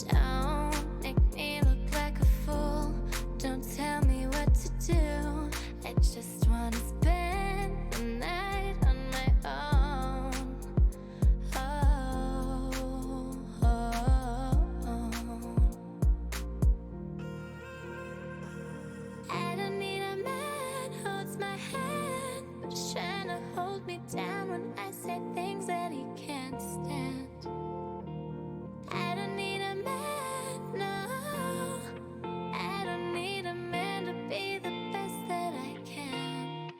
Don't make me look like a fool. Don't tell me what to do. I just wanna spend the night on my own. I don't need a man who holds my hand, but he's trying to hold me down when I say things that he can't stand. I don't need a man, no. I don't need a man to be the best that I can.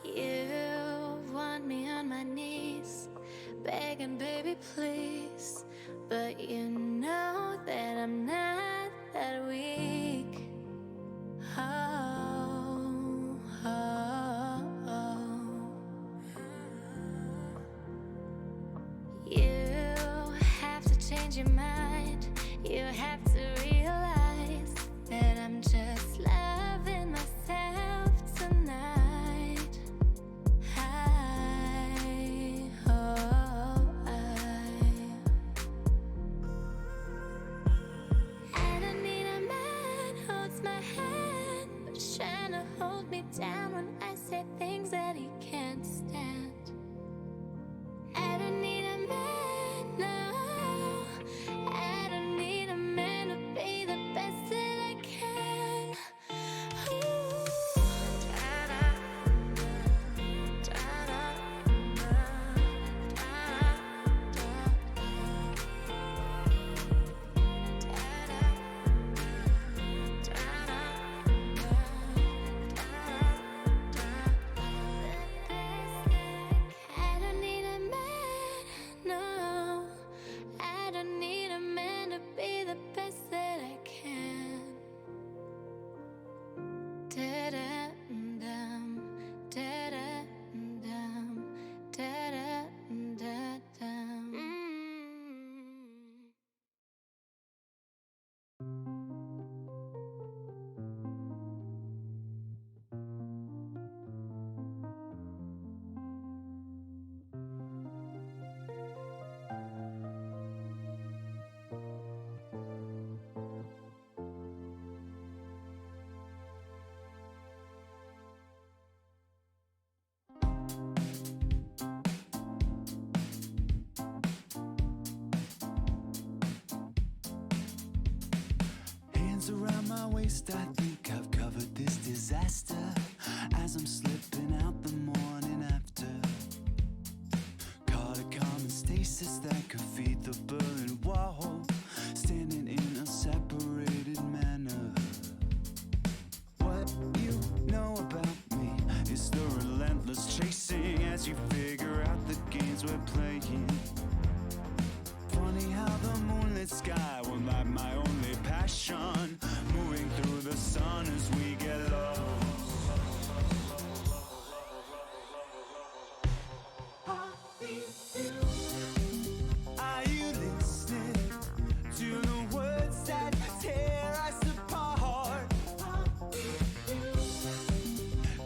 You want me on my knees, begging, baby, please. But you know that I'm not that weak. Oh, oh, oh. You have to change your mind. You have to realize that I'm just loving myself tonight. I don't need a man who holds my hand, but he's trying to hold me down when I say things that he can't stand. I don't need a man, no. I don't need a man to be the best that I can. I don't need a man, no. I don't need a man to be the best that I can. Da-da-dum, da-da-dum, da-da-da-dum. Hands around my waist, I think I've covered this disaster. As I'm slipping out the morning after, caught a common stasis that could feed the Berlin Wall, standing in a separated manner. What you know about me is the relentless chasing as you figure out the games we're playing. Funny how the moonlit sky will light my only passion, moving through the sun as we get lost. Are you listening to the words that tear us apart?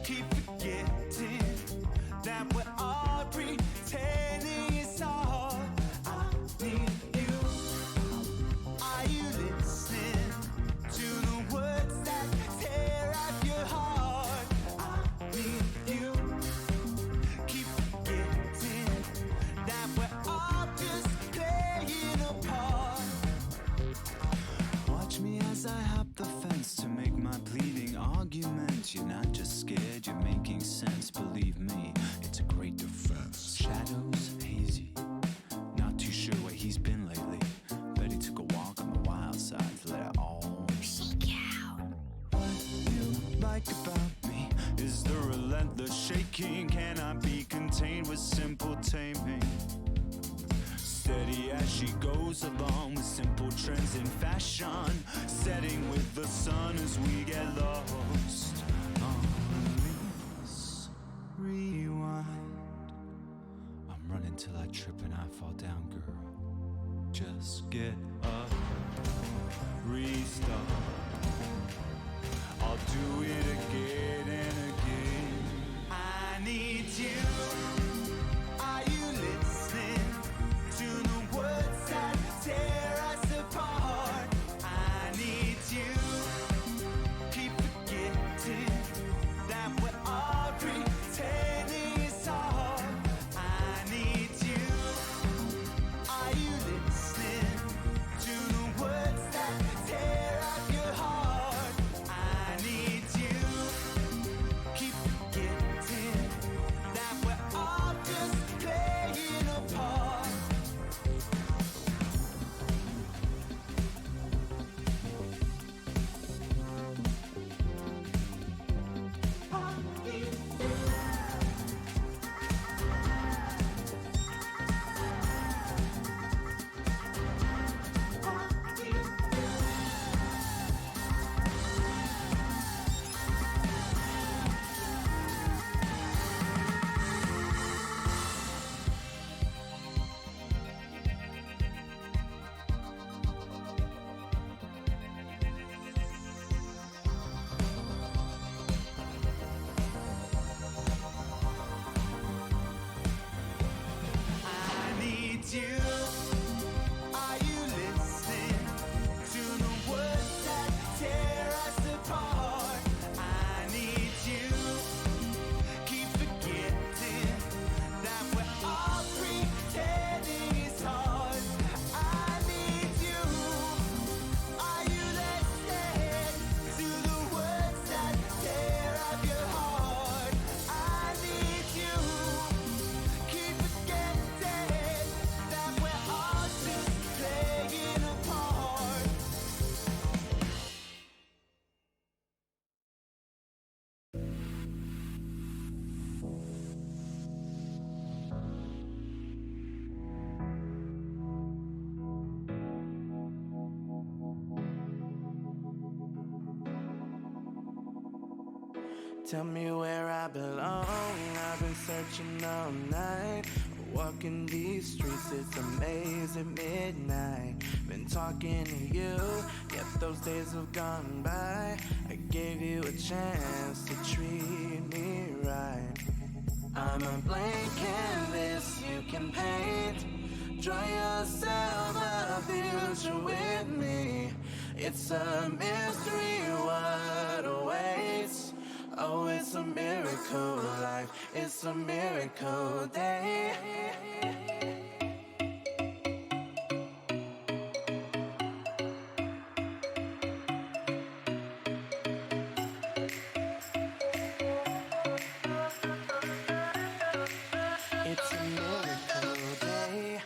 Keep forgetting that we're all pretending it's all. I need you. Are you listening to the words that tear at your heart? I need you. Keep forgetting that we're all just playing a part. Watch me as I hop the fence to make my pleading argument. You're not just scared, you're making sense. Believe me, it's a great defense. Shadows hazy, not too sure where he's been lately. Bet he took a walk on the wild side to let it all shake out. What you like about me is the relentless shaking, cannot be contained with simple taming. Steady as She goes along with simple trends in fashion, setting with the sun as we get lost. Please rewind. I'm running till I trip and I fall down, girl. Just get up, restart. I'll do it again and again. I need you. Are you listening to the words that tear us apart? I need you. Keep forgetting that we're all pretending it's hard. I need you. Are you listening to the words that tear up your heart? I need you. Keep forgetting that we're all just playing a part. I need you. Are you listening to the words that tear us apart? I need you. Keep forgetting that we're all pretending it's hard. I need you. Are you listening to the words that tear up your heart? I need you. Keep forgetting that we're all just playing a part. Tell me where I belong. I've been searching all night. Walking these streets, it's a maze at midnight. Been talking to you, yet those days have gone by. I gave you a chance to treat me right. I'm a blank canvas you can paint. Draw yourself a future with me. It's a mystery what awaits. Oh, it's a miracle life. It's a miracle day. It's a miracle day.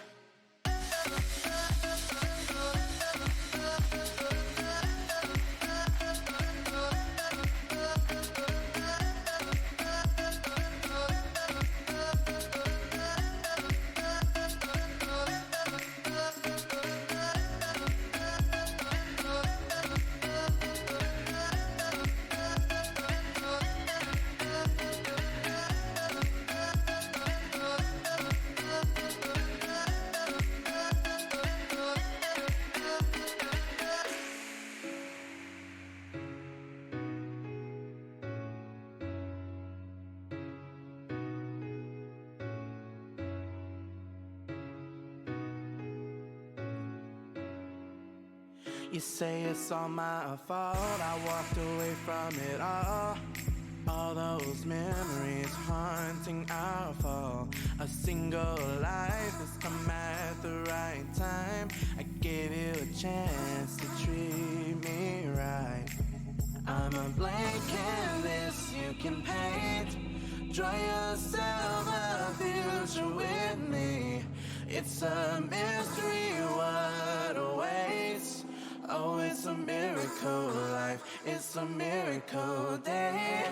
You say it's all my fault, I walked away from it all those memories haunting our fall. A single life has come at the right time. I gave you a chance to treat me right. I'm a blank canvas you can paint. Draw yourself a future with me. It's a mystery what awaits. Oh, it's a miracle life. It's a miracle day.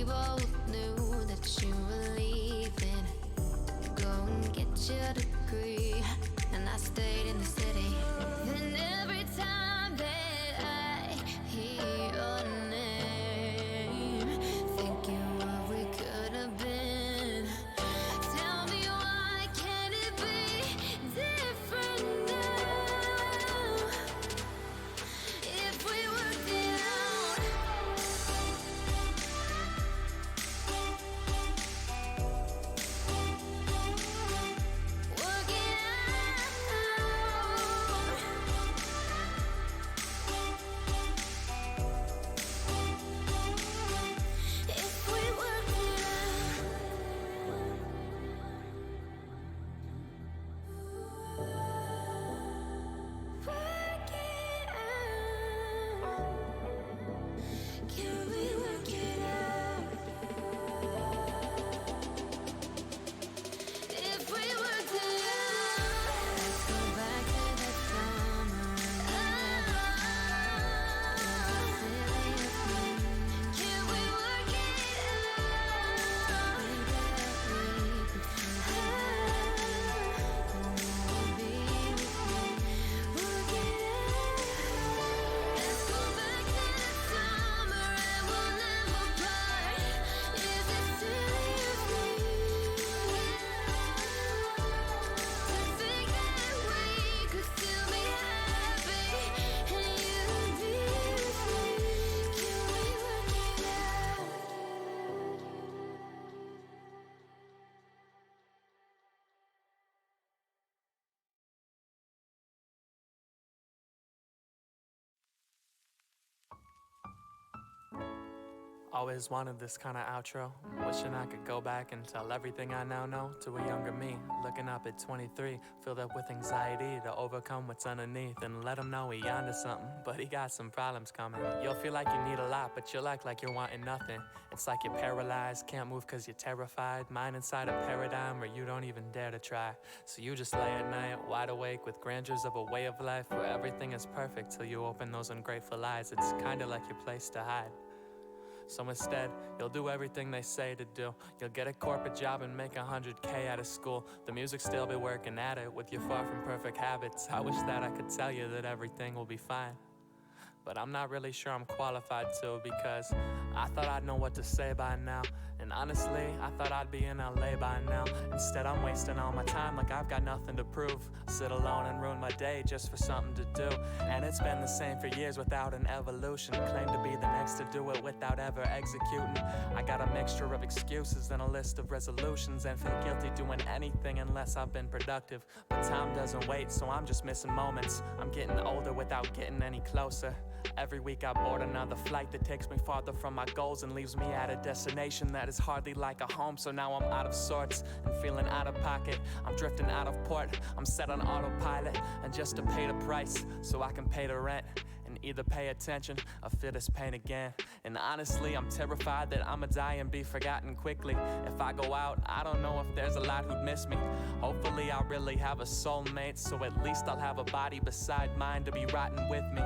We both knew that you were leaving. Go and get your degree. And I stayed in the city. And every time that I hear your name, thinking what we could have been. Tell me why can't it be different now? If we worked it out. Work it out. If we work it out. Work it out. Can we work it out? If we worked it out. Let's go back to that summer and can we work it out? Let's go back to that summer and we'll never part. Is it silly of me to think that we could still be happy and you be with me? Can we work it out? Always wanted this kind of outro. Wishing I could go back and tell everything I now know to a younger me. Looking up at 23, filled up with anxiety to overcome what's underneath and let him know he onto something, but he got some problems coming. You'll feel like you need a lot, but you'll act like you're wanting nothing. It's like you're paralyzed, can't move cause you're terrified. Mind inside a paradigm where you don't even dare to try. So you just lay at night, wide awake with grandeurs of a way of life where everything is perfect till you open those ungrateful eyes. It's kinda like your place to hide. So instead, you'll do everything they say to do. You'll get a corporate job and make 100K out of school. The music still be working at it with your far from perfect habits. I wish that I could tell you that everything will be fine, but I'm not really sure I'm qualified to, because I thought I'd know what to say by now. And honestly, I thought I'd be in LA by now. Instead, I'm wasting all my time like I've got nothing to prove. Sit alone and ruin my day just for something to do. And it's been the same for years without an evolution. Claim to be the next to do it without ever executing. I got a mixture of excuses and a list of resolutions, and feel guilty doing anything unless I've been productive. But time doesn't wait, so I'm just missing moments. I'm getting older without getting any closer. Every week I board another flight that takes me farther from my goals and leaves me at a destination that is hardly like a home. So now I'm out of sorts and feeling out of pocket. I'm drifting out of port, I'm set on autopilot. And just to pay the price so I can pay the rent and either pay attention or feel this pain again. And honestly, I'm terrified that I'ma die and be forgotten quickly. If I go out, I don't know if there's a lot who'd miss me. Hopefully I'll really have a soulmate, so at least I'll have a body beside mine to be rotting with me.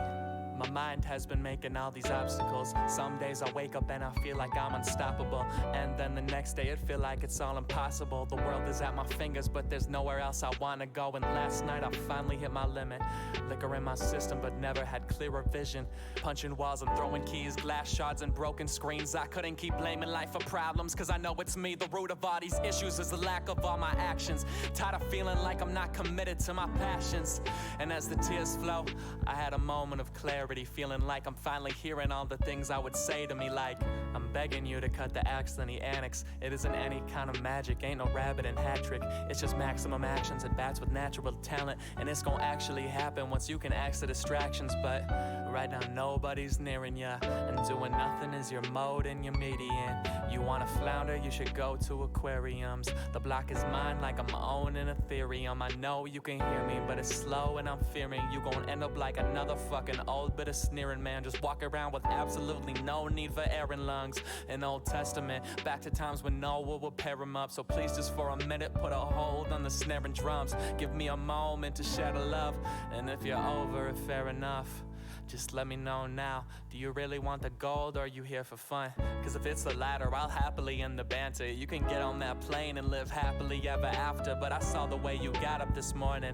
My mind has been making all these obstacles. Some days I wake up and I feel like I'm unstoppable, and then the next day it feel like it's all impossible. The world is at my fingers, but there's nowhere else I wanna go. And last night I finally hit my limit. Liquor in my system, but never had clearer vision. Punching walls and throwing keys, glass shards and broken screens. I couldn't keep blaming life for problems, cause I know it's me. The root of all these issues is the lack of all my actions. Tired of feeling like I'm not committed to my passions. And as the tears flow, I had a moment of clarity, feeling like I'm finally hearing all the things I would say to me, like, I'm begging you to cut the acts in the annex. It isn't any kind of magic, ain't no rabbit and hat trick. It's just maximum actions at bats with natural talent. And it's gonna actually happen once you can axe the distractions. But right now nobody's nearing ya, and doing nothing is your mode and your median. You wanna flounder, you should go to aquariums. The block is mine like I'm owning Ethereum. I know you can hear me, but it's slow and I'm fearing you gon' end up like another fucking old bit of sneering man. Just walk around with absolutely no need for air and lungs. An Old Testament, back to times when Noah would pair him up. So please just for a minute put a hold on the snare and drums. Give me a moment to share the love, and if you're over it, fair enough. Just let me know now, do you really want the gold or are you here for fun? Cause if it's the latter, I'll happily end the banter. You can get on that plane and live happily ever after. But I saw the way you got up this morning.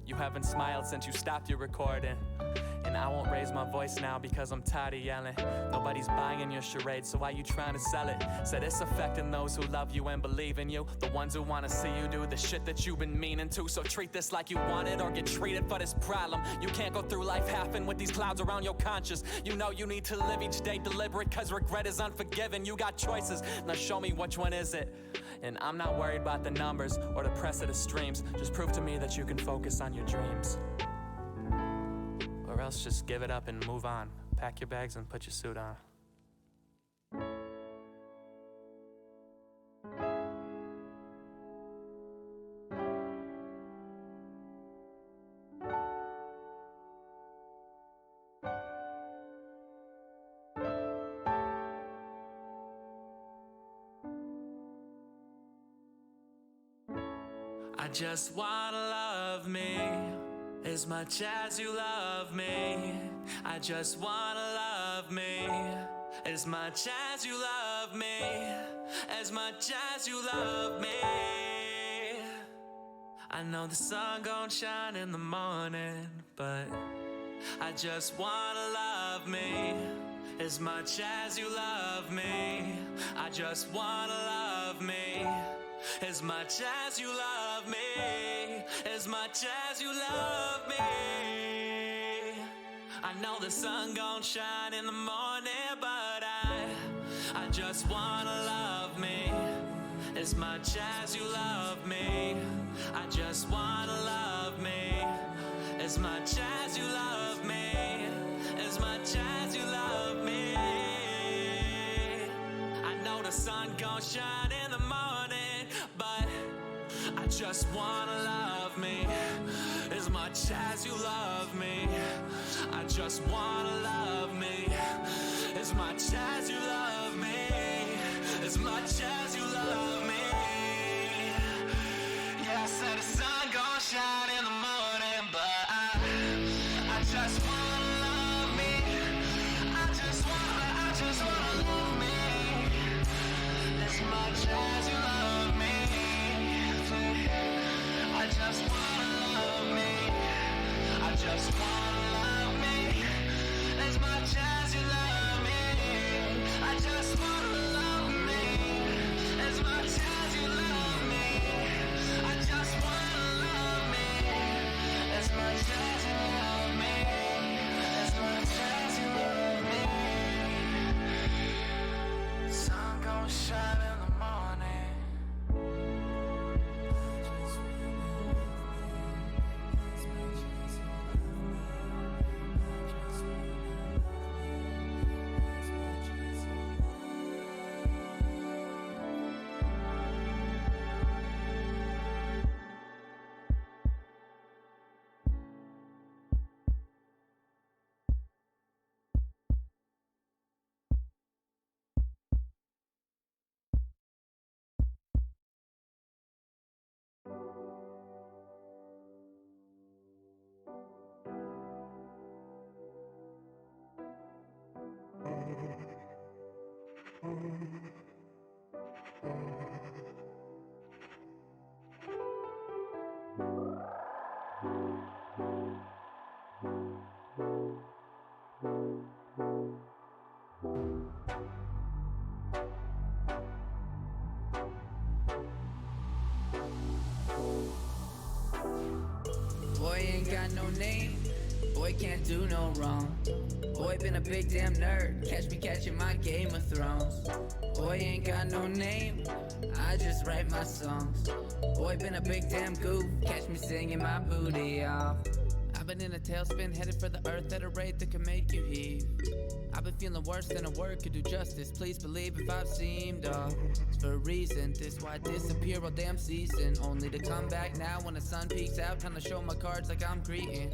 You haven't smiled since you stopped your recording. And I won't raise my voice now because I'm tired of yelling. Nobody's buying your charade, so why you trying to sell it? Said it's affecting those who love you and believe in you, the ones who wanna see you do the shit that you've been meaning to. So treat this like you want it or get treated for this problem. You can't go through life halfing with these clouds around your conscience. You know you need to live each day deliberate, cause regret is unforgiving. You got choices, now show me which one is it. And I'm not worried about the numbers or the press of the streams. Just prove to me that you can focus on your dreams. Or else just give it up and move on. Pack your bags and put your suit on. I just wanna love me as much as you love me. I just wanna love me as much as you love me. As much as you love me. I know the sun gon' shine in the morning, but I just wanna love me as much as you love me. I just wanna love me as much as you love me. As much as you love me. I know the sun gon' shine in the morning, but I just wanna love me as much as you love me. I just wanna love me as much as you love me. As much as you love me. I know the sun gon' shine in the morning, but I just wanna love me as much as you love me. I just wanna love me as much as you love me. As much as you love me. Yeah, I said the sun gon' shine in the morning, but I just wanna love me. I just wanna love me as much as you love me. I just wanna love me. I just wanna love me as much as you love me. I just wanna love me as much as you love me. I just wanna love me as much as you love me. As much as you love me. Sun gon' shine in the morning. Boy ain't got no name, boy can't do no wrong. Boy been a big damn nerd, catch me catching my Game of Thrones. Boy ain't got no name, I just write my songs. Boy been a big damn goof, catch me singing my booty off. I've been in a tailspin, headed for the earth at a rate that can make you heave. I've been feeling worse than a word could do justice. Please believe if I've seemed off, it's for a reason. This why I disappear all damn season, only to come back now when the sun peeks out, trying to show my cards like I'm greeting.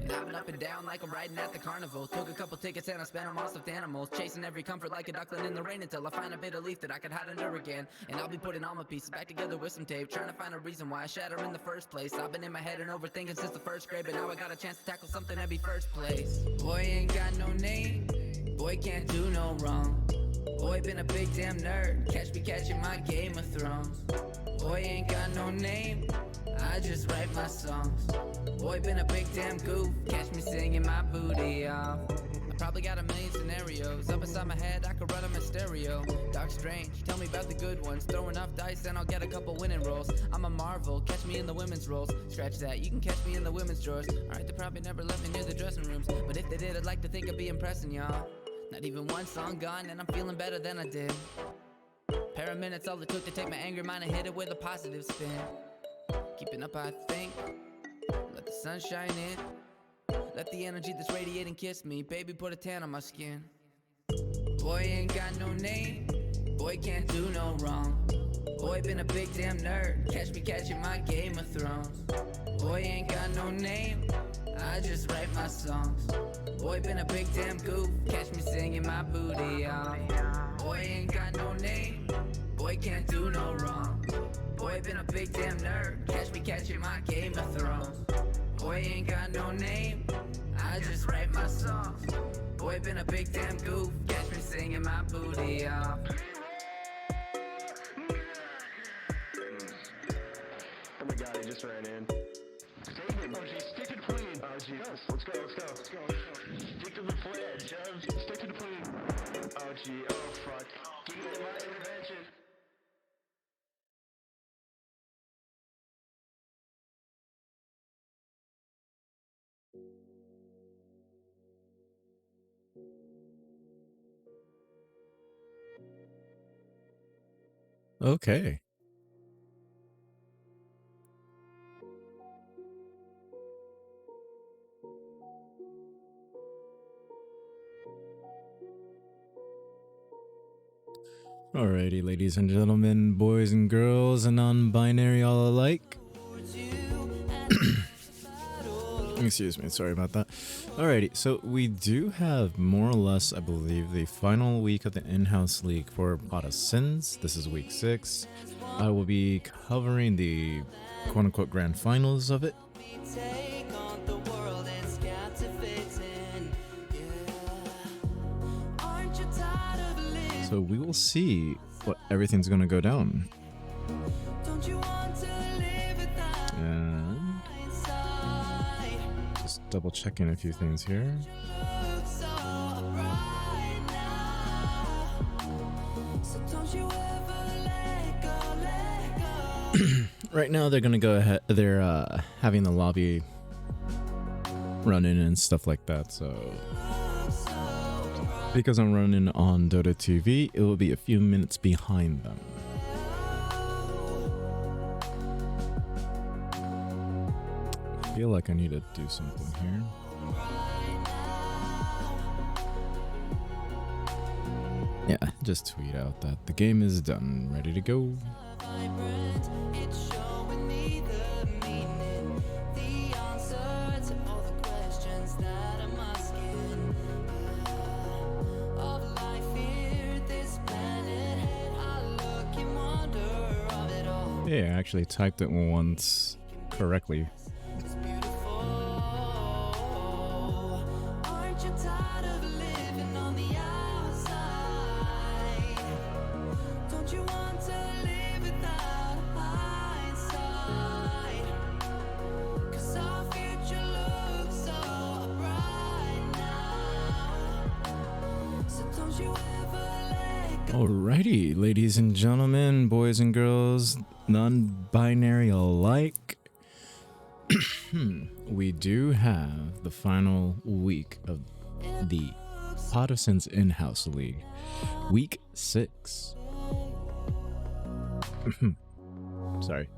And I've been up and down like I'm riding at the carnival. Took a couple tickets and I spent them on stuffed animals. Chasing every comfort like a duckling in the rain until I find a bit of leaf that I could hide under again. And I'll be putting all my pieces back together with some tape, trying to find a reason why I shatter in the first place. I've been in my head and overthinking since the first grade, but now I got a chance to tackle something heavy first place. Boy ain't got no name, boy can't do no wrong. Boy been a big damn nerd, catch me catching my Game of Thrones. Boy ain't got no name, I just write my songs. Boy been a big damn goof, catch me singing my booty off. I probably got a million scenarios up inside my head, I could run them in stereo. Dark Strange, tell me about the good ones. Throw enough dice and I'll get a couple winning rolls. I'm a marvel, catch me in the women's roles. Scratch that, you can catch me in the women's drawers. Alright, they probably never let me near the dressing rooms, but if they did, I'd like to think I'd be impressing y'all. Not even one song gone and I'm feeling better than I did. Pair of minutes all it took to take my angry mind and hit it with a positive spin. Keeping up I think, let the sun shine in. Let the energy that's radiating kiss me. Baby put a tan on my skin. Boy ain't got no name, boy can't do no wrong. Boy been a big damn nerd, catch me catching my Game of Thrones. Boy ain't got no name, I just write my songs. Boy been a big damn goof, catch me singing my booty off. Boy ain't got no name, boy can't do no wrong. Boy been a big damn nerd, catch me catching my Game of Thrones. Boy ain't got no name, I just write my songs. Boy been a big damn goof, catch me singing my booty off. Oh my god, he just ran in. Stick to the plan. Oh gee, let's go. Stick to the plan, Chubbs. Stick to the plan. Oh gee, oh fuck. Give me my intervention. Okay. Alrighty, ladies and gentlemen, boys and girls, and non-binary all alike. Excuse me, sorry about that. Alrighty, so we do have more or less, I believe, the final week of the in-house league for Pot of Sins. This is week 6. I will be covering the quote-unquote grand finals of it. So we will see what everything's gonna go down. And just double checking a few things here. Right now they're gonna go ahead, they're having the lobby running and stuff like that, so because I'm running on Dota TV, it will be a few minutes behind them. I feel like I need to do something here. Yeah, just tweet out that the game is done, ready to go. Yeah, I actually typed it once correctly. Alrighty, ladies and gentlemen, boys and girls, non-binary alike. We do have the final week of the Pot of Sins in-house league, week 6. Sorry.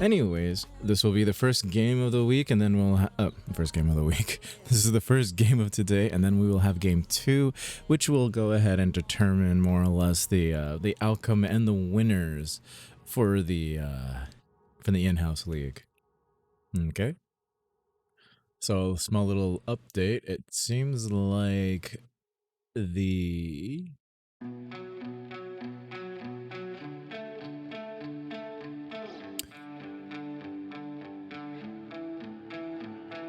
Anyways, this will be the first game of the week, and then we'll first game of the week. This is the first game of today, and then we will have game 2, which will go ahead and determine more or less the outcome and the winners for the in-house league. Okay. So, small little update. It seems like the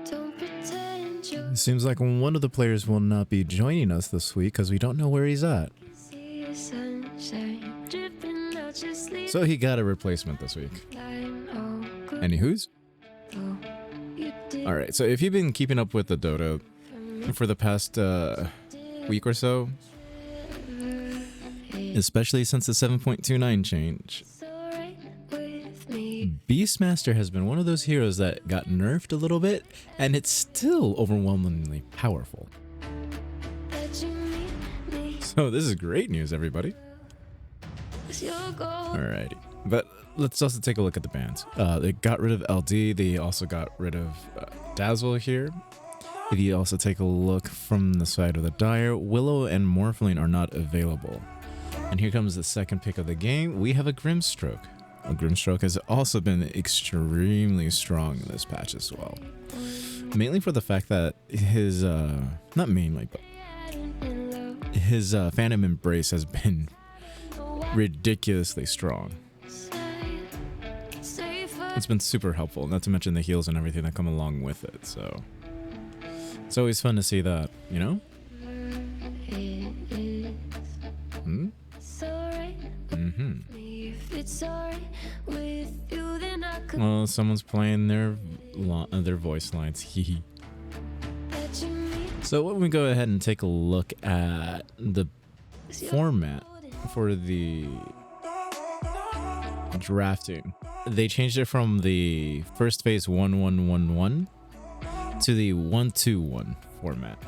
Don't pretend you it seems like one of the players will not be joining us this week because we don't know where he's at. see the sunshine dripping out your sleep. So he got a replacement this week. I'm all good. Any who's? Oh, you did All right. So if you've been keeping up with the Dota for the past week or so, especially since the 7.29 change, it's alright with me. Beastmaster has been one of those heroes that got nerfed a little bit, and it's still overwhelmingly powerful. That you meet me, So this is great news, everybody. 'cause you're gold. Alrighty. But let's also take a look at the bans. They got rid of LD. They also got rid of Dazzle here. If you also take a look from the side of the Dire, Willow and Morphling are not available. And here comes the second pick of the game. We have a Grimstroke. A Grimstroke has also been extremely strong in this patch as well. Mainly for the fact that his, not mainly, but In love, his Phantom Embrace has been ridiculously strong. safer. It's been super helpful, not to mention the heals and everything that come along with it, so it's always fun to see that, you know? Hmm? It's alright Mm-hmm. with me. If it's alright with you, then I could Well, someone's playing their voice lines. Hee. let you meet. So when we go ahead and take a look at the format for the drafting, they changed it from the first phase 1-1-1-1 to the 1-2-1 format.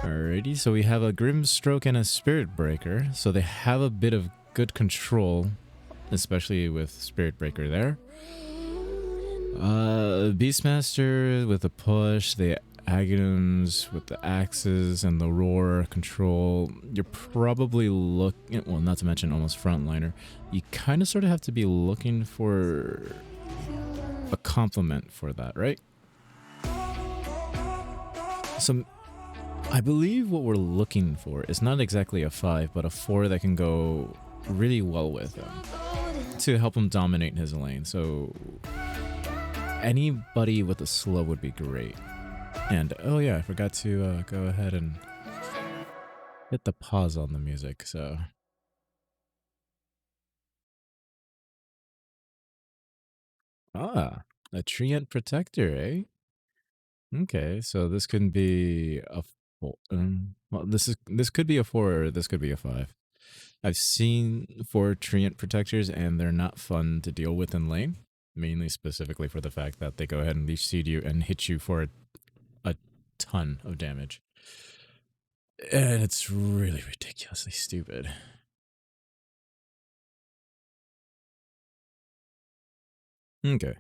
Alrighty, so we have a Grimstroke and a Spirit Breaker, so they have a bit of good control, especially with Spirit Breaker there. Beastmaster with the push, the Aghanim's with the axes and the roar control. You're probably looking, well, not to mention almost frontliner. You kind of sort of have to be looking for a complement for that, right? So I believe what we're looking for is not exactly a 5, but a 4 that can go really well with him to help him dominate his lane. So anybody with a slow would be great. And oh yeah, I forgot to go ahead and hit the pause on the music. So a Treant Protector, eh? Okay, so this could be a well, this could be a 4 or this could be a 5. I've seen 4 Treant Protectors and they're not fun to deal with in lane, mainly specifically for the fact that they go ahead and leech seed you and hit you for a ton of damage. And it's really ridiculously stupid. Okay.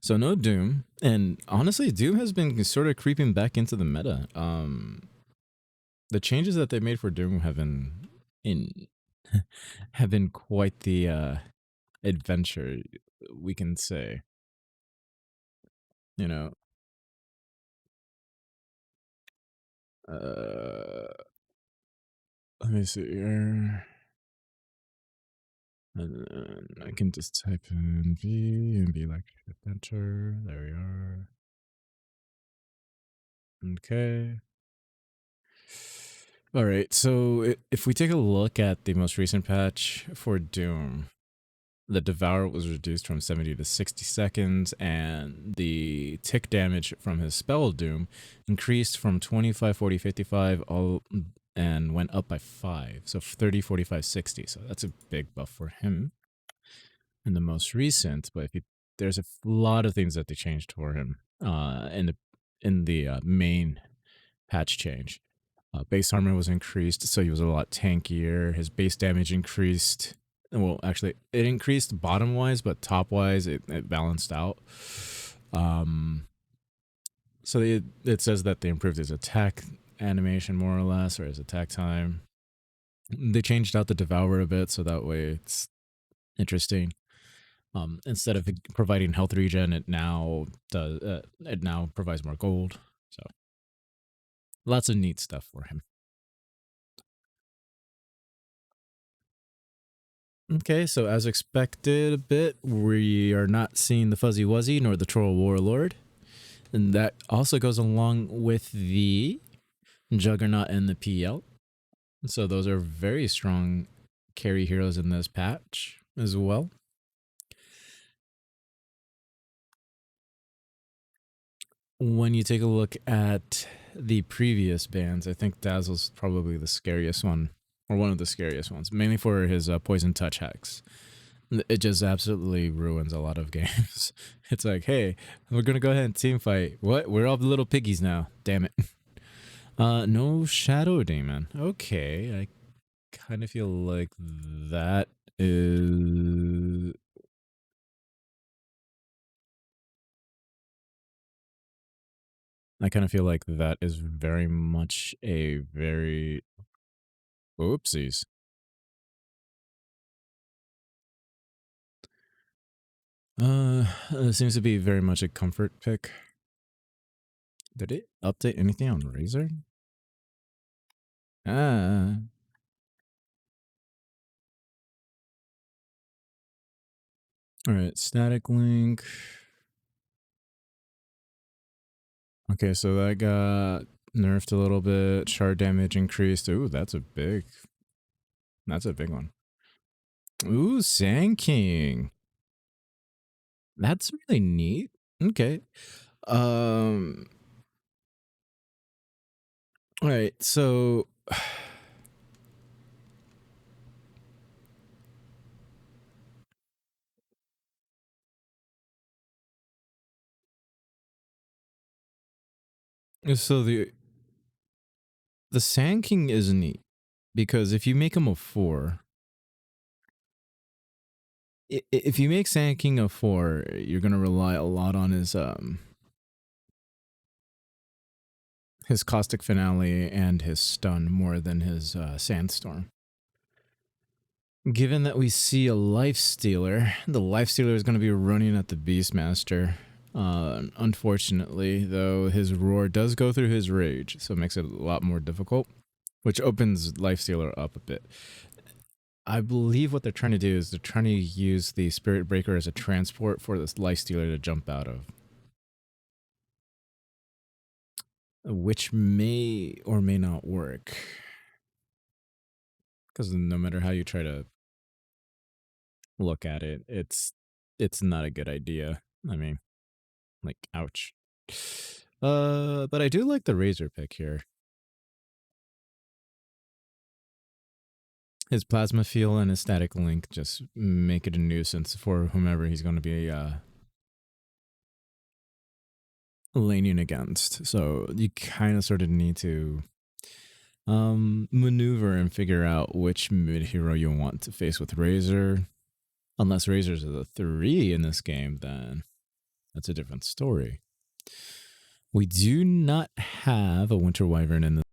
So no Doom, and honestly, Doom has been sort of creeping back into the meta. The changes that they made for Doom have been have been quite the adventure, we can say. You know, let me see here. And then I can just type in V and be like adventure. There we are. Okay. All right. So if we take a look at the most recent patch for Doom, the Devour was reduced from 70 to 60 seconds, and the tick damage from his spell Doom increased from 25, 40, 55, all and went up by 5. So 30, 45, 60. So that's a big buff for him in the most recent. But there's a lot of things that they changed for him in the main patch change. Base armor was increased, so he was a lot tankier. His base damage increased. Well, actually, it increased bottom-wise, but top-wise, it balanced out. So it says that they improved his attack animation, more or less, or his attack time. They changed out the Devourer a bit, so that way it's interesting. Instead of providing health regen, it now does. It now provides more gold. So lots of neat stuff for him. Okay, so as expected, a bit, we are not seeing the Fuzzy Wuzzy nor the Troll Warlord. And that also goes along with the Juggernaut and the PL. So those are very strong carry heroes in this patch as well. When you take a look at the previous bans, I think Dazzle's probably the scariest one, or one of the scariest ones, mainly for his Poison Touch hex. It just absolutely ruins a lot of games. It's like, hey, we're gonna go ahead and team fight. What? We're all little piggies now. Damn it. No Shadow Demon. Okay, I kind of feel like that is... I kind of feel like that is very much a very... Oopsies. It seems to be very much a comfort pick. Did it update anything on Razor? Ah. Alright, static link. Okay, so that got nerfed a little bit. Shard damage increased. Ooh, that's a big one. Ooh, Sand King. That's really neat. Okay. All right, so the Sand King is neat because if you make him a 4, if you make Sand King a 4, you're gonna rely a lot on his Caustic Finale and his stun more than his Sandstorm. Given that we see a Life Stealer, the Life Stealer is going to be running at the Beastmaster. Unfortunately, though, his Roar does go through his Rage, so it makes it a lot more difficult, which opens Life Stealer up a bit. I believe what they're trying to do is they're trying to use the Spirit Breaker as a transport for this Life Stealer to jump out of, which may or may not work. Because no matter how you try to look at it, it's not a good idea. I mean, like, ouch. But I do like the Razor pick here. His Plasma Field and his Static Link just make it a nuisance for whomever he's going to be laning against. So you kind of sort of need to maneuver and figure out which mid hero you want to face with Razor. Unless Razor's a 3 in this game, then that's a different story. We do not have a Winter Wyvern in this,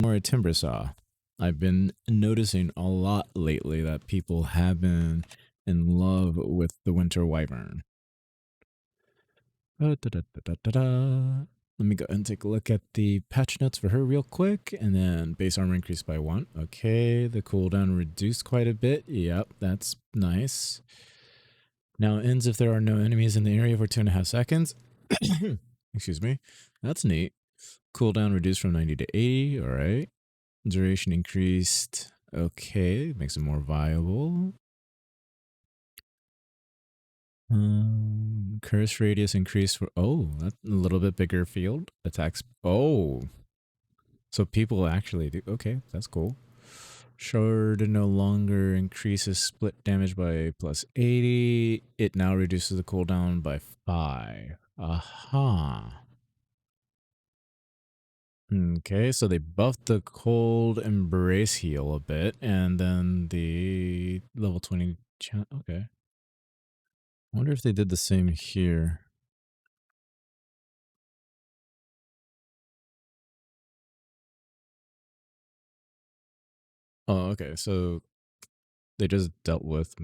or a Timbersaw. I've been noticing a lot lately that people have been in love with the Winter Wyvern. Let me go and take a look at the patch notes for her real quick, and then base armor increased by 1. Okay, the cooldown reduced quite a bit. Yep, that's nice. Now it ends if there are no enemies in the area for 2.5 seconds. Excuse me. That's neat. Cooldown reduced from 90 to 80. All right. Duration increased. Okay, makes it more viable. Curse radius increased for... Oh, that's a little bit bigger field. Attacks... Oh. So people actually do... Okay, that's cool. Shard no longer increases split damage by plus 80. It now reduces the cooldown by 5. Aha. Okay, so they buffed the cold embrace heal a bit, and then the level 20... Okay. I wonder if they did the same here. Oh, okay. So they just dealt with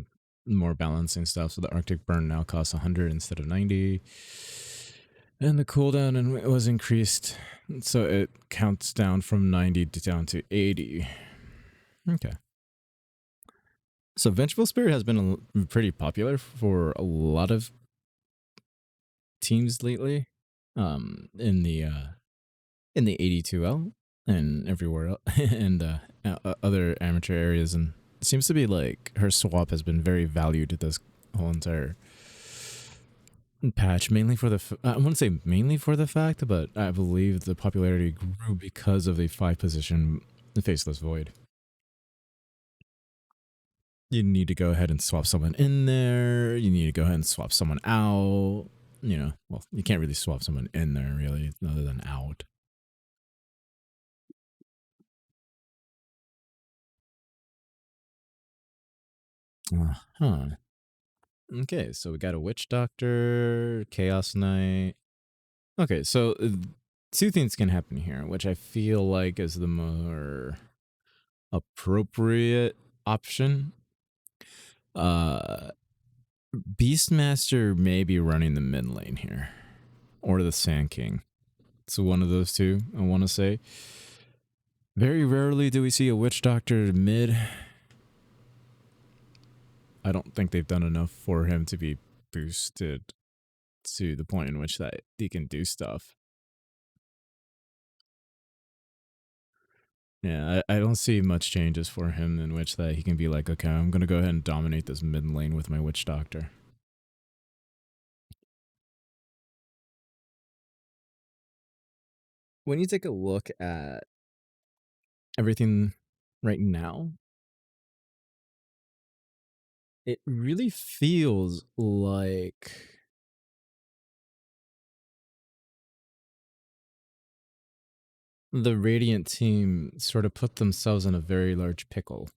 more balancing stuff. So the Arctic burn now costs 100 instead of 90. And the cooldown was increased, so it counts down from 90 down to 80. Okay. So Vengeful Spirit has been pretty popular for a lot of teams lately, in the 82L and everywhere else, and other amateur areas, and it seems to be like her swap has been very valued this whole entire patch, mainly for I wouldn't say mainly for the fact, but I believe the popularity grew because of the 5 position Faceless Void. You need to go ahead and swap someone in there. You need to go ahead and swap someone out. You know, well, you can't really swap someone in there, really, other than out. Huh. Okay, so we got a Witch Doctor, Chaos Knight. Okay, so 2 things can happen here, which I feel like is the more appropriate option. Beastmaster may be running the mid lane here, or the Sand King. So one of those two, I want to say. Very rarely do we see a Witch Doctor mid. I don't think they've done enough for him to be boosted to the point in which that he can do stuff. Yeah, I don't see much changes for him in which that he can be like, okay, I'm going to go ahead and dominate this mid lane with my Witch Doctor. When you take a look at everything right now, it really feels like the Radiant team sort of put themselves in a very large pickle.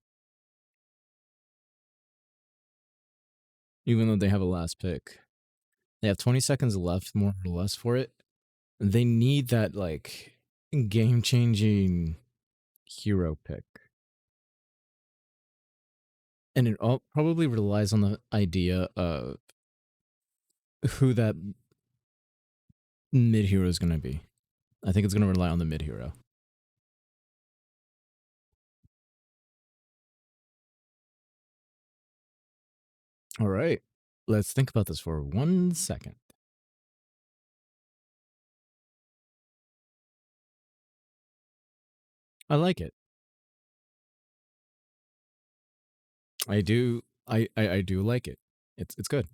Even though they have a last pick. They have 20 seconds left, more or less, for it. They need that, like, game-changing hero pick. And it all probably relies on the idea of who that mid-hero is going to be. I think it's going to rely on the mid-hero. All right. Let's think about this for 1 second. I like it. I do. I do like it. It's good.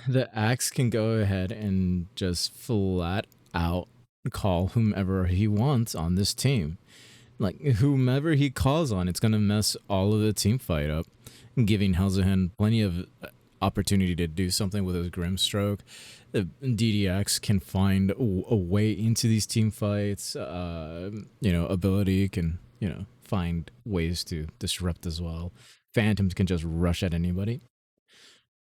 The Axe can go ahead and just flat out call whomever he wants on this team. Like, whomever he calls on, it's going to mess all of the team fight up, giving Helzahan plenty of opportunity to do something with his Grimstroke. DDX can find a way into these team fights. Ability can, find ways to disrupt as well. Phantoms can just rush at anybody.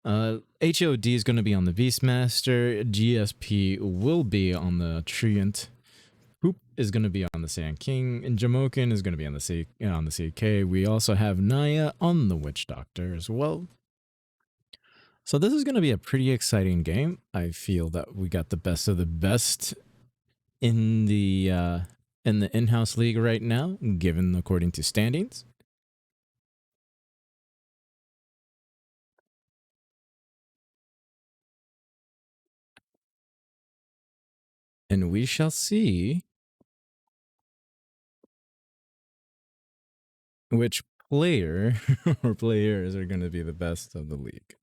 HOD is going to be on the Beastmaster. GSP will be on the Treant. Hoop is going to be on the Sand King, and Jamokin is going to be on the CK. We also have Naya on the Witch Doctor as well. So this is going to be a pretty exciting game. I feel that we got the best of the best in the in-house league right now, given according to standings. And we shall see which player or players are going to be the best of the league.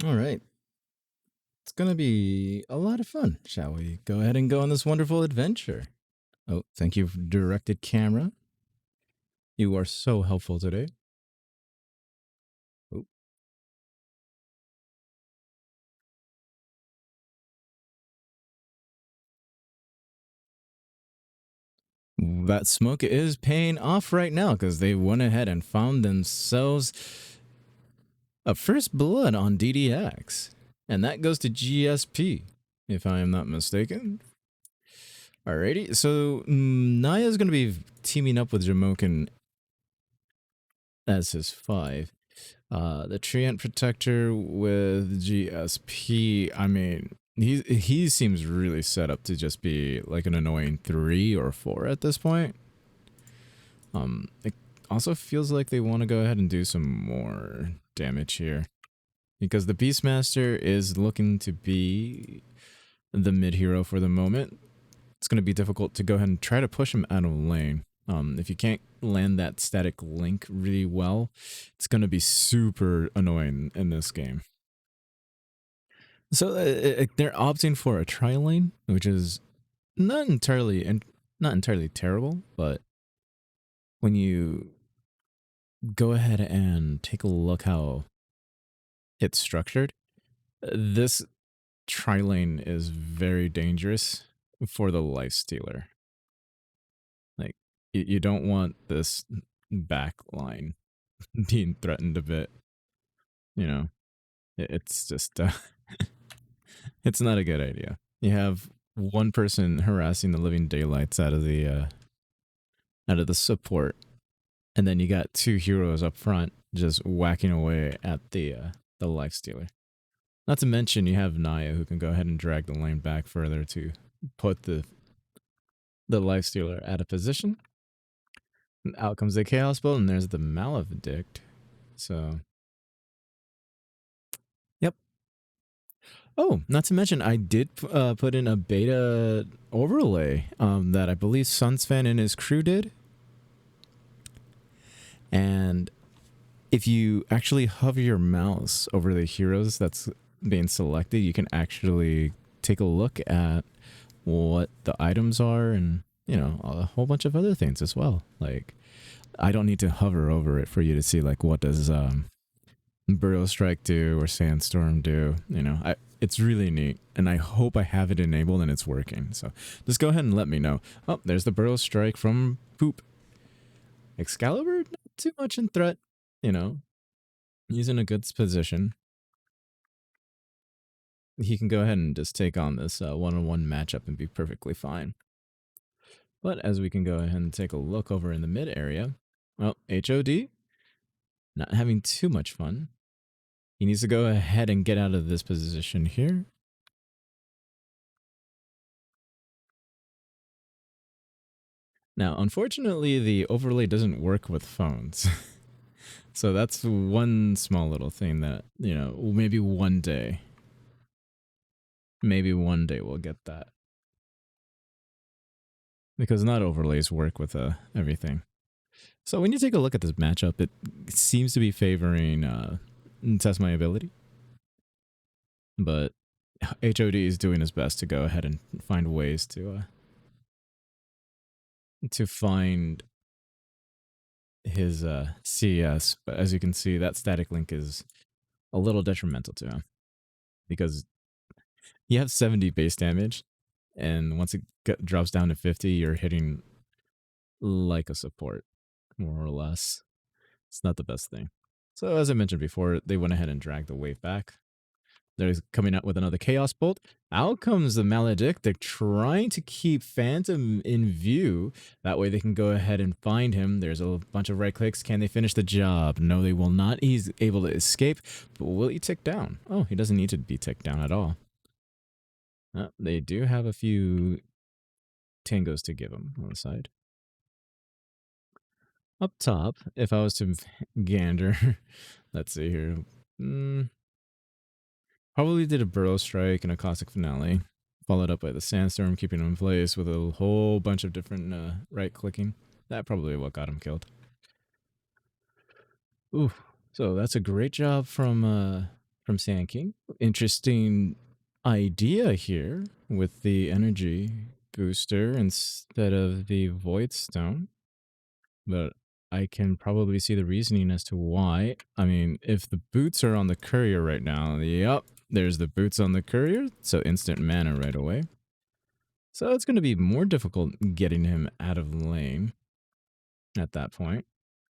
All right. It's going to be a lot of fun. Shall we go ahead and go on this wonderful adventure? Oh, thank you, directed camera. You are so helpful today. Oh. That smoke is paying off right now because they went ahead and found themselves a first blood on DDX. And that goes to GSP, if I am not mistaken. Alrighty, so Naya is going to be teaming up with Jamokin as his 5. The Treant Protector with GSP, I mean, he seems really set up to just be like an annoying 3 or 4 at this point. It also feels like they want to go ahead and do some more damage here. Because the Beastmaster is looking to be the mid hero for the moment. It's going to be difficult to go ahead and try to push him out of lane. If you can't land that static link really well, it's going to be super annoying in this game. So they're opting for a tri-lane, which is not entirely terrible, but when you go ahead and take a look how it's structured, this tri-lane is very dangerous for the Lifestealer. Like, you don't want this back line being threatened a bit. You know, it's just it's not a good idea. You have one person harassing the living daylights out of the support, and then you got 2 heroes up front just whacking away at the Lifestealer. Not to mention you have Naya who can go ahead and drag the lane back further to put the Lifestealer out of position. And out comes the Chaos Bolt, and there's the Maledict. So, yep. Oh, not to mention, I did put in a beta overlay that I believe Sunsfan and his crew did. And if you actually hover your mouse over the heroes that's being selected, you can actually take a look at what the items are and, you know, a whole bunch of other things as well. Like, I don't need to hover over it for you to see, like, what does Burrow Strike do or Sandstorm do. You know, it's really neat, and I hope I have it enabled and it's working. So just go ahead and let me know. Oh, there's the Burrow Strike from Poop. Excalibur, not too much in threat, you know. He's in a good position. He can go ahead and just take on this one-on-one matchup and be perfectly fine. But as we can go ahead and take a look over in the mid area, well, HOD, not having too much fun. He needs to go ahead and get out of this position here. Now, unfortunately, the overlay doesn't work with phones. So that's one small little thing that, you know, maybe one day we'll get that. Because not overlays work with everything. So when you take a look at this matchup, it seems to be favoring Test My Ability. But HOD is doing his best to go ahead and find ways to find his CS. But as you can see, that static link is a little detrimental to him. Because you have 70 base damage, and once it drops down to 50, you're hitting like a support, more or less. It's not the best thing. So as I mentioned before, they went ahead and dragged the wave back. They're coming out with another Chaos Bolt. Out comes the Maledict. They're trying to keep Phantom in view. That way they can go ahead and find him. There's a bunch of right clicks. Can they finish the job? No, they will not. He's able to escape. But will he tick down? Oh, he doesn't need to be ticked down at all. They do have a few tangos to give him on the side. Up top, if I was to gander, let's see here. Probably did a Burrow Strike and a Caustic Finale, followed up by the Sandstorm, keeping him in place with a whole bunch of different right-clicking. That probably what got him killed. Ooh, so that's a great job from from Sand King. Interesting idea here with the energy booster instead of the Void Stone. But I can probably see the reasoning as to why. I mean, if the boots are on the courier right now, yep, there's the boots on the courier, so instant mana right away. So it's going to be more difficult getting him out of lane at that point.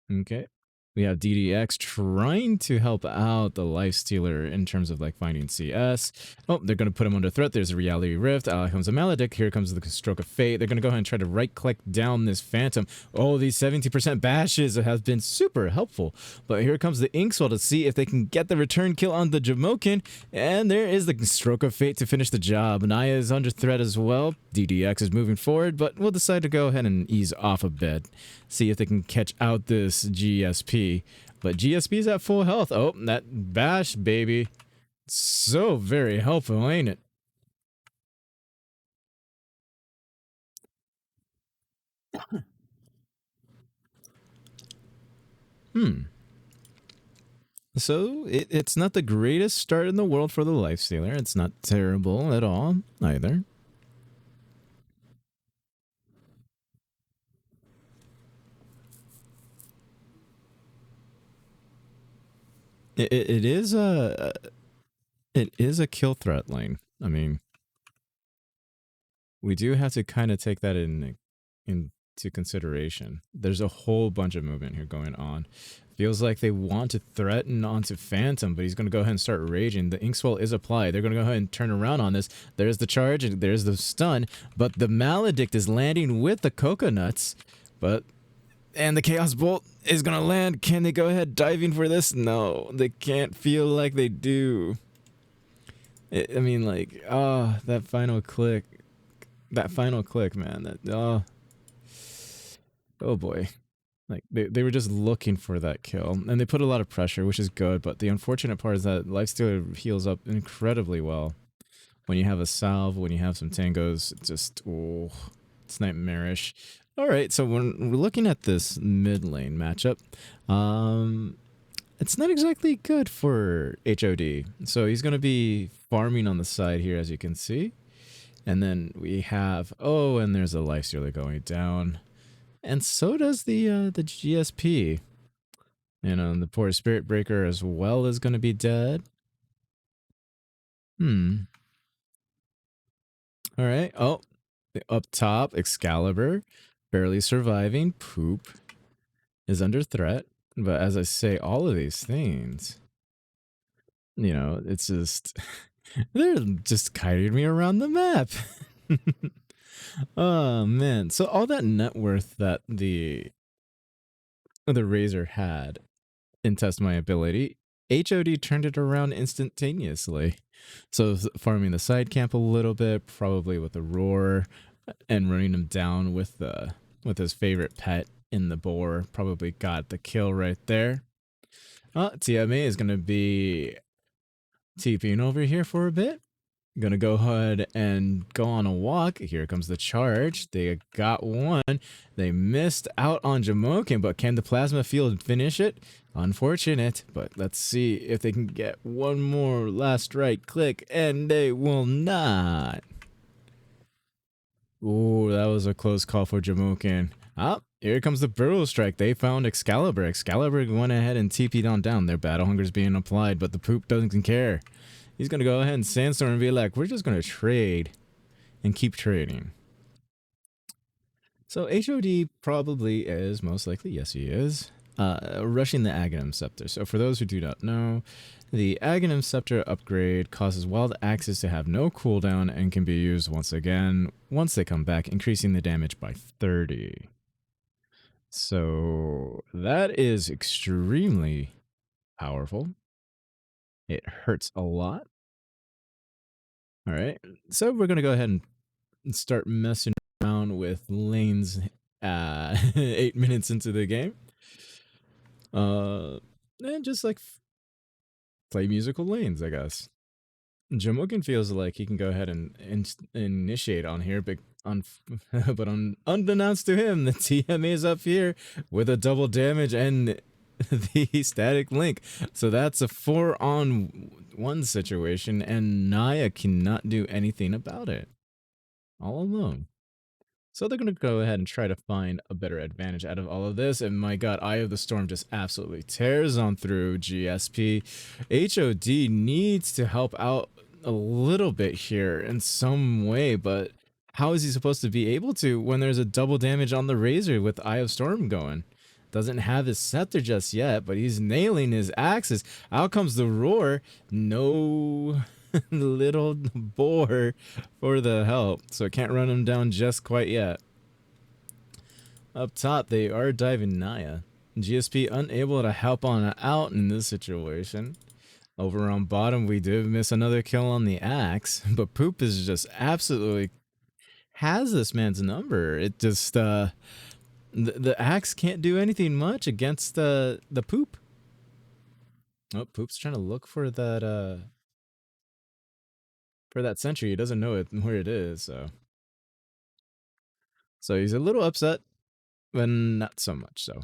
Okay. We have DDX trying to help out the Lifestealer in terms of like finding CS. Oh, they're going to put him under threat. There's a Reality Rift. Out comes a Maledict. Here comes the Stroke of Fate. They're going to go ahead and try to right-click down this Phantom. Oh, these 70% bashes have been super helpful. But here comes the Inkswell to see if they can get the return kill on the Jamoken. And there is the Stroke of Fate to finish the job. Naya is under threat as well. DDX is moving forward, but we'll decide to go ahead and ease off a bit. See if they can catch out this GSP. But GSP's at full health. Oh, that bash, baby. So very helpful, ain't it? So, it's not the greatest start in the world for the Lifestealer. It's not terrible at all, either. It is a kill threat lane. I mean, we do have to kind of take that into consideration. There's a whole bunch of movement here going on. Feels like they want to threaten onto Phantom, but he's going to go ahead and start raging. The Inkswell is applied. They're going to go ahead and turn around on this. There's the charge, and there's the stun, but the Maledict is landing with the Coconuts, and the Chaos Bolt is going to land. Can they go ahead diving for this? No, they can't feel like they do. I mean, like, that final click. That final click, man. Oh boy. Like, they were just looking for that kill. And they put a lot of pressure, which is good. But the unfortunate part is that Lifestealer heals up incredibly well. When you have a salve, when you have some tangos, it's nightmarish. All right, so when we're looking at this mid lane matchup, it's not exactly good for HOD. So he's going to be farming on the side here, as you can see. And then we have, and there's a Lifestealer going down. And so does the GSP. You know, the poor Spirit Breaker as well is going to be dead. All right. Oh, up top, Excalibur. Barely surviving. Poop is under threat. But as I say, all of these things, you know, it's just, they're just kiting me around the map. Oh, man. So all that net worth that the Razor had in Test My Ability, HOD turned it around instantaneously. So farming the side camp a little bit, probably with the Roar, and running him down with his favorite pet in the boar. Probably got the kill right there. TMA is going to be TPing over here for a bit. Gonna go ahead and go on a walk. Here comes the charge. They got one. They missed out on Jamoken, but can the Plasma Field finish it? Unfortunate, but let's see if they can get one more last right click, and they will not. Ooh, that was a close call for Jamoken. Here comes the Burrow Strike. They found Excalibur. Excalibur went ahead and TP'd on down. Their Battle Hunger is being applied, but the poop doesn't care. He's going to go ahead and Sandstorm and be like, we're just going to trade and keep trading. So HOD probably is, most likely, yes he is, rushing the Aghanim Scepter. So for those who do not know, the Aghanim Scepter upgrade causes Wild Axes to have no cooldown and can be used once again once they come back, increasing the damage by 30. So that is extremely powerful. It hurts a lot. All right, so we're going to go ahead and start messing around with lanes 8 minutes into the game. And just like play musical lanes, I guess. Jamoken feels like he can go ahead and initiate on here, but unbeknownst to him, the TMA is up here with a double damage and the static link. So that's a 4-on-1 situation, and Naya cannot do anything about it. All alone. So they're going to go ahead and try to find a better advantage out of all of this. And my god, Eye of the Storm just absolutely tears on through GSP. HOD needs to help out a little bit here in some way, but how is he supposed to be able to when there's a double damage on the Razor with Eye of Storm going? Doesn't have his scepter just yet, but he's nailing his axes. Out comes the roar. No little boar for the help, so can't run him down just quite yet. Up top, they are diving Naya. GSP unable to help on out in this situation. Over on bottom, we did miss another kill on the axe, but Poop is just absolutely has this man's number. It just the axe can't do anything much against the Poop. Oh, Poop's trying to look for that sentry. He doesn't know where it is, so he's a little upset, but not so much so.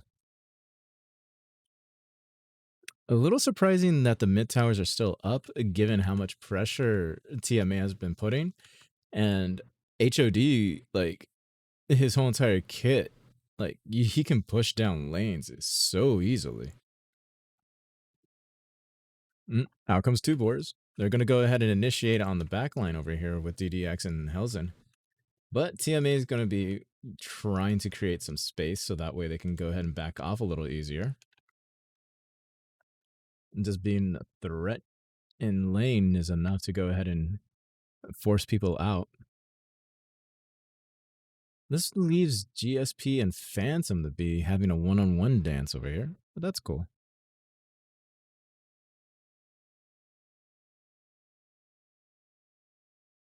A little surprising that the mid towers are still up, given how much pressure TMA has been putting, and HOD, like, his whole entire kit, like, he can push down lanes so easily. Out comes two boars. They're going to go ahead and initiate on the back line over here with DDX and Helzen. But TMA is going to be trying to create some space so that way they can go ahead and back off a little easier. And just being a threat in lane is enough to go ahead and force people out. This leaves GSP and Phantom to be having a one-on-one dance over here, but that's cool.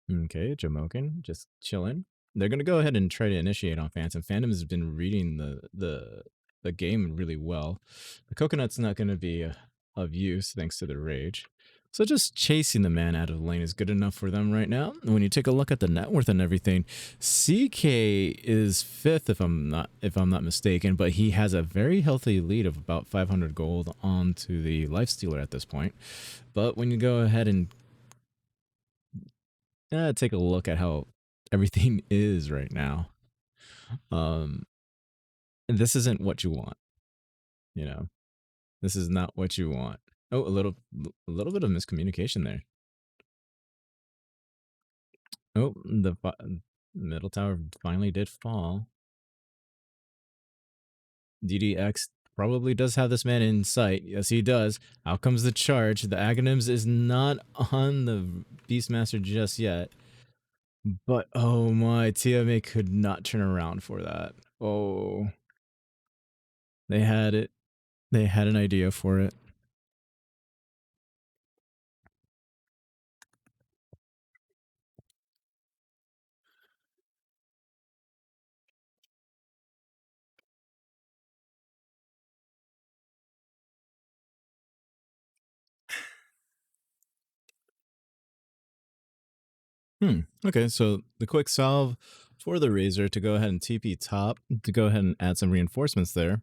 Okay, Jamoken just chilling. They're gonna go ahead and try to initiate on Phantom. Phantom has been reading the game really well. The coconut's not gonna be of use thanks to the rage. So just chasing the man out of the lane is good enough for them right now. And when you take a look at the net worth and everything, CK is 5th if I'm not mistaken, but he has a very healthy lead of about 500 gold onto the Lifestealer at this point. But when you go ahead and take a look at how everything is right now, this isn't what you want. You know, this is not what you want. Oh, a little bit of miscommunication there. Oh, the middle tower finally did fall. DDX probably does have this man in sight. Yes, he does. Out comes the charge. The Aghanims is not on the Beastmaster just yet. But, oh my, TMA could not turn around for that. Oh. They had it. They had an idea for it. Okay, so the quick salve for the Razor to go ahead and TP top to go ahead and add some reinforcements there.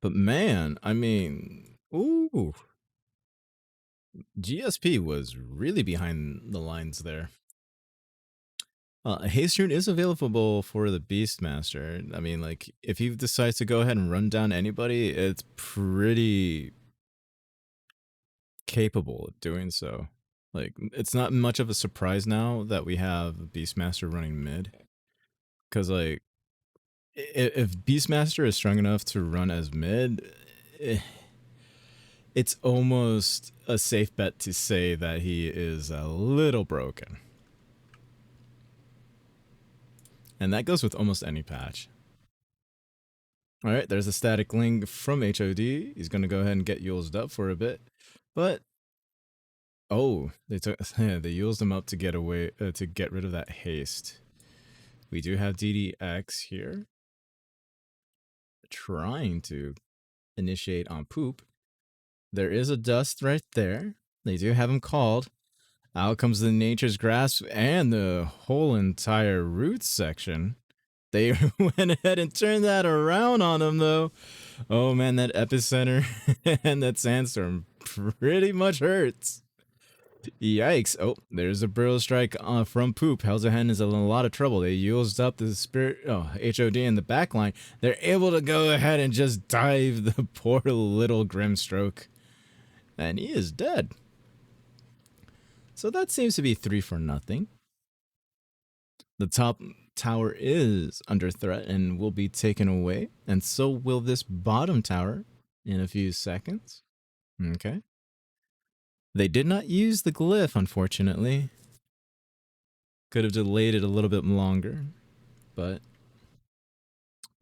But man, I mean, ooh. GSP was really behind the lines there. Haste Rune is available for the Beastmaster. I mean, like, if he decides to go ahead and run down anybody, it's pretty capable of doing so. Like, it's not much of a surprise now that we have Beastmaster running mid. Because, like, if Beastmaster is strong enough to run as mid, it's almost a safe bet to say that he is a little broken. And that goes with almost any patch. All right, there's a static link from HOD. He's going to go ahead and get used up for a bit. But, oh, they used him up to get away, to get rid of that haste. We do have DDX here trying to initiate on Poop. There is a dust right there. They do have him called. Out comes the Nature's Grasp and the whole entire Roots section. They went ahead and turned that around on him, though. Oh man, that epicenter and that sandstorm pretty much hurts. Yikes. Oh, there's a Burrow Strike from Poop. Helzahen is in a lot of trouble. They used up the spirit HOD in the back line. They're able to go ahead and just dive the poor little Grimstroke. And he is dead. So that seems to be 3 for nothing. The top tower is under threat and will be taken away. And so will this bottom tower in a few seconds. Okay. They did not use the glyph, unfortunately. Could have delayed it a little bit longer, but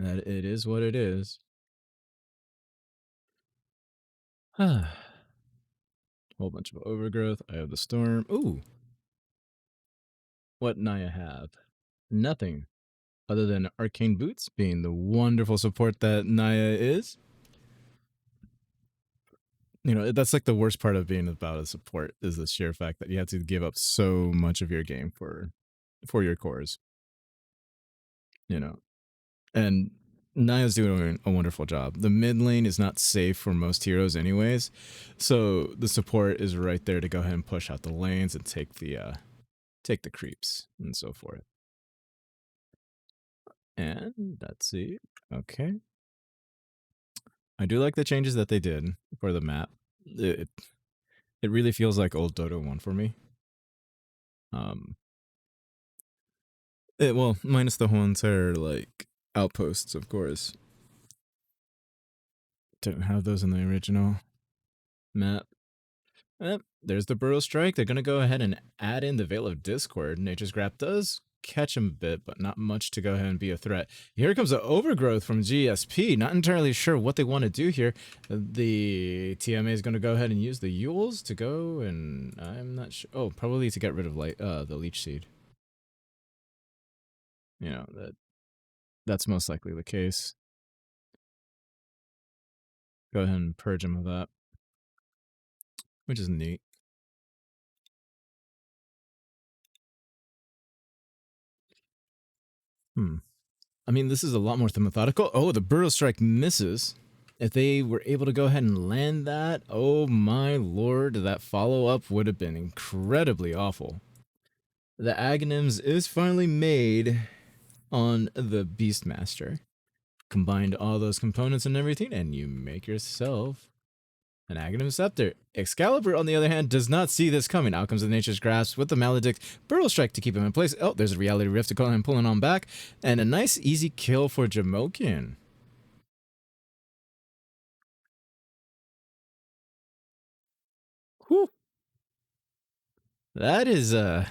that it is what it is. Whole bunch of overgrowth. I have the storm. Ooh. What Naya have? Nothing other than arcane boots being the wonderful support that Naya is. You know, that's like the worst part of being about a support is the sheer fact that you have to give up so much of your game for your cores. You know, and Naya's doing a wonderful job. The mid lane is not safe for most heroes anyways, so the support is right there to go ahead and push out the lanes and take the creeps and so forth. And let's see. Okay. I do like the changes that they did for the map. It really feels like old Dota 1 for me. Well, minus the whole entire like outposts, of course. Don't have those in the original map. There's the Burrow Strike. They're gonna go ahead and add in the Veil of Discord. Nature's Grasp does catch him a bit, but not much to go ahead and be a threat. Here comes the Overgrowth from GSP. Not entirely sure what they want to do here. The TMA is going to go ahead and use the Yules to go, and I'm not sure. Oh, probably to get rid of the Leech Seed. You know, that's most likely the case. Go ahead and purge him of that, which is neat. I mean, this is a lot more methodical. Oh, the Burrow Strike misses. If they were able to go ahead and land that, oh my lord, that follow-up would have been incredibly awful. The Aghanims is finally made on the Beastmaster. Combined all those components and everything, and you make yourself an Aghanim Scepter. Excalibur, on the other hand, does not see this coming. Out comes the Nature's Grasp with the Maledict Burrow Strike to keep him in place. Oh, there's a Reality Rift to go ahead and pull him on back. And a nice, easy kill for Jamokin. Whew. That is, let's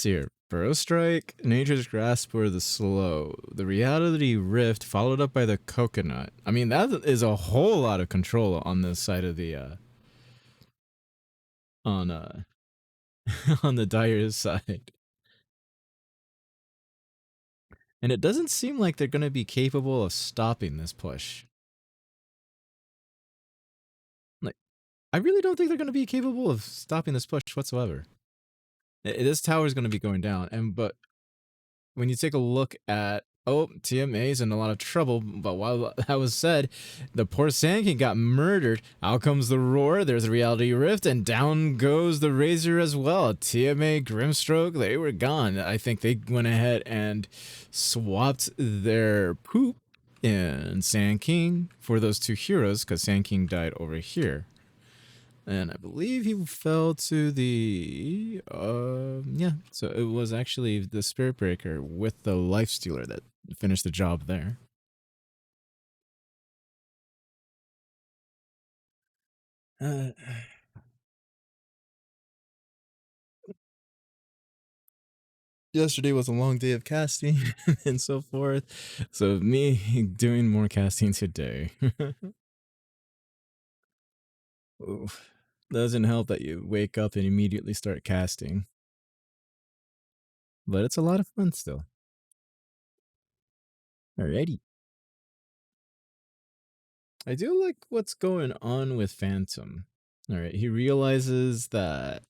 see here. Burrow Strike, Nature's Grasp were the slow. The Reality Rift followed up by the Coconut. I mean, that is a whole lot of control on this side of the, on the Dire's side. And it doesn't seem like they're going to be capable of stopping this push. Like, I really don't think they're going to be capable of stopping this push whatsoever. This tower is going to be going down, but when you take a look at TMA's in a lot of trouble, but while that was said, the poor Sand King got murdered. Out comes the Roar, there's a Reality Rift, and down goes the Razor as well. TMA, Grimstroke, they were gone. I think they went ahead and swapped their Poop and Sand King for those two heroes, because Sand King died over here. And I believe he fell to the, yeah, so it was actually the Spirit Breaker with the Life Stealer that finished the job there. Yesterday was a long day of casting and so forth, so me doing more casting today. Oof. Doesn't help that you wake up and immediately start casting. But it's a lot of fun still. Alrighty. I do like what's going on with Phantom. Alright, he realizes that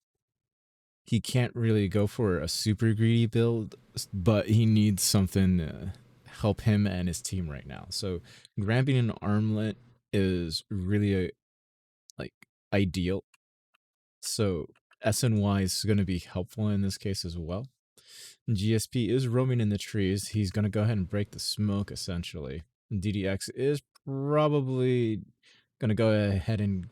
he can't really go for a super greedy build, but he needs something help him and his team right now. So grabbing an armlet is really like ideal. So SNY is going to be helpful in this case as well. GSP is roaming in the trees. He's going to go ahead and break the smoke essentially. DDX is probably going to go ahead and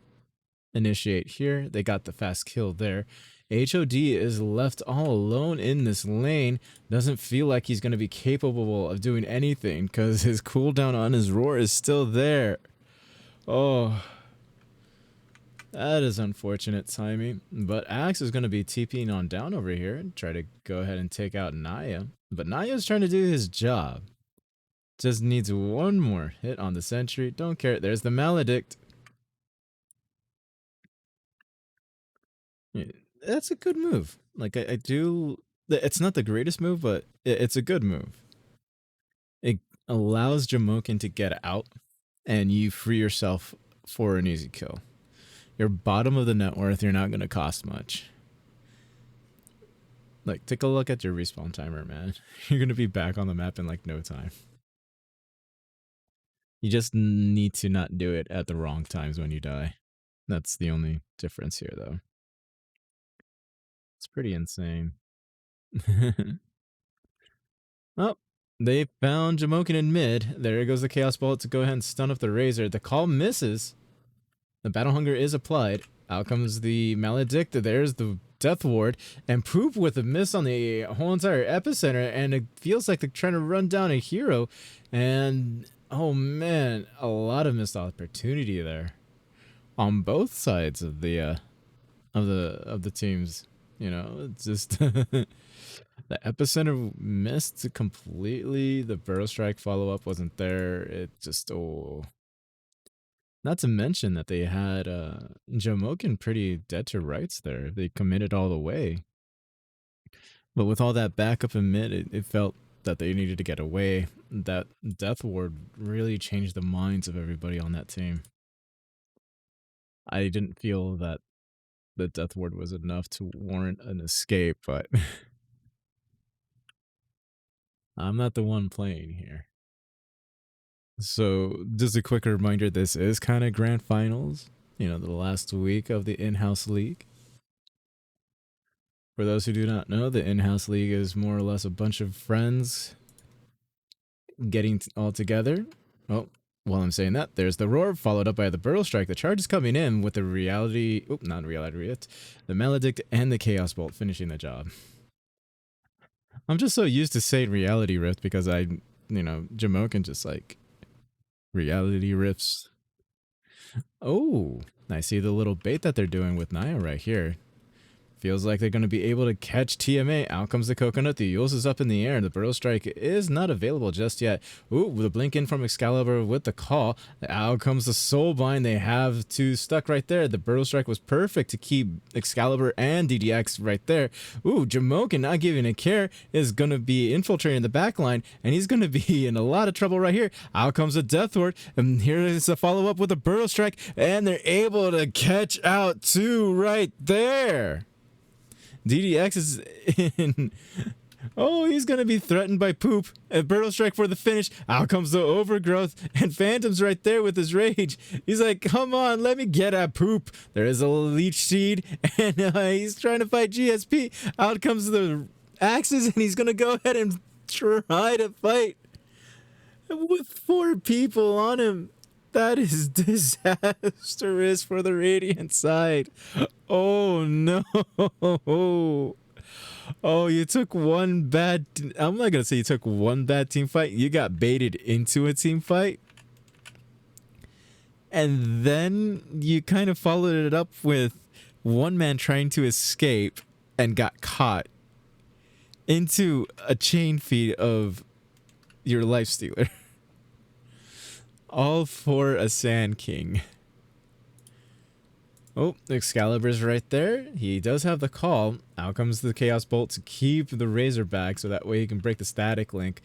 initiate here. They got the fast kill there. HOD is left all alone in this lane. Doesn't feel like he's going to be capable of doing anything because his cooldown on his roar is still there. Oh, that is unfortunate timing. But Axe is going to be TPing on down over here and try to go ahead and take out Naya. But Naya's trying to do his job. Just needs one more hit on the sentry. Don't care. There's the Maledict. That's a good move. Like, I do... It's not the greatest move, but it's a good move. It allows Jamokin to get out, and you free yourself for an easy kill. You're bottom of the net worth, you're not going to cost much. Like, take a look at your respawn timer, man. You're going to be back on the map in, like, no time. You just need to not do it at the wrong times when you die. That's the only difference here, though. It's pretty insane. Oh, they found Jamokin in mid. There goes the Chaos Bolt to go ahead and stun up the Razor. The call misses. The Battle Hunger is applied. Out comes the Maledict. There's the Death Ward. And Poop with a miss on the whole entire epicenter. And it feels like they're trying to run down a hero. And, oh man, a lot of missed opportunity there. On both sides of the teams. You know, it's just the epicenter missed completely. The Burrow Strike follow-up wasn't there. It just, oh. Not to mention that they had Jamokin pretty dead to rights there. They committed all the way. But with all that backup in mid, it felt that they needed to get away. That Death Ward really changed the minds of everybody on that team. I didn't feel that the Death Ward was enough to warrant an escape, but I'm not the one playing here. So, just a quick reminder, this is kind of grand finals, you know, the last week of the in-house league. For those who do not know, the in-house league is more or less a bunch of friends getting all together. Oh, while I'm saying that, there's the Roar, followed up by the Burrow Strike. The charge is coming in with the Reality... Oh, not Reality Rift. The Maledict and the Chaos Bolt finishing the job. I'm just so used to saying Reality Rift because Jamokin just like... Reality Rifts. Oh, I see the little bait that they're doing with Naya right here. Feels like they're going to be able to catch TMA. Out comes the Coconut. The Yules is up in the air. The Burrow Strike is not available just yet. Ooh, the blink in from Excalibur with the call. Out comes the Soulbind. They have two stuck right there. The Burrow Strike was perfect to keep Excalibur and DDX right there. Ooh, Jamokin, not giving a care, is going to be infiltrating the back line, and he's going to be in a lot of trouble right here. Out comes the Death Ward, and here is a follow-up with the Burrow Strike, and they're able to catch out two right there. DDX is in. Oh, he's going to be threatened by Poop. A Burrow Strike for the finish. Out comes the Overgrowth. And Phantom's right there with his rage. He's like, come on, let me get at Poop. There is a Leech Seed. And he's trying to fight GSP. Out comes the Axes. And he's going to go ahead and try to fight with 4 people on him. That is disastrous for the Radiant side. Oh, no. Oh, you took one bad... I'm not going to say you took one bad team fight. You got baited into a team fight. And then you kind of followed it up with one man trying to escape and got caught into a chain feed of your Lifestealer. All for a Sand King. Oh, Excalibur's right there. He does have the call. Out comes the Chaos Bolt to keep the Razor back so that way he can break the static link.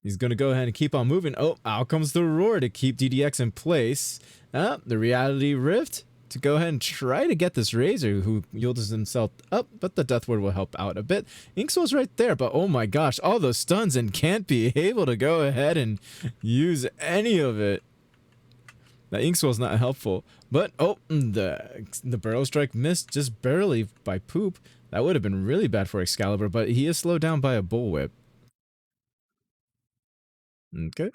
He's going to go ahead and keep on moving. Oh, out comes the Roar to keep DDX in place. The Reality Rift. to go ahead and try to get this Razor, who yields himself up, but the Death Ward will help out a bit. Inkswell's right there, but oh my gosh, all those stuns and can't be able to go ahead and use any of it. That Inkswell's not helpful, but oh, the Burrow Strike missed just barely by Poop. That would have been really bad for Excalibur, but he is slowed down by a Bullwhip. Okay.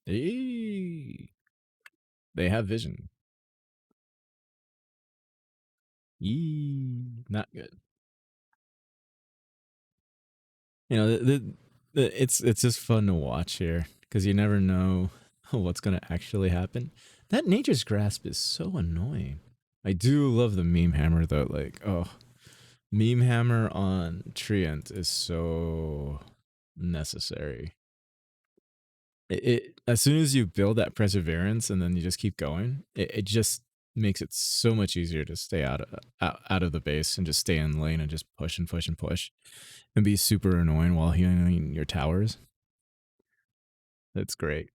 Hey. They have vision. Yee. Not good. You know, it's just fun to watch here because you never know what's going to actually happen. That Nature's Grasp is so annoying. I do love the Meme Hammer though. Like, oh, Meme Hammer on Treant is so necessary. It as soon as you build that Perseverance and then you just keep going, it just makes it so much easier to stay out of the base and just stay in lane and just push and push and push and be super annoying while healing your towers. That's great.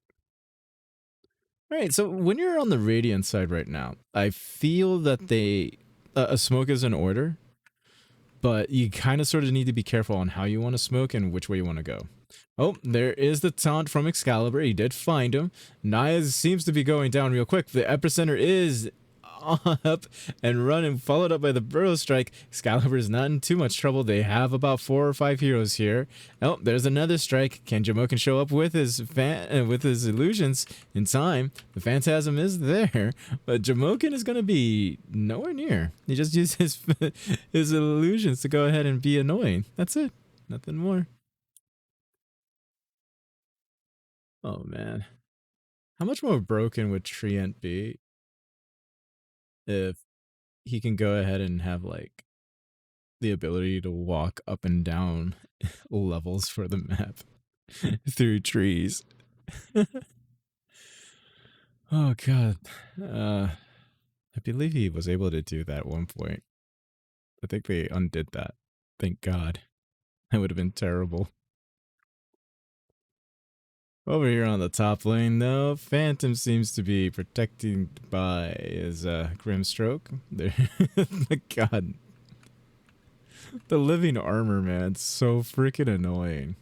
All right, so when you're on the Radiant side right now, I feel that a smoke is in order, but you kind of sort of need to be careful on how you want to smoke and which way you want to go. Oh, there is the taunt from Excalibur. He did find him. Naya seems to be going down real quick. The Epicenter is up and running, followed up by the Burrow Strike. Excalibur is not in too much trouble. They have about 4 or 5 heroes here. Oh, there's another strike. Can Jamoken show up with his illusions in time? The Phantasm is there, but Jamoken is going to be nowhere near. He just used his illusions to go ahead and be annoying. That's it. Nothing more. Oh man, how much more broken would Treant be if he can go ahead and have like the ability to walk up and down levels for the map through trees? Oh god, I believe he was able to do that at one point. I think they undid that. Thank God. That would have been terrible. Over here on the top lane, though, Phantom seems to be protected by his Grimstroke. God. The living armor, man, it's so freaking annoying.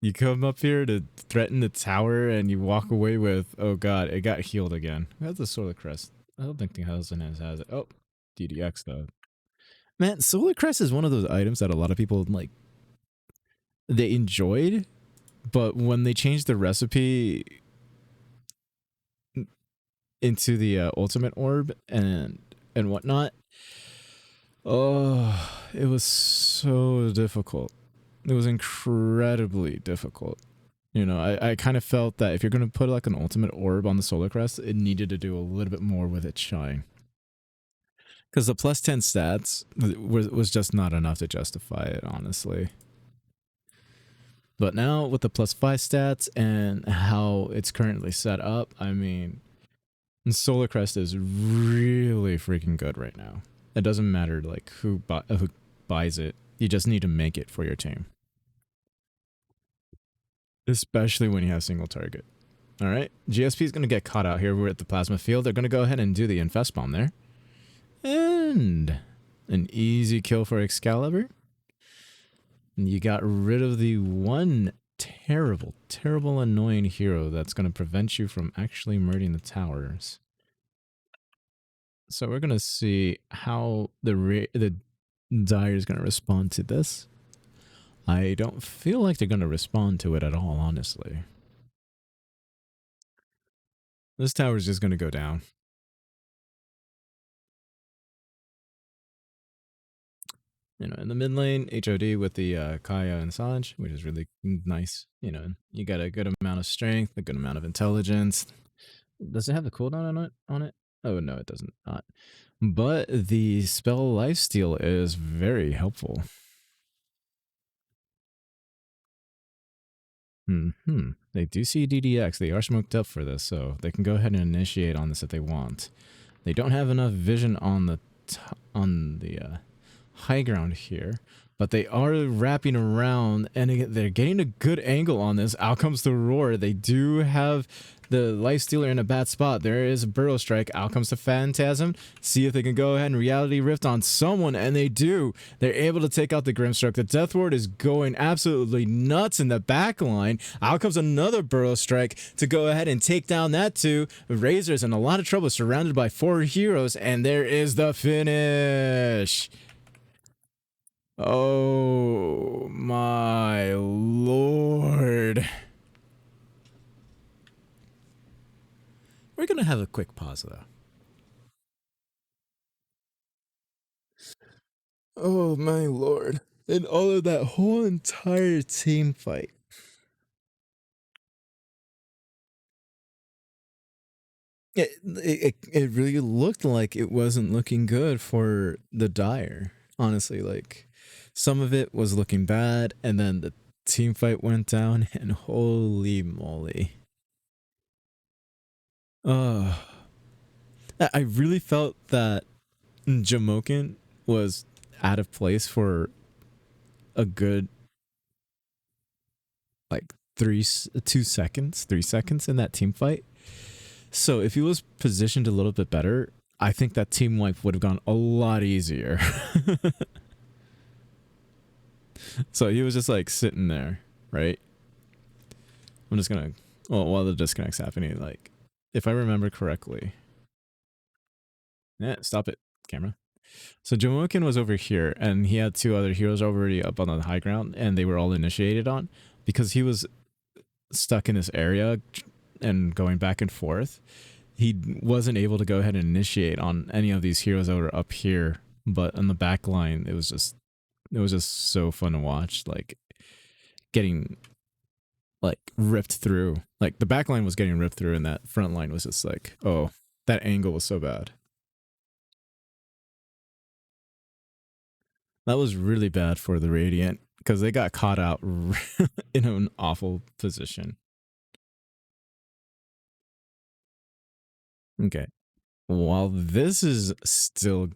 You come up here to threaten the tower and you walk away with, oh god, it got healed again. That's the Solar Crest. I don't think the Hellson has it. Oh, DDX, though. Man, Solar Crest is one of those items that a lot of people, like, they enjoyed. But when they changed the recipe into the ultimate orb and whatnot, oh, it was so difficult. It was incredibly difficult. You know, I kind of felt that if you're going to put like an ultimate orb on the Solar Crest, it needed to do a little bit more with its shine. Because the plus 10 stats was just not enough to justify it, honestly. But now with the plus 5 stats and how it's currently set up, I mean, Solar Crest is really freaking good right now. It doesn't matter like who buys it. You just need to make it for your team. Especially when you have single target. All right, GSP is going to get caught out here. We're at the Plasma Field. They're going to go ahead and do the Infest Bomb there. And an easy kill for Excalibur. You got rid of the one terrible, terrible, annoying hero that's going to prevent you from actually murdering the towers. So we're going to see how the Dire is going to respond to this. I don't feel like they're going to respond to it at all, honestly. This tower is just going to go down. You know, in the mid lane, HOD with the Kaya and Sanj, which is really nice. You know, you got a good amount of strength, a good amount of intelligence. Does it have the cooldown on it? Oh, no, it doesn't. Not. But the spell lifesteal is very helpful. They do see DDX. They are smoked up for this, so they can go ahead and initiate on this if they want. They don't have enough vision on the high ground here, but they are wrapping around and they're getting a good angle on this. Out comes the roar. They do have the life stealer in a bad spot. There is a burrow strike. Out comes the phantasm. See if they can go ahead and reality rift on someone, and they do. They're able to take out the Grimstroke. The Death Ward is going absolutely nuts in the back line. Out comes another burrow strike to go ahead and take down that too. Razor's in a lot of trouble, surrounded by 4 heroes, and there is the finish. Oh my lord. We're gonna have a quick pause though. Oh my lord. And all of that whole entire team fight. It really looked like it wasn't looking good for the Dire. Honestly, like some of it was looking bad, and then the team fight went down, and holy moly. I really felt that Jamoken was out of place for a good like 3 seconds in that team fight. So if he was positioned a little bit better, I think that team wipe would have gone a lot easier. So he was just like sitting there, right? I'm just gonna, well, while the disconnect's happening, like, if I remember correctly. Yeah, stop it, camera. So Jamoken was over here, and he had 2 other heroes already up on the high ground, and they were all initiated on. Because he was stuck in this area and going back and forth, he wasn't able to go ahead and initiate on any of these heroes that were up here. But on the back line, it was just so fun to watch, like getting like ripped through. Like the back line was getting ripped through, and that front line was just like, oh, that angle was so bad. That was really bad for the Radiant because they got caught out in an awful position. Okay. While this is still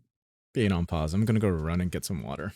being on pause, I'm going to go run and get some water.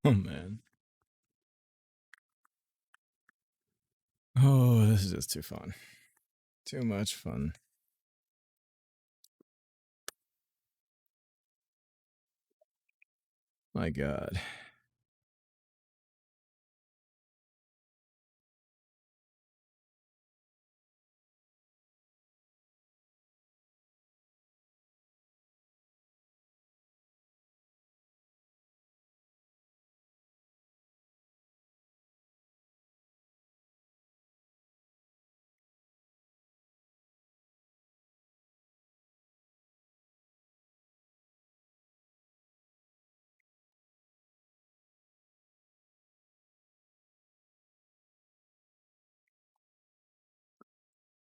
Oh man. Oh, this is just too fun. Too much fun. My God.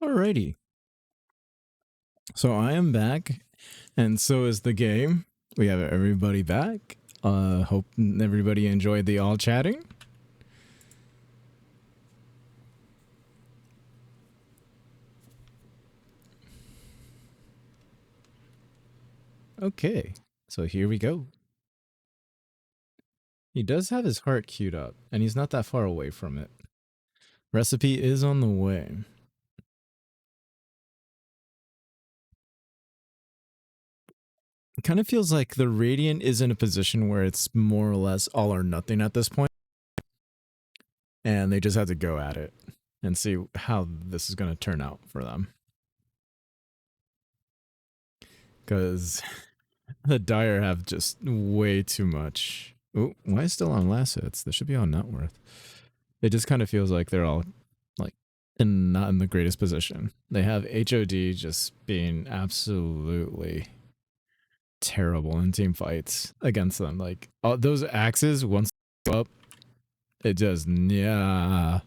Alrighty. So I am back, and so is the game. We have everybody back. Hope everybody enjoyed the all chatting. Okay, so here we go. He does have his heart queued up, and he's not that far away from it. Recipe is on the way. It kind of feels like the Radiant is in a position where it's more or less all or nothing at this point. And they just have to go at it and see how this is going to turn out for them. Because the Dire have just way too much. Oh, why is still on last hits? This should be on net worth. It just kind of feels like they're all like not in the greatest position. They have HOD just being absolutely terrible in team fights against them. Like those axes, once they go up, it just yeah.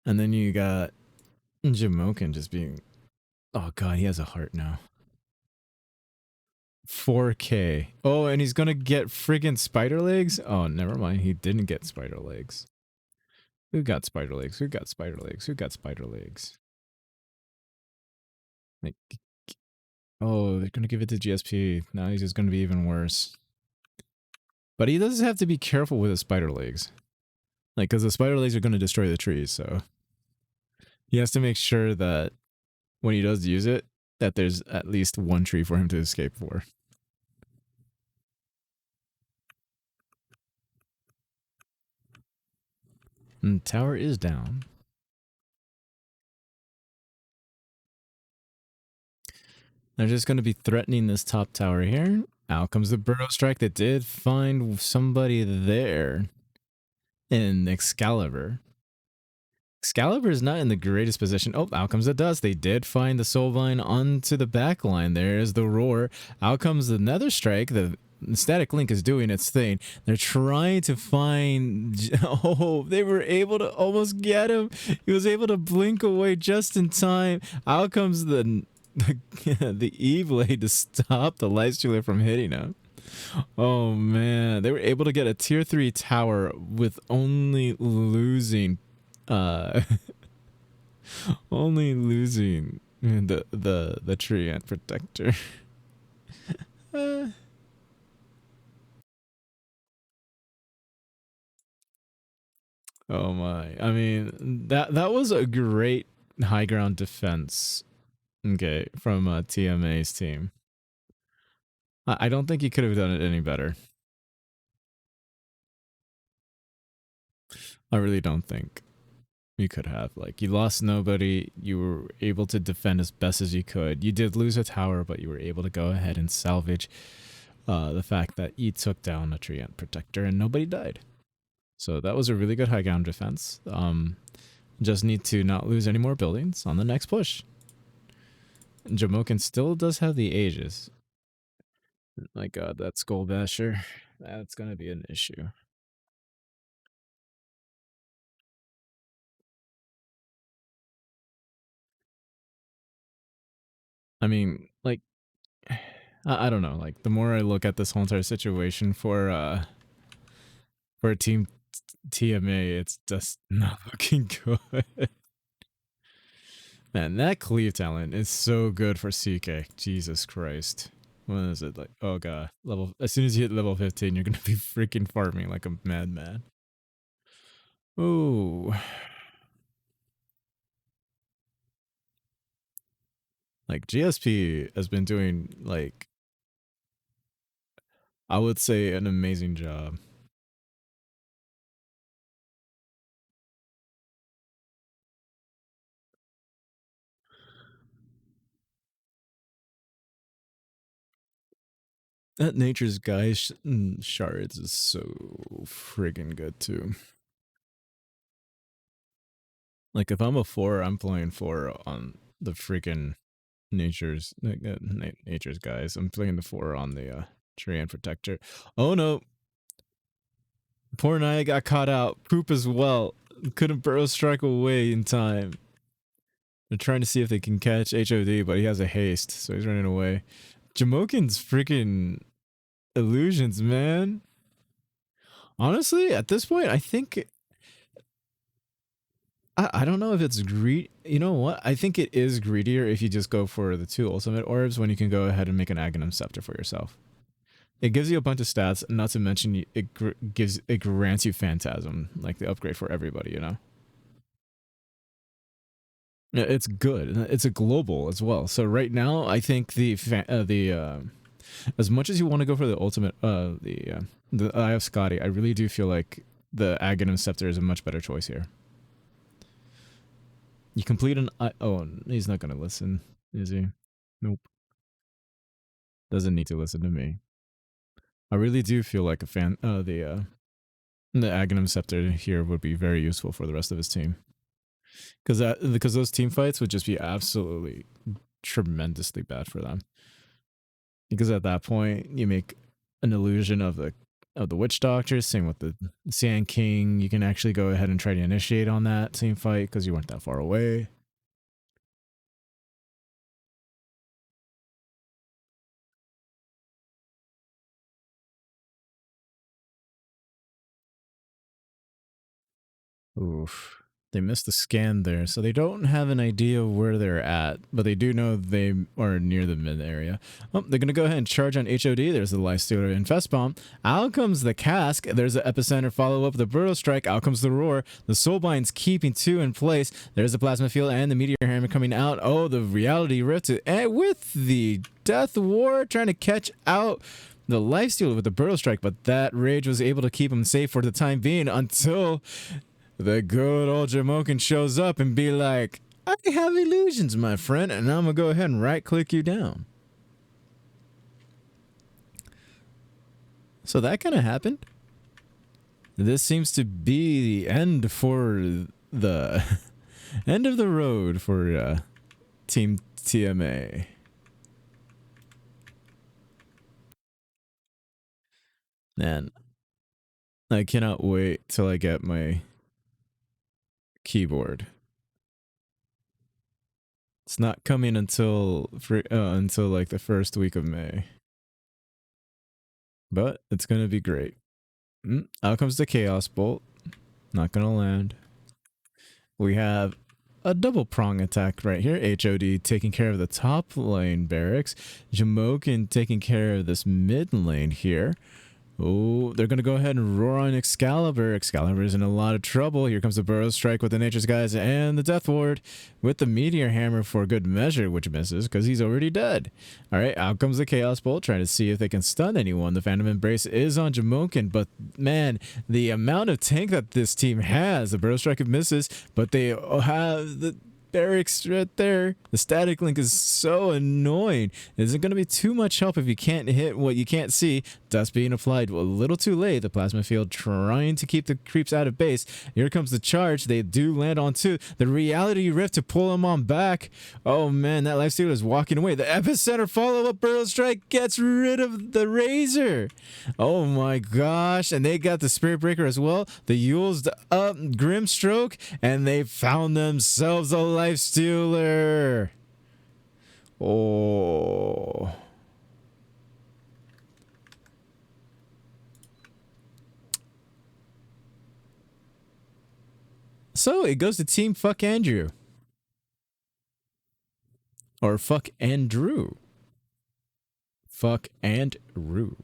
And then you got Jamoken just being, oh god, he has a heart now. 4K. Oh, and he's gonna get friggin' spider legs? Oh, never mind. He didn't get spider legs. Who got spider legs? Who got spider legs? Who got spider legs? Like, oh, they're gonna give it to GSP. Now he's just gonna be even worse. But he does have to be careful with his spider legs. Like, because the spider legs are gonna destroy the trees, so he has to make sure that when he does use it, that there's at least one tree for him to escape for. And tower is down. They're just going to be threatening this top tower here. Out comes the Burrow Strike that did find somebody there in Excalibur. Excalibur is not in the greatest position. Oh, out comes the Dust. They did find the Soulvine onto the back line. There's the Roar. Out comes the Nether Strike. The Static Link is doing its thing. They're trying to find... Oh, they were able to almost get him. He was able to blink away just in time. Out comes the E-Blade to stop the Lightstealer from hitting him. Oh, man. They were able to get a tier 3 tower with only losing... only losing the Treant Protector. Oh my. I mean, that was a great high ground defense, okay, from TMA's team. I don't think he could have done it any better. I really don't think you could have. Like, you lost nobody. You were able to defend as best as you could. You did lose a tower, but you were able to go ahead and salvage the fact that you took down a Treant Protector and nobody died. So that was a really good high ground defense. Just need to not lose any more buildings on the next push. Jamoken still does have the Aegis. My god, that Skull Basher. That's going to be an issue. I mean, like, I don't know. Like, the more I look at this whole entire situation for Team TMA, it's just not looking good. Man, that cleave talent is so good for CK. Jesus Christ. What is it? Like, oh god. As soon as you hit level 15, you're gonna be freaking farming like a madman. Ooh. Like, GSP has been doing, like, I would say an amazing job. That Nature's Guy shards is so friggin' good too. Like, if I'm a 4, I'm playing 4 on the freaking Nature's Guys. I'm playing the 4 on the Treant Protector. Oh no! Poor Naya got caught out. Poop as well. Couldn't Burrow Strike away in time. They're trying to see if they can catch HOD, but he has a haste, so he's running away. Jamoken's freaking illusions, man. Honestly, at this point, I think I don't know if it's greed. You know what? I think it is greedier if you just go for the 2 ultimate orbs when you can go ahead and make an Aghanim Scepter for yourself. It gives you a bunch of stats, not to mention it grants you Phantasm, like the upgrade for everybody, you know? Yeah, it's good. It's a global as well. So right now, I think as much as you want to go for the ultimate, the Eye of Scotty, I really do feel like the Aghanim Scepter is a much better choice here. You complete an... Oh, he's not going to listen, is he? Nope. Doesn't need to listen to me. I really do feel like the Aghanim Scepter here would be very useful for the rest of his team. Because those team fights would just be absolutely tremendously bad for them. Because at that point, you make an illusion of the Witch Doctor, same with the Sand King. You can actually go ahead and try to initiate on that team fight because you weren't that far away. Oof. They missed the scan there, so they don't have an idea of where they're at, but they do know they are near the mid area. Oh, they're going to go ahead and charge on HOD. There's the Lifestealer Infest Bomb. Out comes the Cask. There's the Epicenter follow-up, the Burrow Strike. Out comes the Roar. The Soulbind's keeping 2 in place. There's the Plasma Field and the Meteor Hammer coming out. Oh, the Reality Rift with the Death Ward trying to catch out the Lifestealer with the Burrow Strike, but that Rage was able to keep him safe for the time being until the good old Jamoken shows up and be like, I have illusions, my friend, and I'm going to go ahead and right-click you down. So that kind of happened. This seems to be the end for the end of the road for Team TMA. Man, I cannot wait till I get my keyboard. It's not coming until like the first week of May, but it's gonna be great. Out comes the Chaos Bolt. Not gonna land. We have a double prong attack right here. HOD taking care of the top lane barracks. Jamoken taking care of this mid lane here. Oh, they're going to go ahead and roar on Excalibur. Excalibur's in a lot of trouble. Here comes the Burrow Strike with the Nature's Guys and the Death Ward with the Meteor Hammer for good measure, which misses because he's already dead. All right, out comes the Chaos Bolt, trying to see if they can stun anyone. The Phantom Embrace is on Jamoken, but man, the amount of tank that this team has, the Burrow Strike misses, but they have the barracks right there. The static link is so annoying. It isn't going to be too much help if you can't hit what you can't see. Dust being applied a little too late. The Plasma Field trying to keep the creeps out of base. Here comes the charge. They do land on 2. The Reality Rift to pull them on back. Oh man, that Lifestealer is walking away. The Epicenter follow-up Burrow Strike gets rid of the Razor. Oh my gosh. And they got the Spirit Breaker as well. The Yule's up Grimstroke, and they found themselves a Lifestealer. Oh. So it goes to Team Fuck Andrew. Or Fuck Andrew. Fuck Andrew.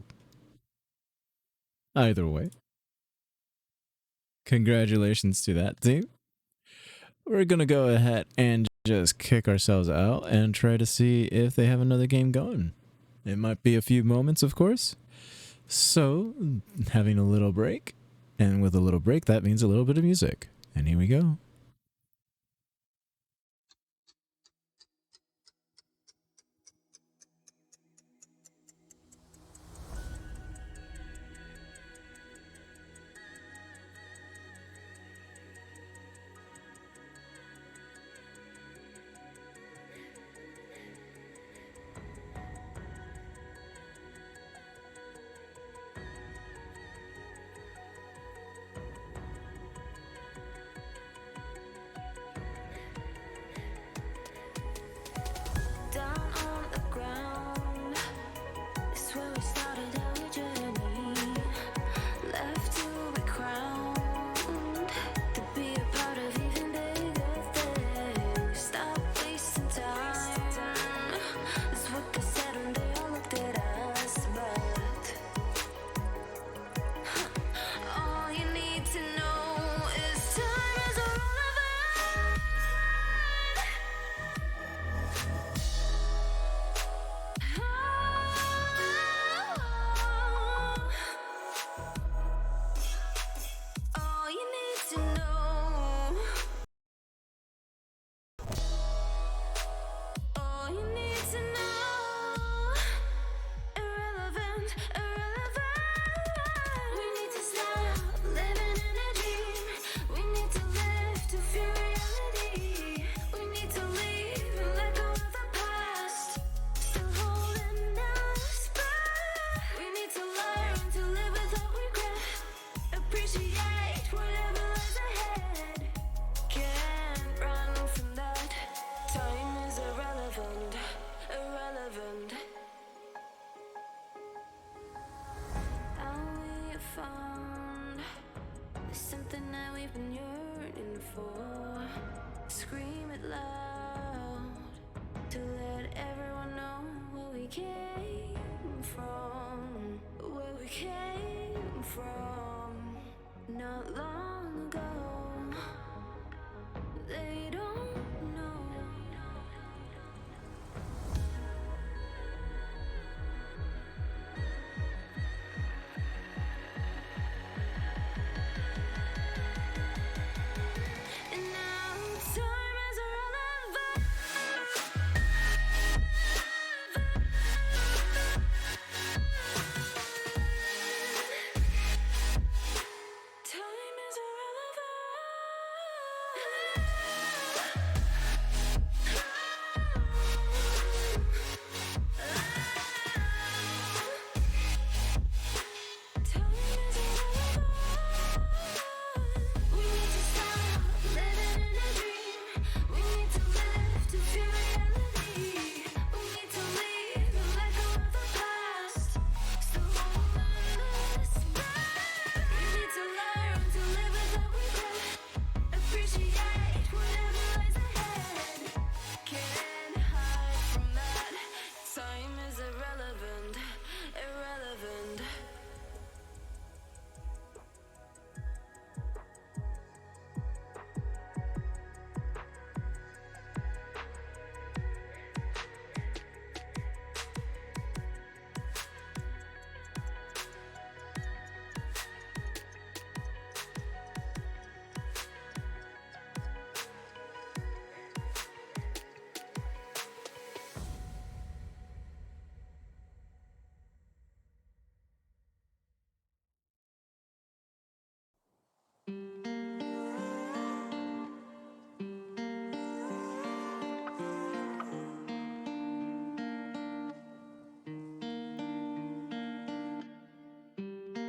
Either way. Congratulations to that team. We're going to go ahead and just kick ourselves out and try to see if they have another game going. It might be a few moments, of course. So, having a little break. And with a little break, that means a little bit of music. And here we go. irrelevant. We need to stop living in a dream. We need to live to feel reality. We need to leave and let go of the past. Still holding down the spot. We need to learn to live without regret. Appreciate whatever lies ahead. Can't run from that. Time is irrelevant, irrelevant. All we have found is something that we've been yearning for. Scream it loud to let everyone know where we came from, where we came from. Not long ago, they don't know. And now time is irrelevant. Time is we need to stop living in a dream. We need to live to feel reality. We need to leave and let go of the past. Still holding on the spot. We need to learn to live without regret. Appreciate whatever lies ahead. Can't hide from that. Time is irrelevant, irrelevant.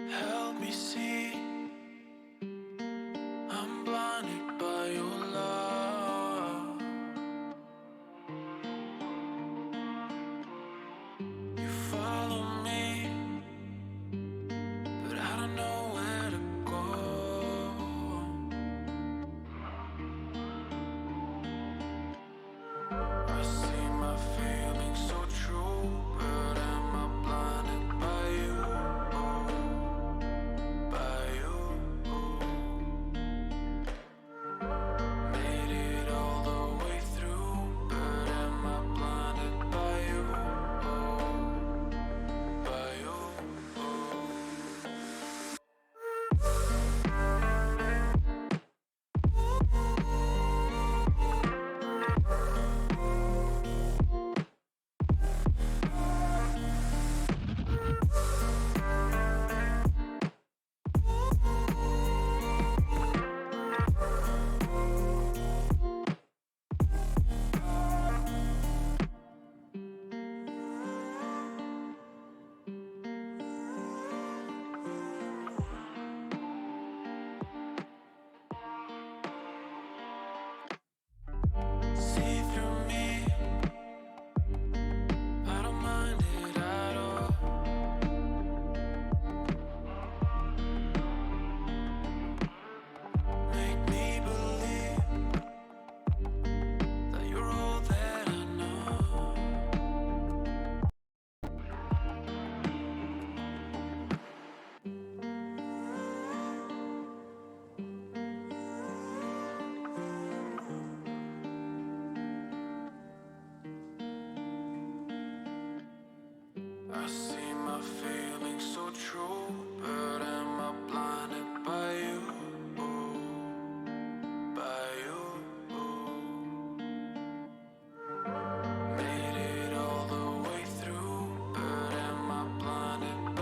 Help me see, I'm blinded by your love. You follow me, but I don't know where to go. I see my feelings so true, but am I blinded by you? By you. Made it all the way through, but am I blinded by you? By you. See through me, I don't mind it at all. Make me believe that you're all that I know. I see my feelings so true, but am I blinded by you? By you. Made it all the way through, but am I blinded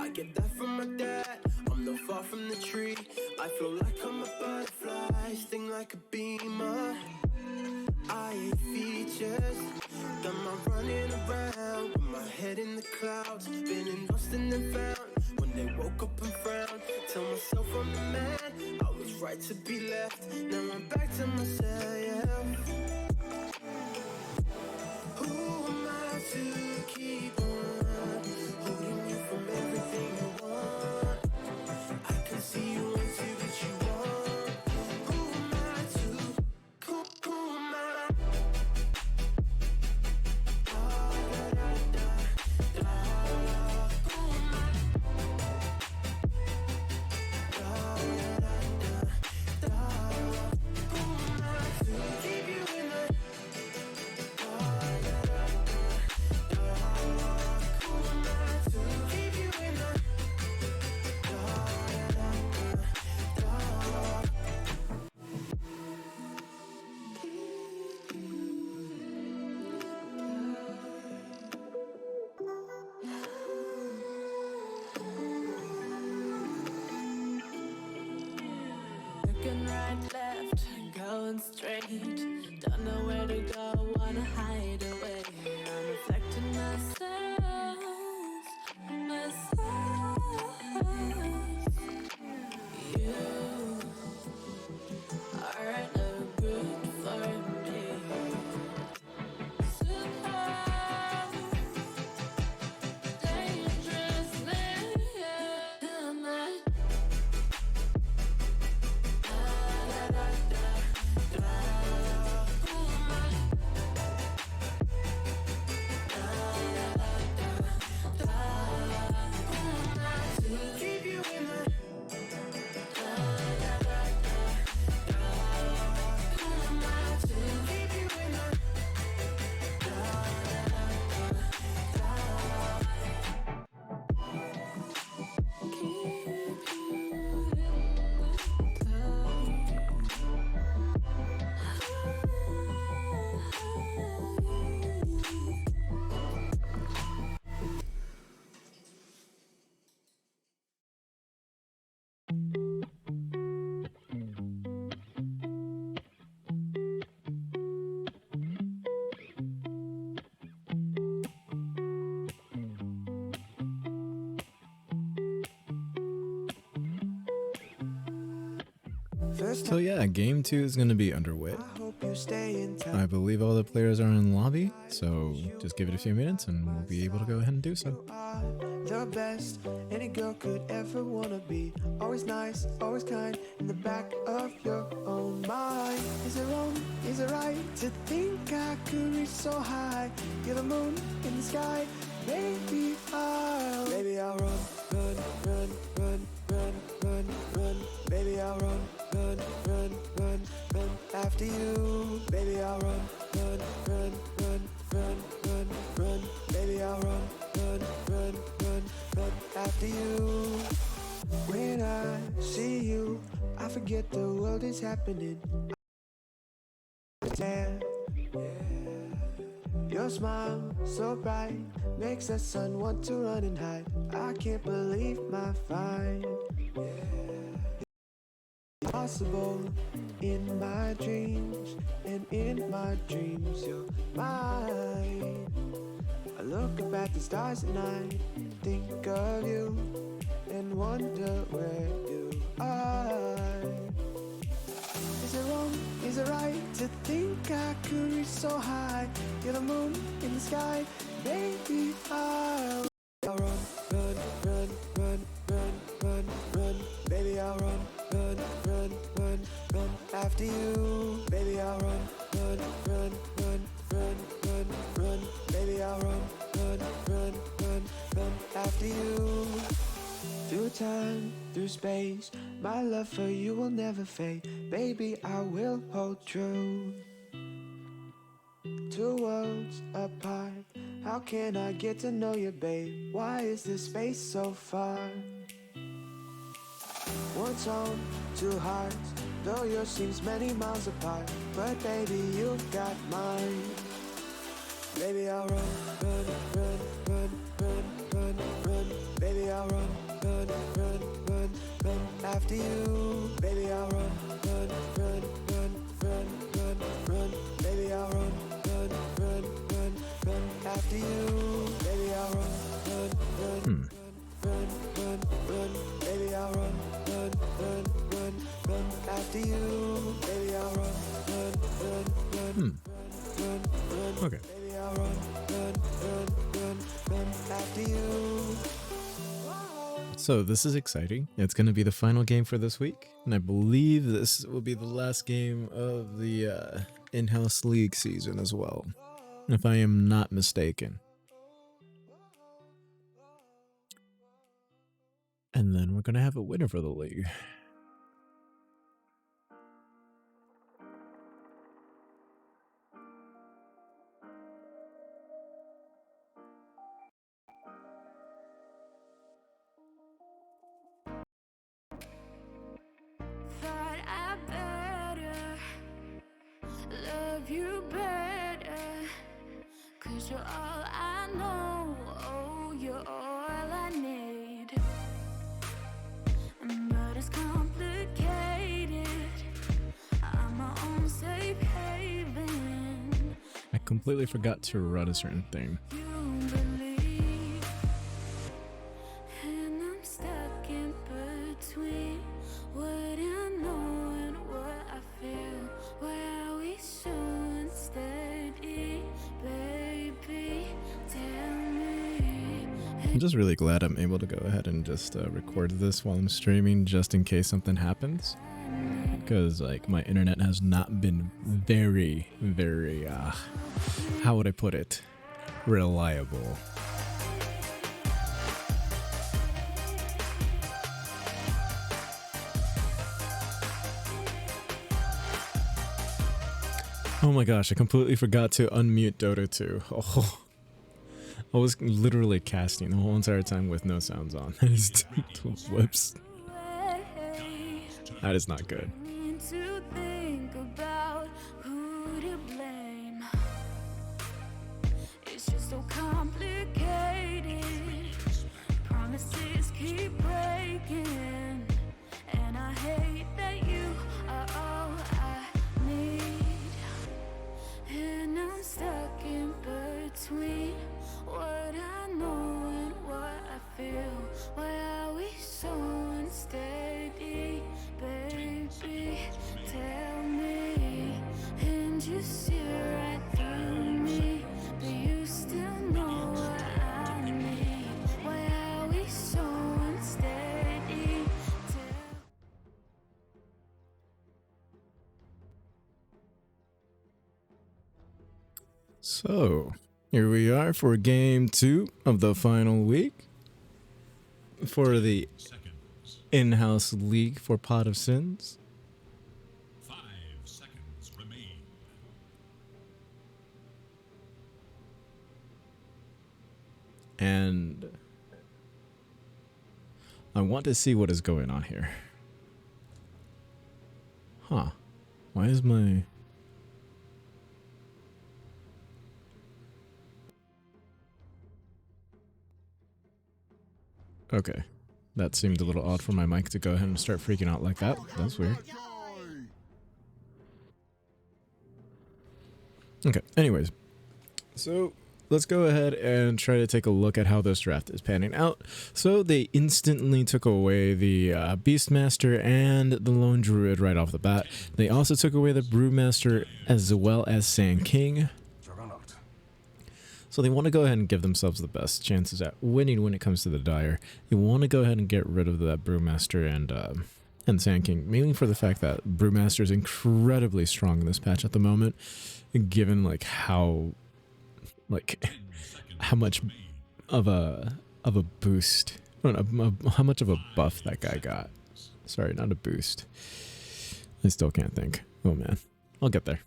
I get that from my dad. I'm not far from the tree. I feel like I'm a butterfly, sting like a beamer. I ain't features, got my running around with my head in the clouds, feeling lost and then found. When they woke up and frowned, tell myself I'm the man. I was right to be left. Now I'm back to myself. Who am I to keep on holding you from everything you want? I can see you into what you want. Who am I to? Who am I? Looking right, left, going straight. Don't know where to go, wanna hide away. I'm reflecting myself. You are no good for me. Dangerously, am I? So yeah, game 2 is going to be underway. I believe all the players are in lobby, so just give it a few minutes and we'll be able to go ahead and do so. The best any girl could ever wanna be. Always nice, always kind, in the back of your own mind. Is it wrong, is it right to think I could reach so high? You're the moon in the sky, maybe I'll run, run, run, run, run, run, run. Baby I'll run, run, run, run, run after you. Baby I'll run, run, run, run, run, run, run. Baby I'll run, run, run, run, run after you. When I see you, I forget the world is happening. Your smile so bright makes the sun want to run and hide. I can't believe my find. Possible in my dreams, and in my dreams you're mine. I look up at the stars at night, think of you, and wonder where you are. Is it wrong, is it right to think I could reach so high? You're the moon in the sky, maybe I'll run, run, run, run, run, run, run. Baby I'll run, run, run, run, run after you. Baby I'll run, run, run, run, run, run, run. Baby I'll run, run, run, run, run after you. Through time, through space, my love for you will never fade. Baby, I will hold true. Two worlds apart, how can I get to know you, babe? Why is this space so far? One song, two hearts, though yours seems many miles apart. But baby, you got mine. Baby, I'll run, run, run, run, run, run, run. Baby, I'll run. after you. Baby, I'll run, run, run, run, run, run, run. Baby, I'll run, run, run, run, run after you. Baby, I'll run, run, run, run, run, run. Baby, I'll run, run, run, run, run after you. Baby, I'll run, run, run, run, run, run. Okay. Baby, I'll run, run, run, run, run after you. So this is exciting. It's going to be the final game for this week, and I believe this will be the last game of the in-house league season as well, if I am not mistaken. And then we're going to have a winner for the league. Thought I better love you better, 'cause you're all I know, oh, you're all I need. But it's complicated, I'm my own safe haven. I completely forgot to run a certain thing. You believe, and I'm stuck in between what I know and what I feel. Why are we so unsteady, baby? Tell me. I'm just really glad I'm able to go ahead and just record this while I'm streaming, just in case something happens. Because like my internet has not been very, how would I put it, reliable. Oh my gosh, I completely forgot to unmute Dota 2. Oh, I was literally casting the whole entire time with no sounds on. That is whoops. That is not good. Need to think about who to blame. It's just so complicated. Promises keep breaking, and I hate that you are all I need. And I'm stuck in between what I know and what I feel. Why are we so unsteady, baby? Tell me. And you see right through me, but you still know what I need. Why are we so unsteady? So, here we are for game 2 of the final week for the in-house league for Pot of Sins. 5 seconds remain. And I want to see what is going on here. Huh. Why is my... Okay. That seemed a little odd for my mic to go ahead and start freaking out like that. That's weird. Okay, anyways. So, let's go ahead and try to take a look at how this draft is panning out. So, they instantly took away the Beastmaster and the Lone Druid right off the bat. They also took away the Brewmaster as well as Sand King. So they want to go ahead and give themselves the best chances at winning when it comes to the Dire. You want to go ahead and get rid of that Brewmaster and Sand King, mainly for the fact that Brewmaster is incredibly strong in this patch at the moment, given like how much of a boost, how much of a buff that guy got. Sorry, not a boost. I still can't think. Oh man, I'll get there.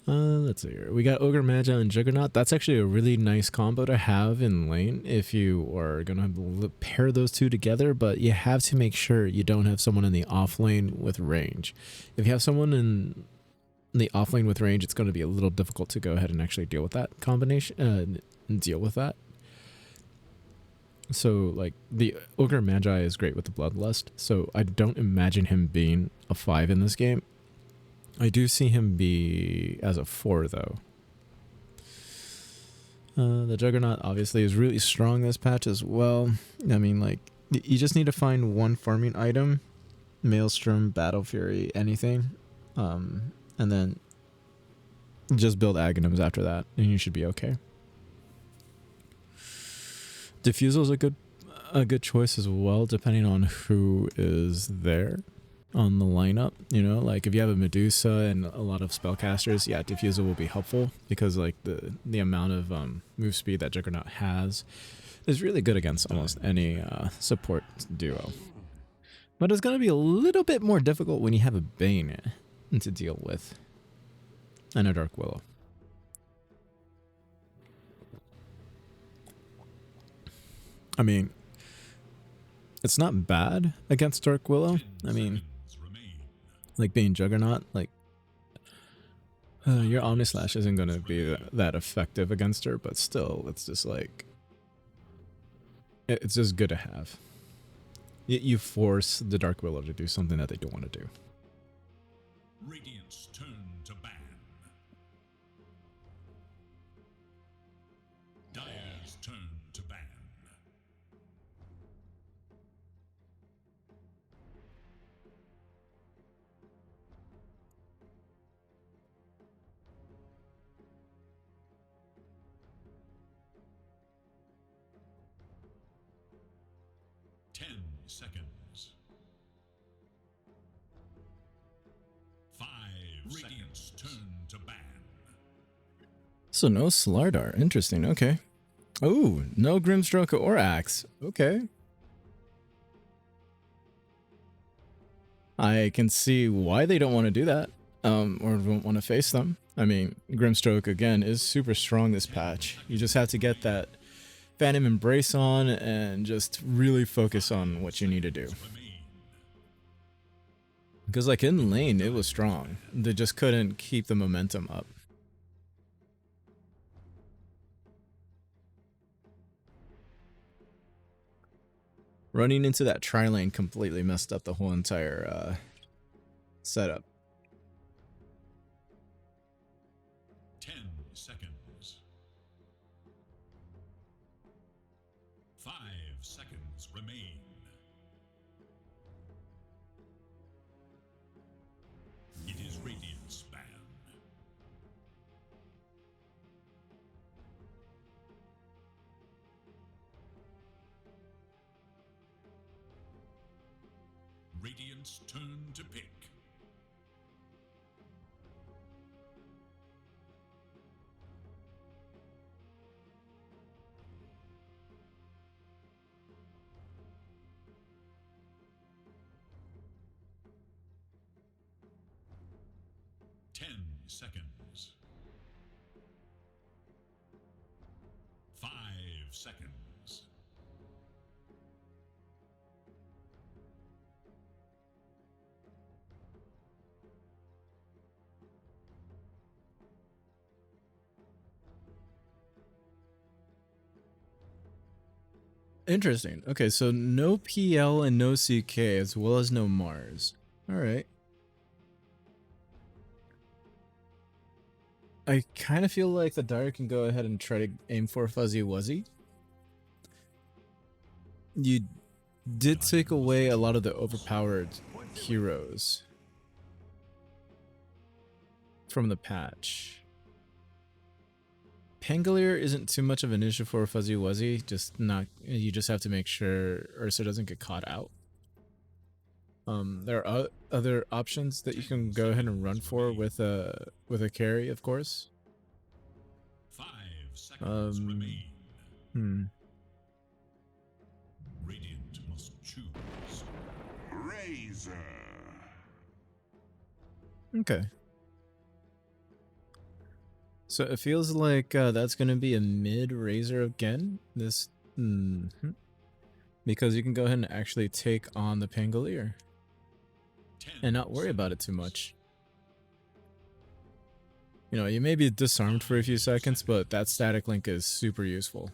Let's see here. We got Ogre Magi and Juggernaut. That's actually a really nice combo to have in lane if you are going to pair those two together, but you have to make sure you don't have someone in the off lane with range. If you have someone in the off lane with range, it's going to be a little difficult to go ahead and actually deal with that combination, and deal with that. So like the Ogre Magi is great with the Bloodlust, so I don't imagine him being a 5 in this game. I do see him be as a 4 though. The Juggernaut obviously is really strong this patch as well. I mean, like, you just need to find one farming item, Maelstrom, Battle Fury, anything, and then just build Aghanims after that, and you should be okay. Diffusel's a good choice as well, depending on who is there on the lineup. You know, like if you have a Medusa and a lot of spellcasters, yeah, Diffusal will be helpful because like the amount of move speed that Juggernaut has is really good against almost any support duo. But it's gonna be a little bit more difficult when you have a Bane to deal with and a Dark Willow. I mean, it's not bad against Dark Willow. I mean, like being Juggernaut, like your Omnislash isn't going to be that effective against her, but still, it's just like, it's just good to have. You force the Dark Willow to do something that they don't want to do. Radiant's turn to ban. Dire's turn to ban. Seconds. 5 Radiant's turn to ban. So no Slardar. Interesting. Okay. Oh, no Grimstroke or Axe. Okay. I can see why they don't want to do that. Or don't want to face them. I mean, Grimstroke again is super strong this patch. You just have to get that Phantom Embrace on and just really focus on what you need to do. Because like in lane, it was strong. They just couldn't keep the momentum up. Running into that tri-lane completely messed up the whole entire setup. 10 seconds. 5 seconds remain. It is Radiant's ban. Radiant's turn to pick. Seconds. 5 seconds. Interesting. Okay, so no PL and no CK as well as no Mars. All right. I kind of feel like the Dire can go ahead and try to aim for Fuzzy Wuzzy. You did take away a lot of the overpowered heroes from the patch. Pangolier isn't too much of an issue for Fuzzy Wuzzy, you just have to make sure Ursa doesn't get caught out. There are other options that you can go ahead and run for with a carry, of course. 5 seconds remain. Radiant must choose. Razor. Okay. So it feels like that's going to be a mid Razor again. Because you can go ahead and actually take on the Pangolier and not worry about it too much. You know, you may be disarmed for a few seconds, but that static link is super useful.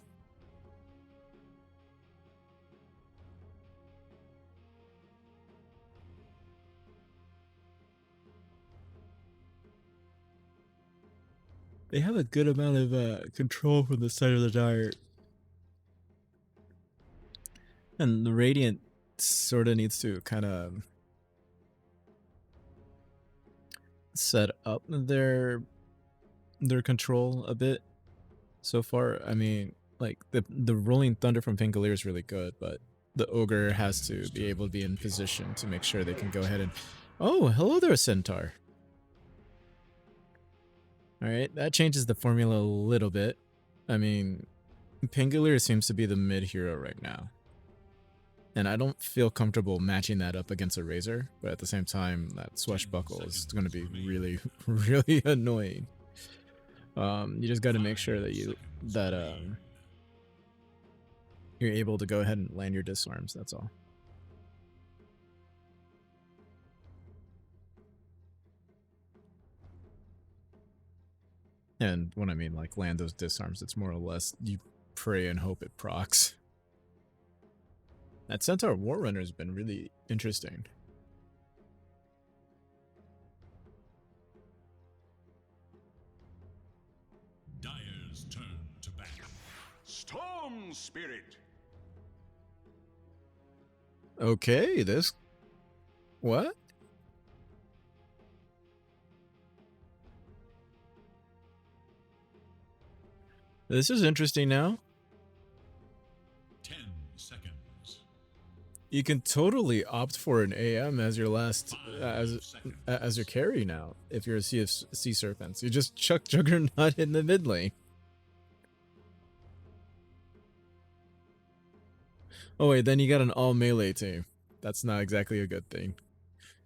they have a good amount of control from the side of the dire. And the Radiant sort of needs to kind of set up their control a bit. So far, I mean, like the Rolling Thunder from Pangolier is really good, but the Ogre has to be able to be in position to make sure they can go ahead and... Oh, hello there, Centaur. Alright, that changes the formula a little bit. I mean, Pangolier seems to be the mid hero right now. And I don't feel comfortable matching that up against a Razor, but at the same time, that Swashbuckle is going to be really, really annoying. You just got to make sure that you're able to go ahead and land your disarms, that's all. And when I mean like land those disarms, it's more or less you pray and hope it procs. That Centaur War Runner has been really interesting. Dire's turn to battle. Storm Spirit. Okay, this... What? This is interesting now. 10 seconds. You can totally opt for an AM as your last... as your carry now, if you're a Sea Serpents. You just chuck Juggernaut in the mid lane. Oh wait, then you got an all melee team. That's not exactly a good thing.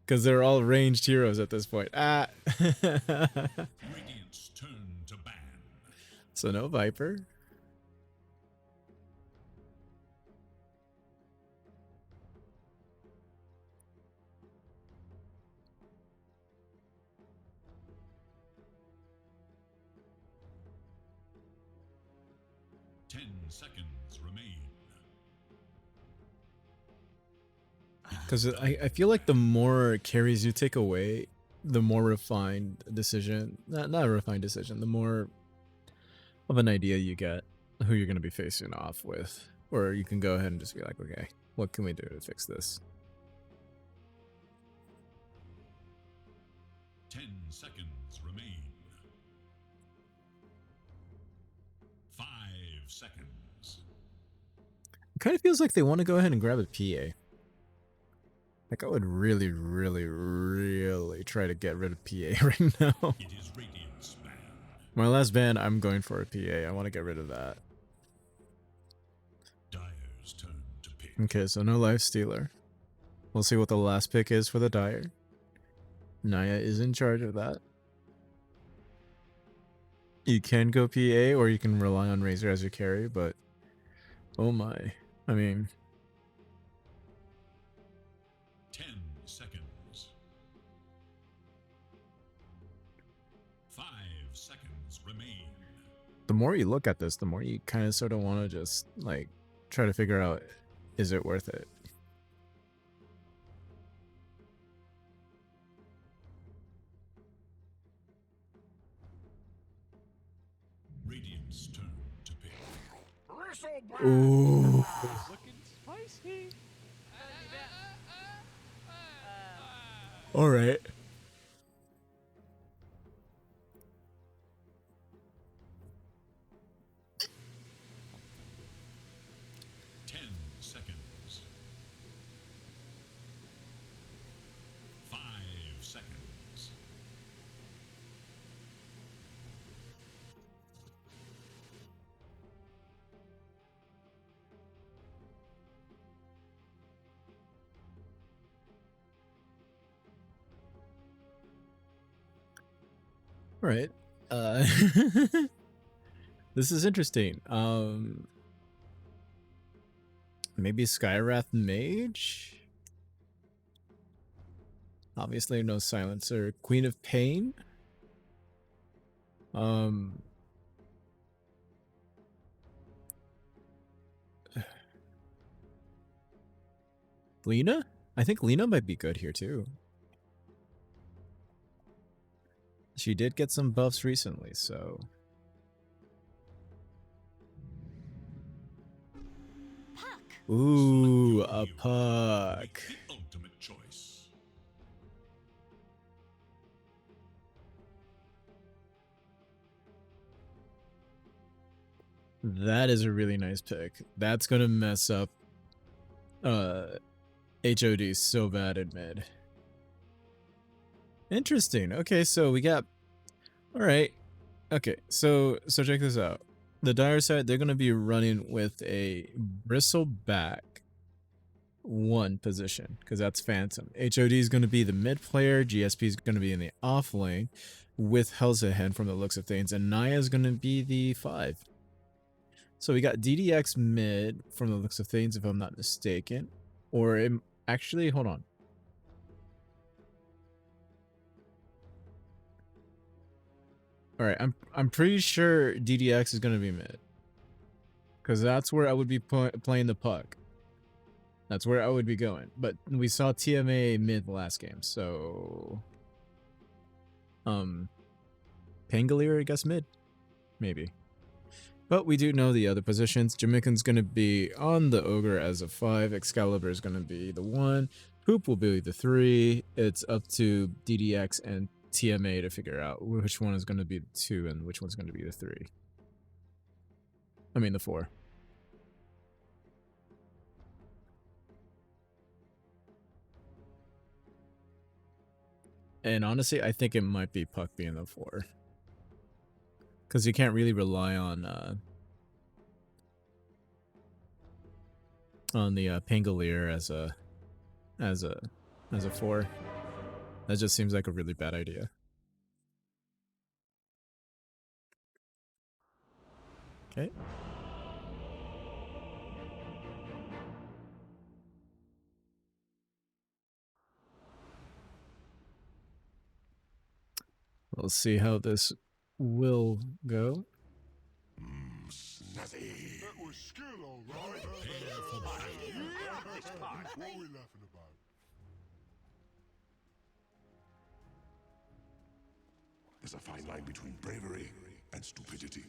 Because they're all ranged heroes at this point. Ah! Radiant's turn to ban. So no Viper. Seconds remain. Because I feel like the more carries you take away, the more refined decision, not a refined decision, the more of an idea you get who you're going to be facing off with. Or you can go ahead and just be like, okay, what can we do to fix this? 10 seconds remain. 5 seconds. It kind of feels like they want to go ahead and grab a PA. Like, I would really, really, really try to get rid of PA right now. It is Radiant's ban. My last ban, I'm going for a PA. I want to get rid of that. Dire's turn to pick. Okay, so no Life Stealer. We'll see what the last pick is for the Dire. Naya is in charge of that. You can go PA or you can rely on Razor as your carry, but oh my. I mean, 10 seconds. 5 seconds remain. the more you look at this, the more you kind of sort of want to just like try to figure out, is it worth it? Radiant's turn to pick. Ooh. Looking spicy. All right. Seconds. 5 seconds. All right. This is interesting. Maybe Skywrath Mage? Obviously no Silencer. Queen of Pain? Lina? I think Lina might be good here too. She did get some buffs recently, so Ooh, a puck. The ultimate choice. That is a really nice pick. That's gonna mess up HOD so bad in mid. Interesting. Okay, so we got alright. Okay, so check this out. The Dire side, they're gonna be running with a Bristleback 1 position, because that's Phantom. HOD is gonna be the mid player, GSP is gonna be in the off lane with Helzahen from the looks of things, and Naya is gonna be the 5. So we got DDX mid from the looks of things, if I'm not mistaken. Or actually, hold on. All right, I'm pretty sure DDX is gonna be mid, because that's where I would be playing the puck. That's where I would be going. But we saw TMA mid last game, so Pangolier, I guess mid, maybe. But we do know the other positions. Jamaican's going to be on the Ogre as a 5. Excalibur is going to be the 1. Poop will be the 3. It's up to DDX and TMA to figure out which one is going to be the 2 and which one's going to be the 3. I mean the 4. And honestly, I think it might be Puck being the 4. Because you can't really rely on the Pangolier as a 4. That just seems like a really bad idea. Okay. We'll see how this will go. Snazzy. That was skill, all right. What are we laughing about? There's a fine line between bravery and stupidity.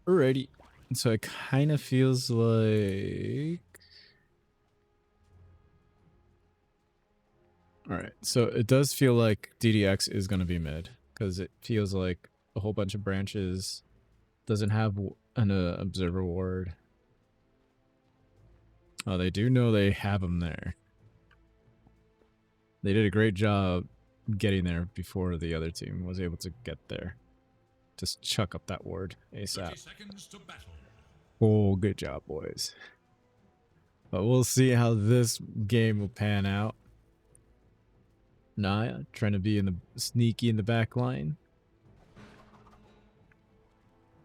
Alrighty. So it kind of feels like... Alright, so it does feel like DDX is going to be mid, because it feels like a whole bunch of branches doesn't have an observer ward. Oh, they do know they have him there. They did a great job getting there before the other team was able to get there. Just chuck up that ward ASAP. Oh, good job, boys. But we'll see how this game will pan out. Naya trying to be in the sneaky in the back line.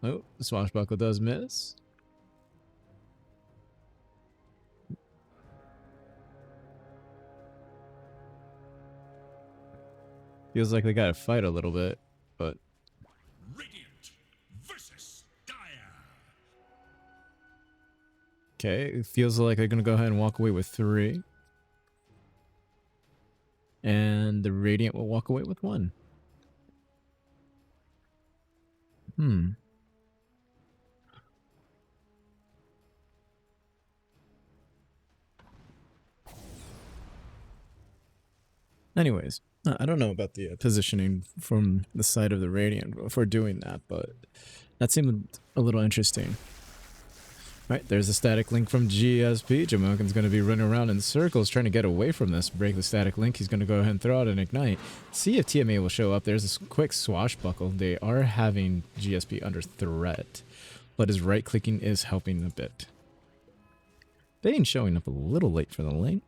Oh, the swashbuckle does miss. Feels like they gotta fight a little bit, but Radiant versus Dire. okay, it feels like they're gonna go ahead and walk away with 3. And the Radiant will walk away with 1. Anyways, I don't know about the positioning from the side of the Radiant for doing that, but that seemed a little interesting. Alright, there's a static link from GSP. Jamokin's going to be running around in circles trying to get away from this. Break the static link. He's going to go ahead and throw out an ignite. See if TMA will show up. There's a quick swashbuckle. They are having GSP under threat, but his right clicking is helping a bit. Bane showing up a little late for the lane.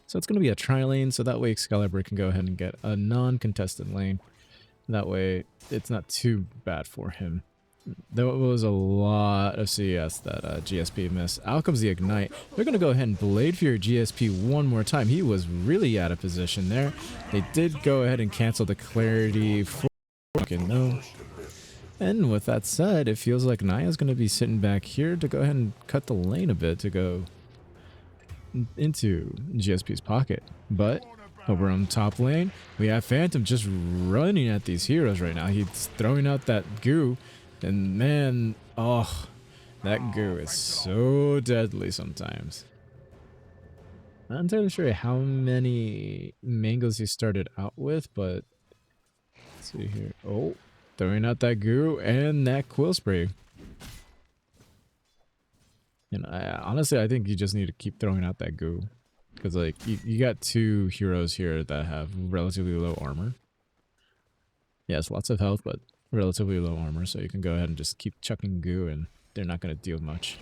So it's going to be a tri lane, so that way Excalibur can go ahead and get a non-contested lane. That way it's not too bad for him. There was a lot of CS that GSP missed. Out comes the ignite. They're going to go ahead and Blade Fury GSP one more time. He was really out of position there. They did go ahead and cancel the clarity for no. And with that said, it feels like Naya's going to be sitting back here to go ahead and cut the lane a bit to go into GSP's pocket. But Over on top lane, we have Phantom just running at these heroes right now. He's throwing out that goo, and man, oh, that goo is so deadly sometimes. Not entirely sure how many mangoes he started out with, but let's see here. Oh, throwing out that goo and that quill spray. And honestly, I think you just need to keep throwing out that goo. Because, like, you got two heroes here that have relatively low armor. Yes, lots of health, but relatively low armor. So you can go ahead and just keep chucking goo and they're not going to deal much.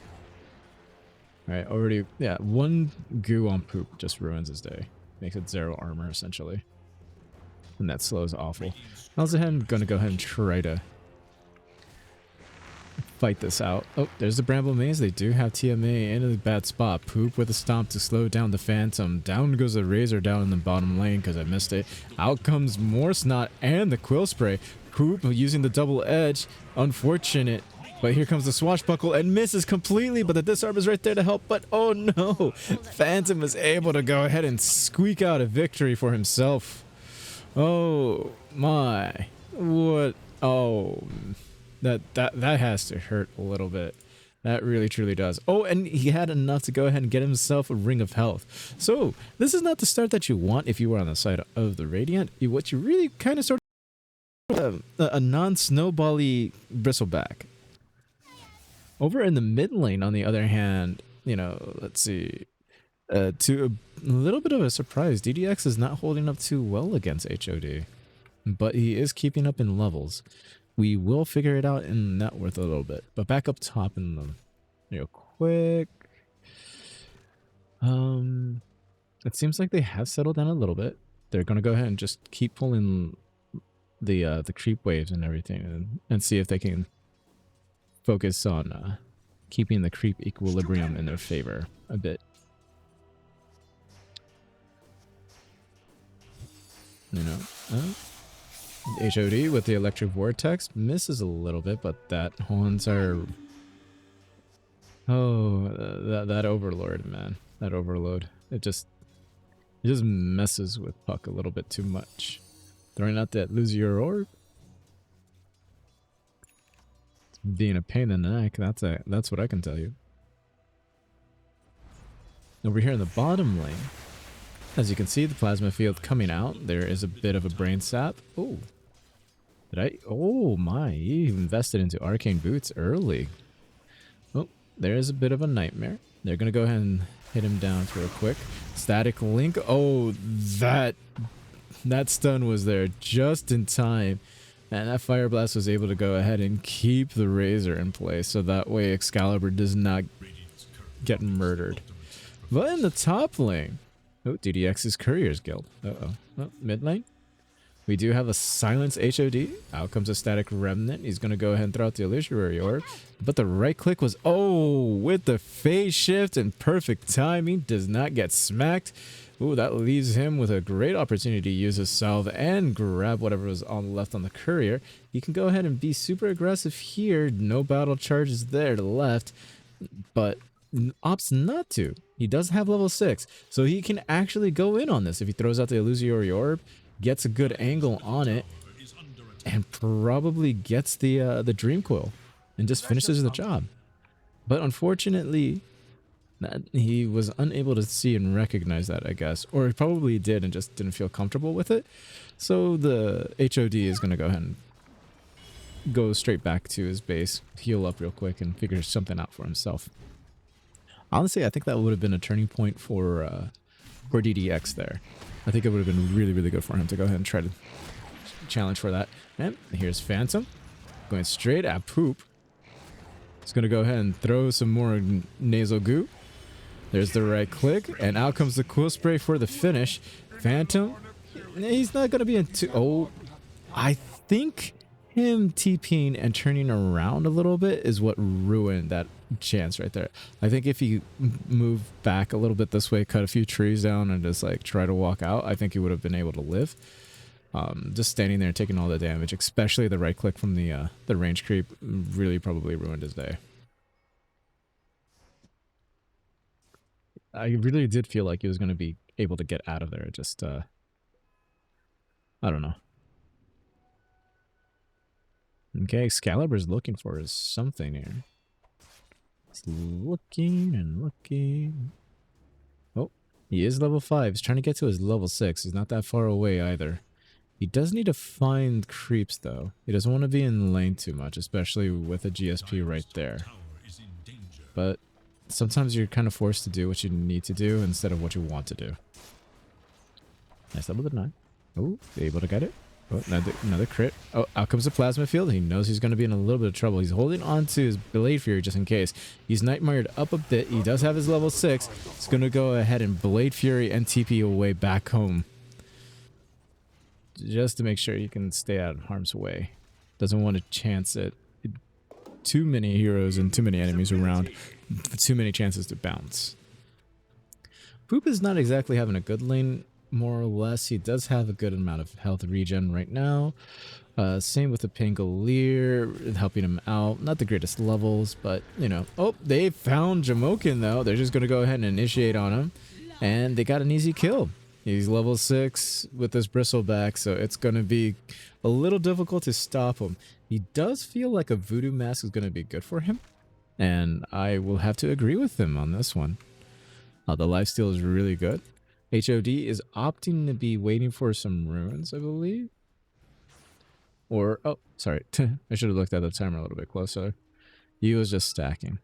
Alright, already, yeah, one goo on Poop just ruins his day. Makes it 0 armor, essentially. And that slow is awful. I'm going to go ahead and try to fight this out. Oh, there's the Bramble Maze. They do have TMA in a bad spot. Poop with a stomp to slow down the Phantom. Down goes the Razor down in the bottom lane because I missed it. Out comes more Snot and the Quill Spray. Poop using the double edge. Unfortunate. But here comes the Swashbuckle and misses completely, but the Disarm is right there to help. But oh no! Phantom was able to go ahead and squeak out a victory for himself. Oh my. What? Oh, that has to hurt a little bit. That really truly does. Oh, and he had enough to go ahead and get himself a Ring of Health. So this is not the start that you want if you were on the side of the Radiant. What you really kind of sort of a non-snowbally Bristleback. Over in the mid lane, on the other hand, you know, let's see. To a little bit of a surprise, DDX is not holding up too well against HOD. But he is keeping up in levels. We will figure it out in net worth a little bit. But back up top in the real quick. It seems like they have settled down a little bit. They're gonna go ahead and just keep pulling the creep waves and everything and see if they can focus on keeping the creep equilibrium in their favor a bit. You know, HOD with the Electric Vortex misses a little bit, but that haunts our... Oh, that Overlord, man. That Overload. It just messes with Puck a little bit too much. Throwing out that Lose Your Orb. Being a pain in the neck, that's what I can tell you. Over here in the bottom lane, as you can see, the plasma field coming out. There is a bit of a brain sap. Oh, oh my! You invested into Arcane Boots early. Oh, there is a bit of a nightmare. They're gonna go ahead and hit him down real quick. Static Link. Oh, that stun was there just in time. And that Fire Blast was able to go ahead and keep the Razor in place, so that way Excalibur does not get murdered. But in the top lane, oh, DDX's Courier's Guild. Oh, mid lane. We do have a Silence HOD. Out comes a Static Remnant. He's going to go ahead and throw out the Illusory Orb. But the right click was, oh, with the phase shift and perfect timing, does not get smacked. Ooh, that leaves him with a great opportunity to use his salve and grab whatever was on left on the Courier. He can go ahead and be super aggressive here. No battle charges there to the left, but opts not to. He does have level 6, so he can actually go in on this if he throws out the Illusory Orb, gets a good angle on it, and probably gets the Dream Coil and just finishes the job. But unfortunately, he was unable to see and recognize that, I guess. Or he probably did and just didn't feel comfortable with it. So the HOD is going to go ahead and go straight back to his base, heal up real quick, and figure something out for himself. Honestly, I think that would have been a turning point for DDX there. I think it would have been really, really good for him to go ahead and try to challenge for that. And here's Phantom going straight at Poop. He's going to go ahead and throw some more nasal goo. There's the right click, and out comes the Quill Spray for the finish. Phantom, he's not going to be in too... Oh, I think him TPing and turning around a little bit is what ruined that chance right there. I think if he moved back a little bit this way, cut a few trees down, and just like try to walk out, I think he would have been able to live. Just standing there and taking all the damage, especially the right click from the range creep, really probably ruined his day. I really did feel like he was going to be able to get out of there. It just I don't know. Okay, Excalibur's looking for is something here. He's looking and looking. Oh, he is level 5. He's trying to get to his level 6. He's not that far away either. He does need to find creeps, though. He doesn't want to be in lane too much, especially with a GSP right there. But sometimes you're kind of forced to do what you need to do instead of what you want to do. Nice level to 9. Oh, able to get it. Oh, another crit. Oh, out comes the plasma field. He knows he's going to be in a little bit of trouble. He's holding on to his Blade Fury just in case. He's Nightmared up a bit. He does have his level 6. He's going to go ahead and Blade Fury and TP away back home. Just to make sure he can stay out of harm's way. Doesn't want to chance it. Too many heroes and too many enemies around. Too many chances to bounce. Poop is not exactly having a good lane, more or less. He does have a good amount of health regen right now. Same with the Pangolier, helping him out. Not the greatest levels, but, you know. Oh, they found Jamokin, though. They're just going to go ahead and initiate on him. And they got an easy kill. He's level 6 with this Bristleback, so it's going to be a little difficult to stop him. He does feel like a Voodoo Mask is going to be good for him, and I will have to agree with him on this one. The lifesteal is really good. HOD is opting to be waiting for some runes, I believe. Or, oh, sorry. I should have looked at the timer a little bit closer. He was just stacking.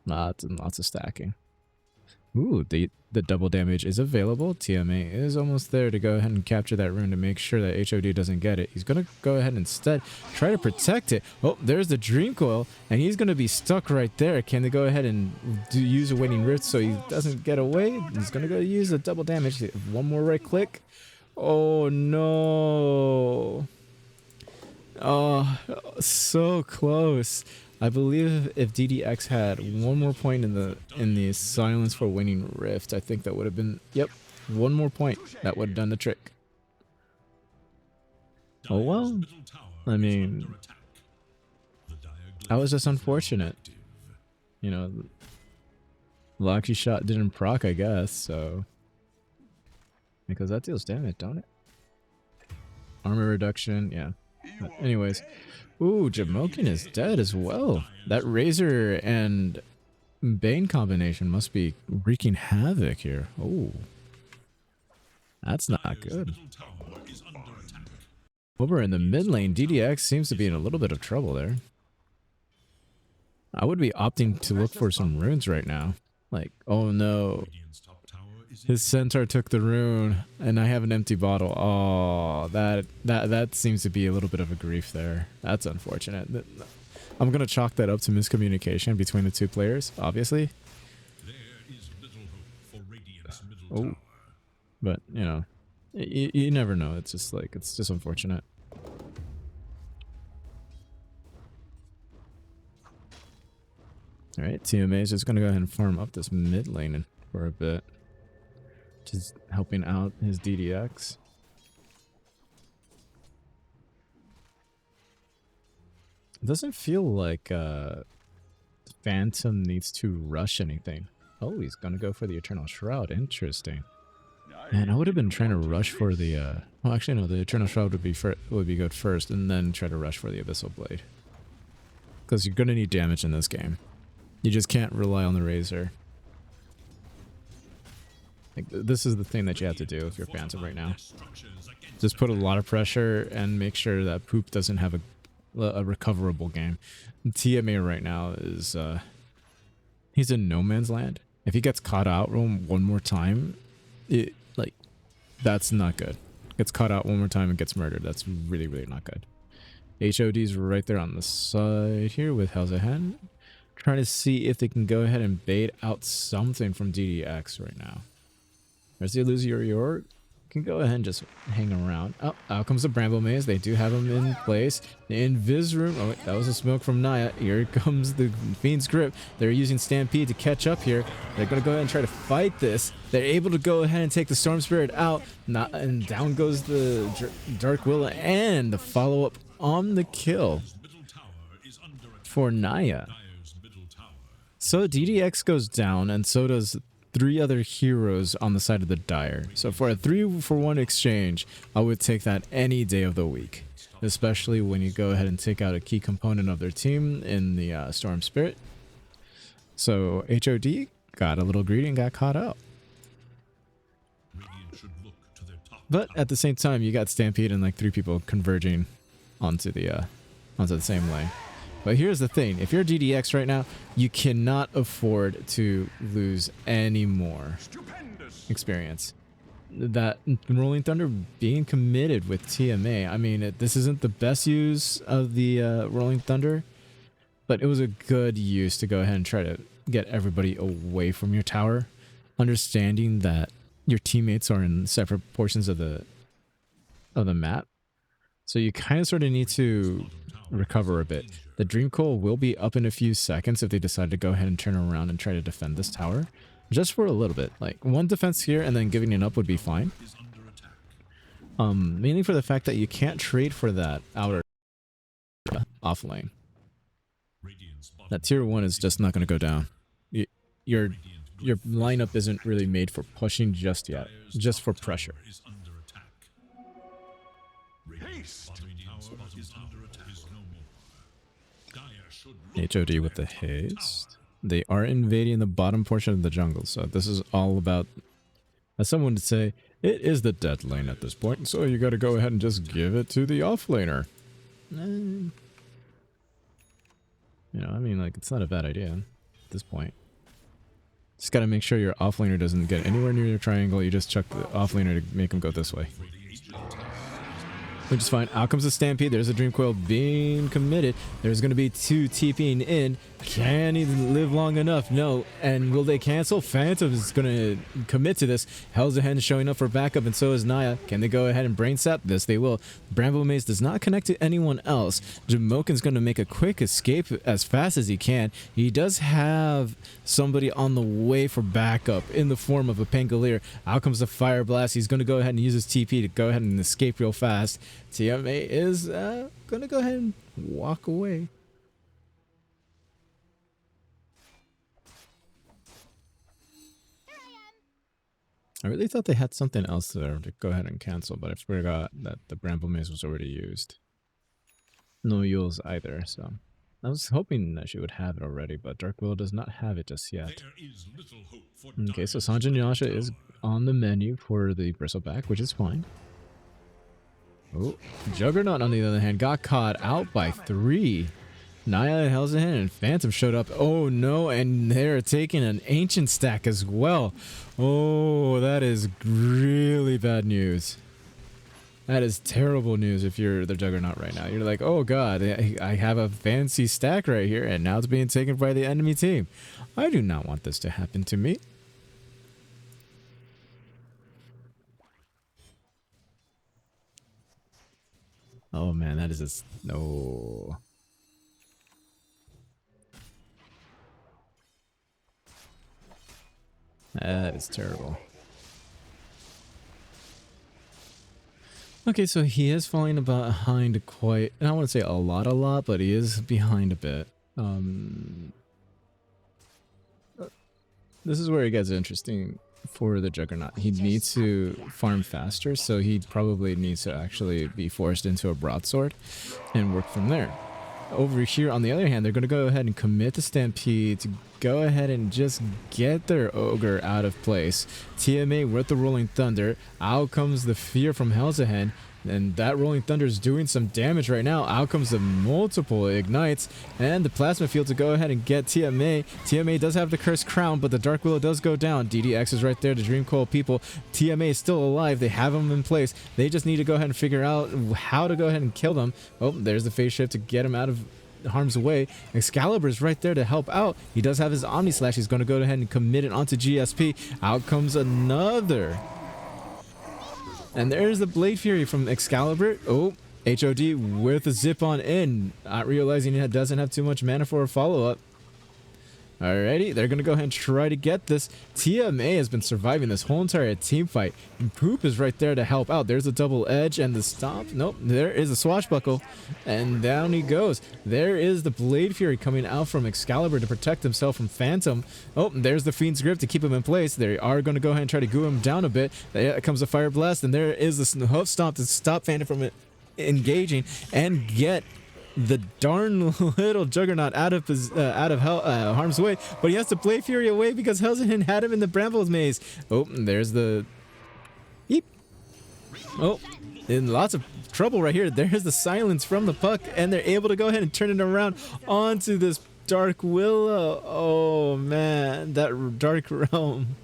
Lots and lots of stacking. Ooh, the double damage is available. TMA is almost there to go ahead and capture that rune to make sure that HOD doesn't get it. He's going to go ahead and instead try to protect it. Oh, there's the Dream Coil, and he's going to be stuck right there. Can they go ahead and use a Waning Rift so he doesn't get away? He's going to go use a double damage. One more right click. Oh, no. Oh, so close. I believe if DDX had one more point in the Silence for Waning Rift, I think that would have been, yep, one more point. That would have done the trick. Oh well, I mean, that was just unfortunate. You know, Lucky Shot didn't proc, I guess, so. Because that deals damage, don't it? Armor reduction, yeah. But anyways. Ooh, Jamokin is dead as well. That Razor and Bane combination must be wreaking havoc here. Oh. That's not good. Over in the mid lane, DDX seems to be in a little bit of trouble there. I would be opting to look for some runes right now. Like, oh no. His Centaur took the rune, and I have an empty bottle. Oh, that seems to be a little bit of a grief there. That's unfortunate. I'm going to chalk that up to miscommunication between the two players, obviously. Oh, but, you know, you never know. It's just like, it's just unfortunate. Alright, TMA is just going to go ahead and farm up this mid lane for a bit. Just helping out his DDX. It doesn't feel like Phantom needs to rush anything. Oh, he's gonna go for the Eternal Shroud. Interesting. Man, I would have been trying to rush for the well, actually no, the Eternal Shroud would be good first, and then try to rush for the Abyssal Blade. Because you're gonna need damage in this game. You just can't rely on the Razor. Like, this is the thing that you have to do if you're Phantom right now. Just put a lot of pressure and make sure that Poop doesn't have a recoverable game. TMA right now is he's in no man's land. If he gets caught out one more time, that's not good. Gets caught out one more time and gets murdered. That's really, really not good. HOD's right there on the side here with Helzahan. Trying to see if they can go ahead and bait out something from DDX right now. There's the Illusior. Can go ahead and just hang around. Oh, out comes the Bramble Maze. They do have him in place. The Invis Room. Oh, wait, that was a smoke from Naya. Here comes the Fiend's Grip. They're using Stampede to catch up here. They're going to go ahead and try to fight this. They're able to go ahead and take the Storm Spirit out. And down goes the Dark Willow and the follow-up on the kill for Naya. So DDX goes down, and so does 3 other heroes on the side of the Dire. So for a 3-for-1 exchange, I would take that any day of the week. Especially when you go ahead and take out a key component of their team in the Storm Spirit. So HOD got a little greedy and got caught out. But at the same time, you got Stampede and like 3 people converging onto the same lane. But here's the thing, if you're DDX right now, you cannot afford to lose any more experience. That Rolling Thunder being committed with TMA, I mean, this isn't the best use of the Rolling Thunder, but it was a good use to go ahead and try to get everybody away from your tower, understanding that your teammates are in separate portions of the map. So you kind of sort of need to recover a bit. The Dream Coil will be up in a few seconds if they decide to go ahead and turn around and try to defend this tower. Just for a little bit. Like, 1 defense here and then giving it up would be fine. Mainly for the fact that you can't trade for that outer off lane. That tier 1 is just not going to go down. Your lineup isn't really made for pushing just yet. Just for pressure. HOD with the haste. They are invading the bottom portion of the jungle, so this is all about, as someone would say, it is the dead lane at this point, so you gotta go ahead and just give it to the offlaner. You know, I mean, like, it's not a bad idea at this point. Just gotta make sure your offlaner doesn't get anywhere near your triangle, you just chuck the offlaner to make him go this way. Which is fine. Out comes the Stampede. There's a Dream Coil being committed. There's going to be 2 TPing in. Can he live long enough? No. And will they cancel? Phantom is going to commit to this. Helzahen showing up for backup, and so is Naya. Can they go ahead and brain sap? This they will. Bramble Maze does not connect to anyone else. Jamoken's going to make a quick escape as fast as he can. He does have somebody on the way for backup in the form of a Pangolier. Out comes the Fire Blast. He's going to go ahead and use his TP to go ahead and escape real fast. TMA is going to go ahead and walk away. I really thought they had something else there to go ahead and cancel, but I forgot that the Bramble Maze was already used. No Yules either, so I was hoping that she would have it already, but Dark Will does not have it just yet. Okay, so Sanjin Yasha is on the menu for the Bristleback, which is fine. Oh, Juggernaut, on the other hand, got caught out by 3. Naya, Helzahen, and Phantom showed up. Oh no, and they're taking an Ancient stack as well. Oh, that is really bad news. That is terrible news if you're the Juggernaut right now. You're like, oh god, I have a fancy stack right here, and now it's being taken by the enemy team. I do not want this to happen to me. Oh man, that is just no. That is terrible. Okay, so he is falling behind quite, I don't want to say a lot, but he is behind a bit. This is where it gets interesting for the Juggernaut. He needs to farm faster, so he probably needs to actually be forced into a broadsword and work from there. Over here, on the other hand, they're going to go ahead and commit to Stampede to go ahead and just get their Ogre out of place. TMA with the Rolling Thunder. Out comes the Fear from Helzahen. And that Rolling Thunder is doing some damage right now. Out comes the multiple ignites and the plasma field to go ahead and get TMA. TMA does have the Cursed Crown, but the Dark Willow does go down. DDX is right there, the Dream Coil people. TMA is still alive. They have him in place. They just need to go ahead and figure out how to go ahead and kill them. Oh, there's the phase shift to get him out of harm's way. Excalibur is right there to help out. He does have his Omni Slash. He's going to go ahead and commit it onto GSP. Out comes another. And there's the Blade Fury from Excalibur. Oh, HOD with a zip on in. Not realizing it doesn't have too much mana for a follow-up. Alrighty, they're gonna go ahead and try to get this. TMA has been surviving this whole entire team fight, and Poop is right there to help out. There's a double edge and the stomp. Nope, there is a swashbuckle, and down he goes. There is the Blade Fury coming out from Excalibur to protect himself from Phantom. Oh, there's the Fiend's Grip to keep him in place. They are going to go ahead and try to goo him down a bit. There comes a Fire Blast, and there is the Hoof Stomp to stop Phantom from engaging and get the darn little Juggernaut out of harm's way, but he has to Blade Fury away because Helsenhin had him in the Brambles Maze. Oh, there's the Yeep. Oh, in lots of trouble right here. There's the silence from the puck, and they're able to go ahead and turn it around onto this Dark Willow. Oh man, that Dark Realm.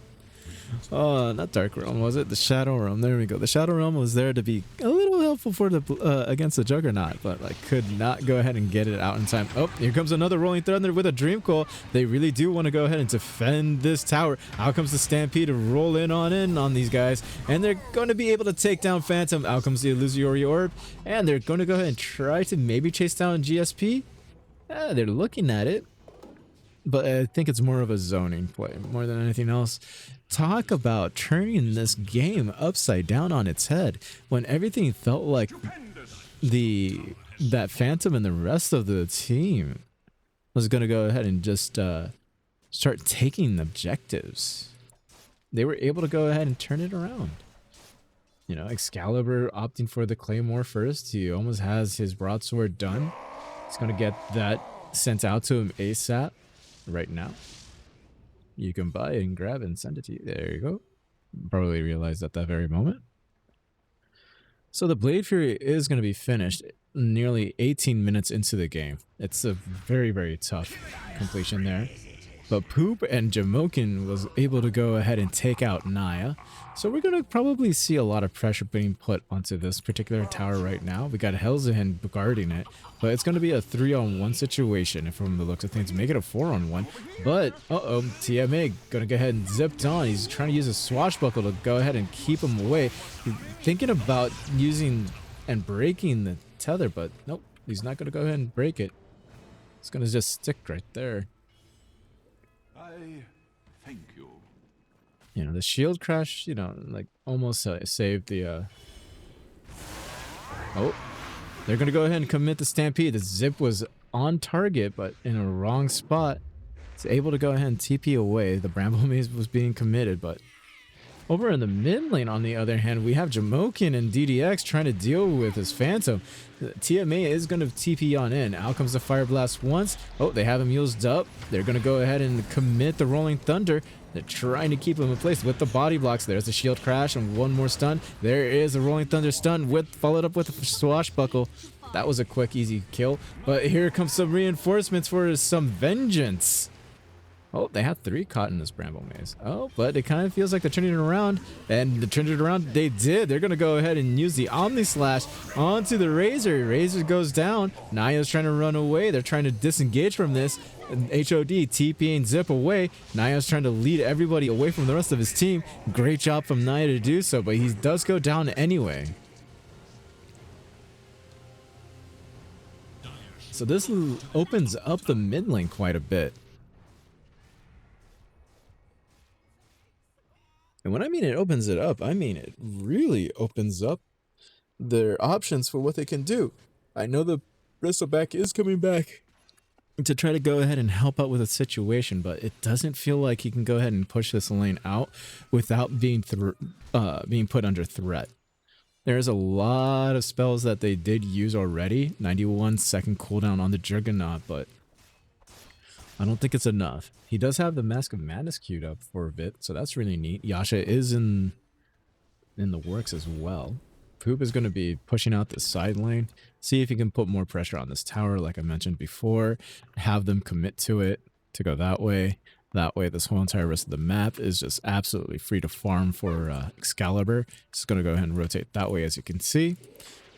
Oh, not Dark Realm, was it? The Shadow Realm. There we go. The Shadow Realm was there to be a little helpful for the against the Juggernaut, but like could not go ahead and get it out in time. Oh, here comes another Rolling Thunder with a Dream Coil. They really do want to go ahead and defend this tower. Out comes the Stampede to roll in on these guys, and they're going to be able to take down Phantom. Out comes the Illusory Orb, and they're going to go ahead and try to maybe chase down GSP. They're looking at it, but I think it's more of a zoning play more than anything else. Talk about turning this game upside down on its head when everything felt like that Phantom and the rest of the team was going to go ahead and just start taking objectives. They were able to go ahead and turn it around. You know, Excalibur opting for the Claymore first. He almost has his broadsword done. He's going to get that sent out to him ASAP right now. You can buy it and grab it and send it to you. There you go. Probably realized at that very moment. So the Blade Fury is going to be finished nearly 18 minutes into the game. It's a very, very tough completion there. But Poop and Jamokin was able to go ahead and take out Naya. So we're going to probably see a lot of pressure being put onto this particular tower right now. We got Helsenhin guarding it, but it's going to be a 3-on-1 situation from the looks of things. Make it a 4-on-1. But, TMA going to go ahead and zip on. He's trying to use a swashbuckle to go ahead and keep him away. He's thinking about using and breaking the tether, but nope, he's not going to go ahead and break it. It's going to just stick right there. Thank you. You know, the shield crash, you know, like almost saved the Oh, they're going to go ahead and commit the Stampede. The Zip was on target, but in a wrong spot. It's able to go ahead and TP away. The Bramble Maze was being committed, but over in the mid lane, on the other hand, we have Jamokin and DDX trying to deal with his Phantom. TMA is going to TP on in. Out comes the Fire Blast once. Oh, they have him used up. They're going to go ahead and commit the Rolling Thunder. They're trying to keep him in place with the body blocks. There's the shield crash and one more stun. There is a Rolling Thunder stun followed up with a swashbuckle. That was a quick, easy kill. But here comes some reinforcements for some vengeance. Oh, they have 3 caught in this Bramble Maze. Oh, but it kind of feels like they're turning it around. And they're turning it around. They did. They're going to go ahead and use the Omni Slash onto the Razor. Razor goes down. Naya's trying to run away. They're trying to disengage from this. And HOD, TP and Zip away. Naya's trying to lead everybody away from the rest of his team. Great job from Naya to do so, but he does go down anyway. So this opens up the mid lane quite a bit. And when I mean it opens it up, I mean it really opens up their options for what they can do. I know the Bristleback is coming back to try to go ahead and help out with the situation, but it doesn't feel like he can go ahead and push this lane out without being put under threat. There's a lot of spells that they did use already. 91 second cooldown on the Juggernaut, but I don't think it's enough. He does have the Mask of Madness queued up for a bit, so that's really neat. Yasha is in the works as well. Poop is going to be pushing out the side lane. See if he can put more pressure on this tower, like I mentioned before. Have them commit to it to go that way. That way, this whole entire rest of the map is just absolutely free to farm for Excalibur. Just going to go ahead and rotate that way, as you can see.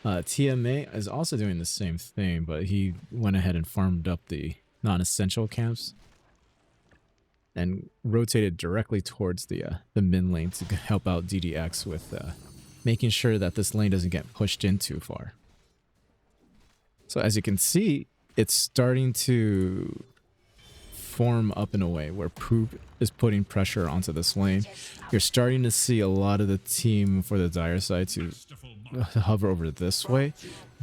TMA is also doing the same thing, but he went ahead and farmed up the non-essential camps and rotated directly towards the mid lane to help out DDX with making sure that this lane doesn't get pushed in too far. So as you can see, it's starting to form up in a way where Poop is putting pressure onto this lane. You're starting to see a lot of the team for the Dire side to hover over this way,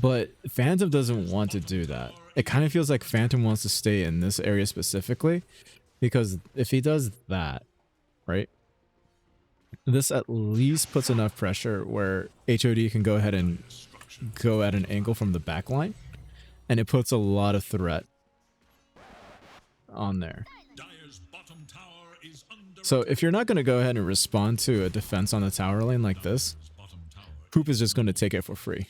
but Phantom doesn't want to do that. It kind of feels like Phantom wants to stay in this area specifically, because if he does that, right, this at least puts enough pressure where HOD can go ahead and go at an angle from the back line, and it puts a lot of threat on there. So if you're not going to go ahead and respond to a defense on the tower lane like this, Poop is just going to take it for free.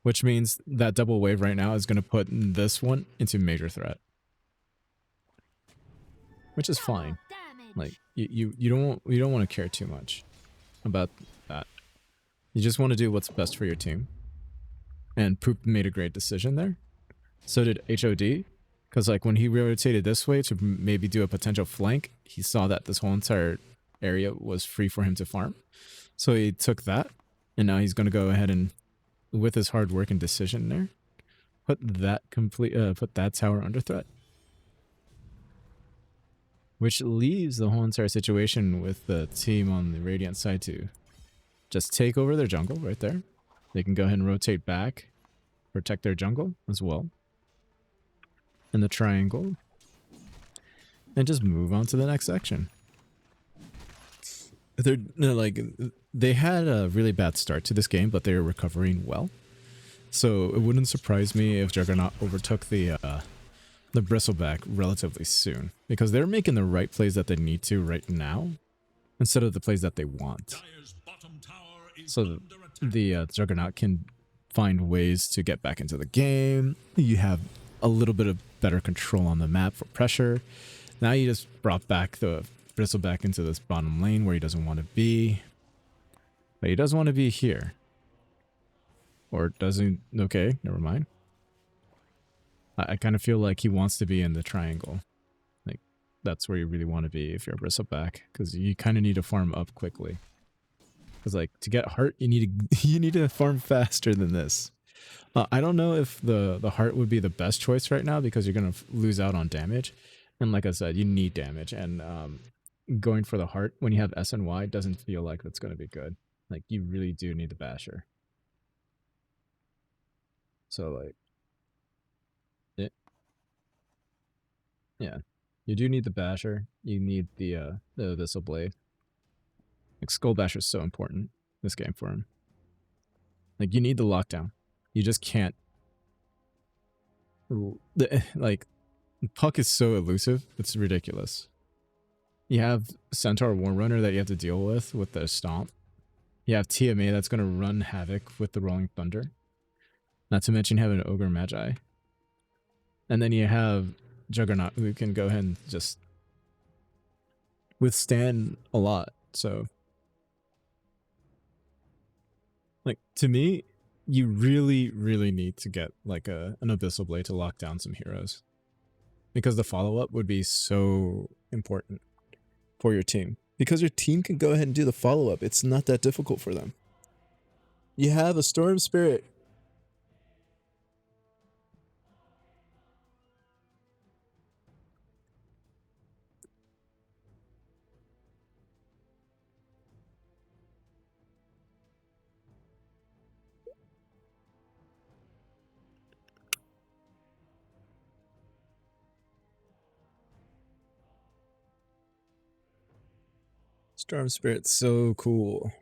Which means that double wave right now is going to put this one into major threat. Which is fine. Like you don't want to care too much about that. You just want to do what's best for your team. And Poop made a great decision there. So did HOD. Because like when he rotated this way to maybe do a potential flank, he saw that this whole entire area was free for him to farm. So he took that, and now he's going to go ahead and, with his hard work and decision there, put that tower under threat. Which leaves the whole entire situation with the team on the Radiant side to just take over their jungle right there. They can go ahead and rotate back, protect their jungle as well. In the triangle, and just move on to the next section. They had a really bad start to this game, but they're recovering well. So it wouldn't surprise me if Juggernaut overtook the Bristleback relatively soon, because they're making the right plays that they need to right now, instead of the plays that they want. So the Juggernaut can find ways to get back into the game. You have a little bit of better control on the map for pressure. Now you just brought back the Bristleback into this bottom lane where he doesn't want to be. But he does want to be here. Or doesn't... Okay, never mind. I kind of feel like he wants to be in the triangle. Like, that's where you really want to be if you're a Bristleback. Because you kind of need to farm up quickly. Because like, to get heart, you need to farm faster than this. I don't know if the heart would be the best choice right now, because you're going to lose out on damage. And like I said, you need damage. And going for the heart when you have S and Y doesn't feel like that's going to be good. Like, you really do need the basher. So like, yeah, you do need the basher. You need the Abyssal Blade. Like, Skull Basher is so important this game for him. Like, you need the lockdown. You just can't. Like, Puck is so elusive, it's ridiculous. You have Centaur Warrunner that you have to deal with the Stomp. You have TMA that's going to run havoc with the Rolling Thunder. Not to mention having an Ogre Magi. And then you have Juggernaut, who can go ahead and just withstand a lot. So, like, to me, you really, really need to get like an Abyssal Blade to lock down some heroes. Because the follow-up would be so important for your team. Because your team can go ahead and do the follow-up. It's not that difficult for them. You have a Storm Spirit. Storm Spirit's so cool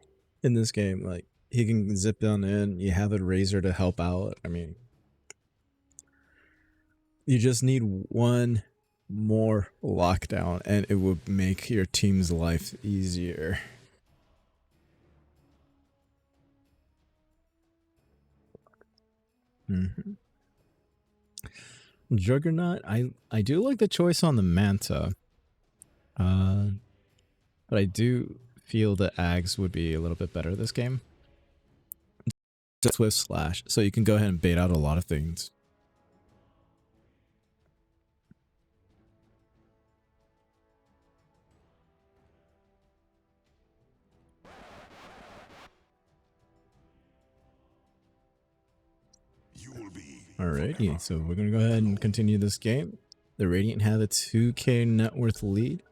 in this game. Like, he can zip down in. You have a Razor to help out. I mean, you just need one more lockdown and it would make your team's life easier. Juggernaut, I do like the choice on the Manta. But I do feel that Ags would be a little bit better this game. Just Swift Slash, so you can go ahead and bait out a lot of things. Alrighty, so we're gonna go ahead and continue this game. The Radiant have a 2k net worth lead.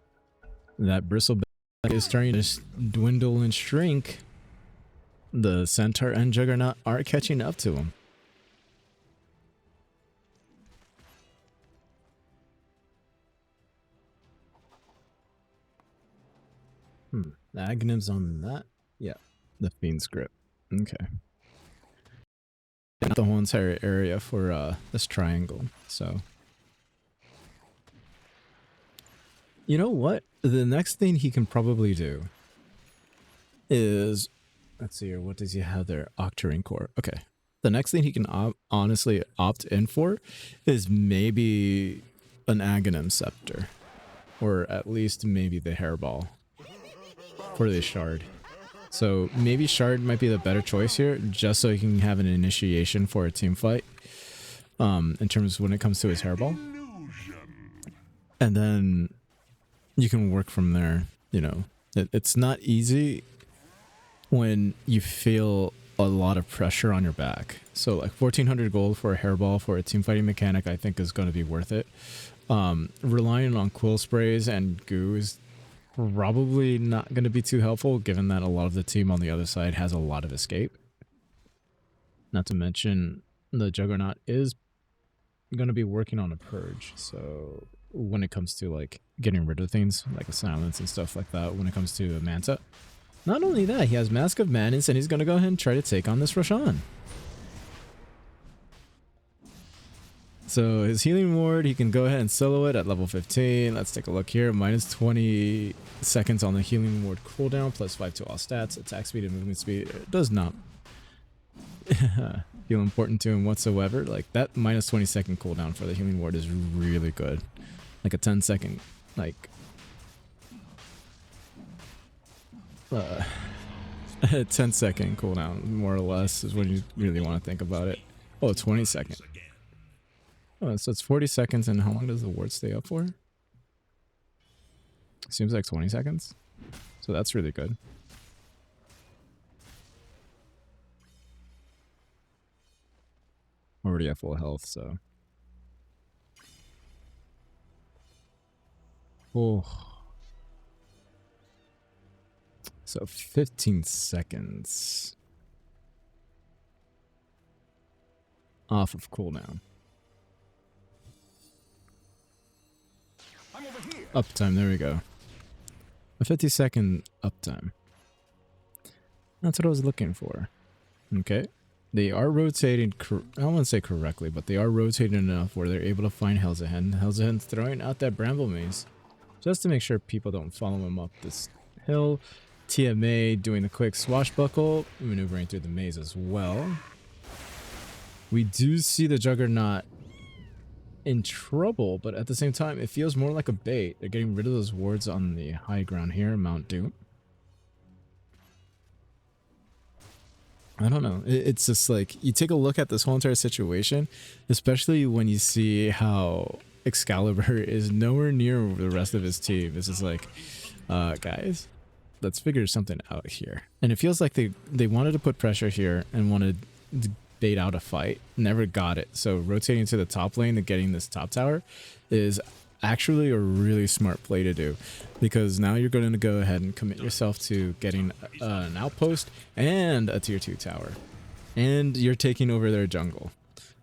That Bristleback is starting to dwindle and shrink. The Centaur and Juggernaut are catching up to him. The Aghanim's on that? Yeah, the Fiend's Grip. Okay. Not the whole entire area for this triangle, so. You know what? The next thing he can probably do is, let's see here, what does he have there? Octarine Core. Okay. The next thing he can honestly opt in for is maybe an Aghanim Scepter, or at least maybe the Hairball for the Shard. So maybe Shard might be the better choice here, just so he can have an initiation for a team fight in terms of when it comes to his Hairball. And then you can work from there. You know, it's not easy when you feel a lot of pressure on your back. So like 1400 gold for a Hairball for a team fighting mechanic I think is going to be worth it. Relying on Quill Sprays and Goo is probably not going to be too helpful, given that a lot of the team on the other side has a lot of escape. Not to mention the Juggernaut is going to be working on a purge, so when it comes to like getting rid of things like a silence and stuff like that, when it comes to a Manta, not only that, he has Mask of Madness and he's going to go ahead and try to take on this Roshan. So his Healing Ward, he can go ahead and solo it at level 15. Let's take a look here. Minus 20 seconds on the Healing Ward cooldown, plus 5 to all stats. Attack speed and movement speed. It does not feel important to him whatsoever. Like that minus 20 second cooldown for the Healing Ward is really good. Like a 10 second, like a 10 second cooldown, more or less, is when you really want to think about it. Oh, 20 second. Oh, so it's 40 seconds, and how long does the ward stay up for? Seems like 20 seconds. So that's really good. Already at full health, so. Oh. So 15 seconds off of cooldown. Uptime, there we go. A 50-second uptime. That's what I was looking for. Okay. They are rotating, I don't want to say correctly, but they are rotating enough where they're able to find Helzahen. Helzahen's throwing out that Bramble Maze just to make sure people don't follow him up this hill. TMA doing the quick swashbuckle, maneuvering through the maze as well. We do see the Juggernaut in trouble, but at the same time it feels more like a bait. They're getting rid of those wards on the high ground here, Mount Doom. I don't know, it's just like you take a look at this whole entire situation, especially when you see how Excalibur is nowhere near the rest of his team. It's just like, guys, let's figure something out here. And it feels like they wanted to put pressure here and wanted to bait out a fight, never got it. So rotating to the top lane and getting this top tower is actually a really smart play to do, because now you're going to go ahead and commit yourself to getting an outpost and a tier 2 tower, and you're taking over their jungle.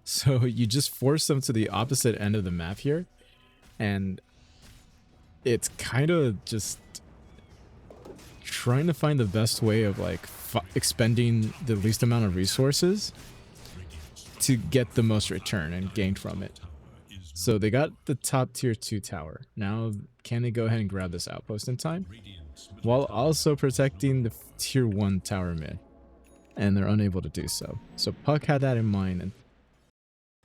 So you just force them to the opposite end of the map here, and it's kind of just trying to find the best way of like expending the least amount of resources to get the most return and gain from it. So they got the top tier 2 tower. Now can they go ahead and grab this outpost in time while also protecting the tier 1 tower mid? And they're unable to do so. So Puck had that in mind and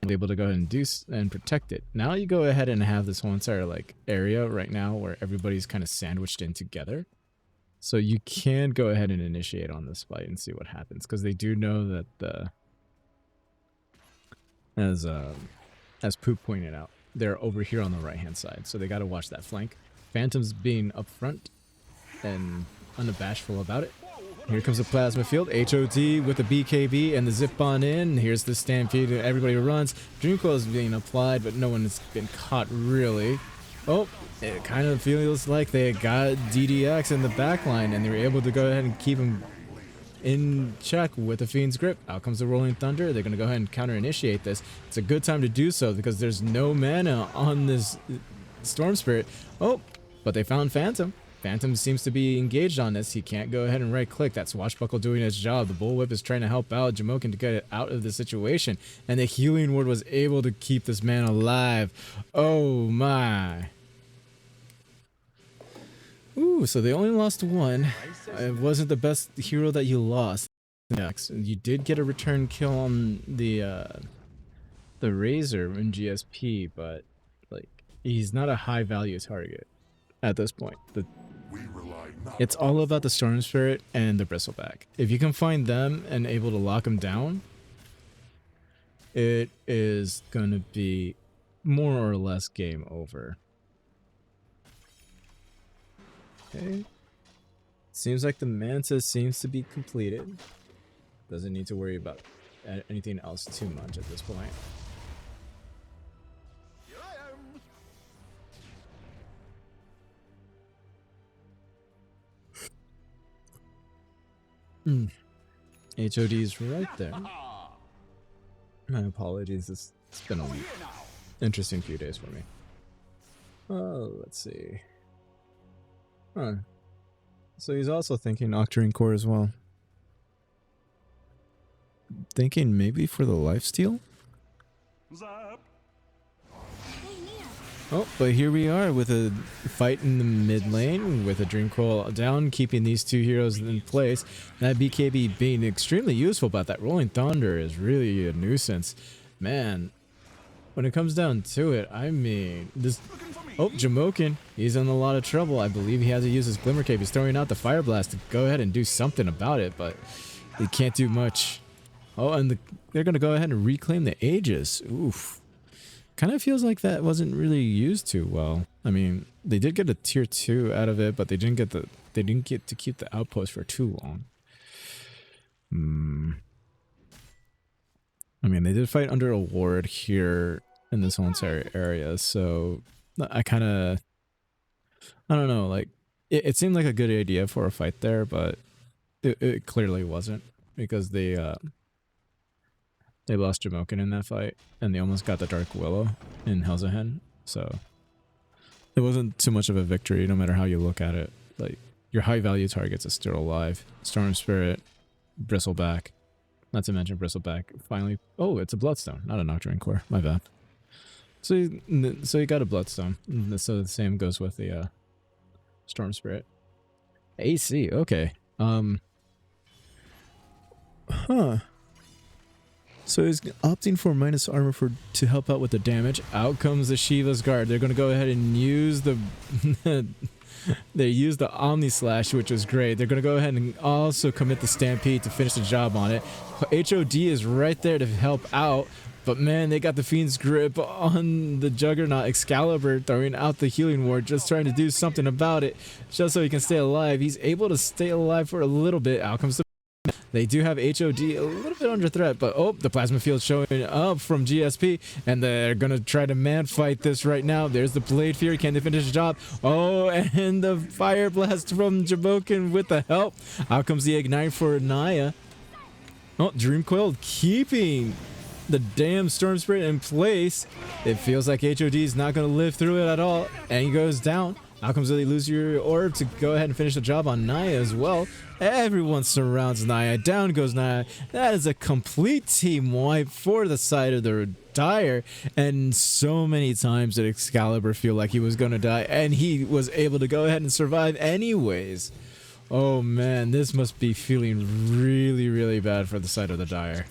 was able to go ahead and do and protect it. Now you go ahead and have this whole entire like area right now where everybody's kind of sandwiched in together. So you can go ahead and initiate on this fight and see what happens, because they do know that the as Poop pointed out, they're over here on the right hand side, so they got to watch that flank. Phantom's being upfront and unabashful about it. Here comes the plasma field. HOD with the BKB and the zip on in. Here's the stampede. Everybody runs. Dreamcoil is being applied, but no one has been caught really. Oh, it kind of feels like they got DDX in the backline and they were able to go ahead and keep him in check with the Fiend's Grip. Out comes the Rolling Thunder. They're going to go ahead and counter-initiate this. It's a good time to do so because there's no mana on this Storm Spirit. Oh, but they found Phantom. Phantom seems to be engaged on this. He can't go ahead and right-click. That Swashbuckle doing his job. The Bullwhip is trying to help out Jamoken to get it out of the situation. And the Healing Ward was able to keep this man alive. Oh, my. Ooh, so they only lost one. It wasn't the best hero that you lost. Next, you did get a return kill on the Razor in GSP, but like he's not a high value target at this point. It's all about the Storm Spirit and the Bristleback. If you can find them and able to lock them down, it is going to be more or less game over. Okay. Seems like the Manta seems to be completed. Doesn't need to worry about anything else too much at this point. HOD's right there. My apologies, it's been an interesting few days for me. Oh, let's see. Huh. So he's also thinking Octarine Core as well. Thinking maybe for the lifesteal? Oh, but here we are with a fight in the mid lane with a Dreamcoil down, keeping these two heroes in place. That BKB being extremely useful, but that Rolling Thunder is really a nuisance. Man, when it comes down to it, I mean, this... Oh, Jamoken, he's in a lot of trouble. I believe he has to use his Glimmer Cape. He's throwing out the Fire Blast to go ahead and do something about it, but he can't do much. Oh, and they're going to go ahead and reclaim the Aegis. Oof. Kind of feels like that wasn't really used too well. I mean, they did get a tier 2 out of it, but they didn't get to keep the outpost for too long. I mean, they did fight under a ward here in this whole entire area, so I don't know, like, it seemed like a good idea for a fight there, but it clearly wasn't, because they lost Jamoken in that fight, and they almost got the Dark Willow in Helzahen, so it wasn't too much of a victory, no matter how you look at it. Like, your high-value targets are still alive. Storm Spirit, Bristleback, not to mention Bristleback, finally... Oh, it's a Bloodstone, not a Octarine Core, my bad. So you got a Bloodstone. So the same goes with the Storm Spirit. AC, okay. So he's opting for minus armor to help out with the damage. Out comes the Shiva's Guard. They're going to go ahead and use the... they use the Omni Slash, which is great. They're going to go ahead and also commit the Stampede to finish the job on it. HOD is right there to help out. But man, they got the Fiend's Grip on the Juggernaut. Excalibur throwing out the Healing Ward, just trying to do something about it, just so he can stay alive. He's able to stay alive for a little bit. Out comes the... They do have HOD a little bit under threat, but oh, the Plasma Field showing up from GSP, and they're going to try to man fight this right now. There's the Blade Fury. Can they finish the job? Oh, and the Fire Blast from Jamoken with the help. Out comes the Ignite for Naya. Oh, Dreamcoil keeping the damn Storm Spirit in place. It feels like HOD is not going to live through it at all, and he goes down. Out comes the Illusory Orb to go ahead and finish the job on Naya as well. Everyone surrounds Naya. Down goes Naya. That is a complete team wipe for the side of the Dire. And so many times did Excalibur feel like he was going to die, and he was able to go ahead and survive anyways. Oh man, this must be feeling really, really bad for the side of the Dire.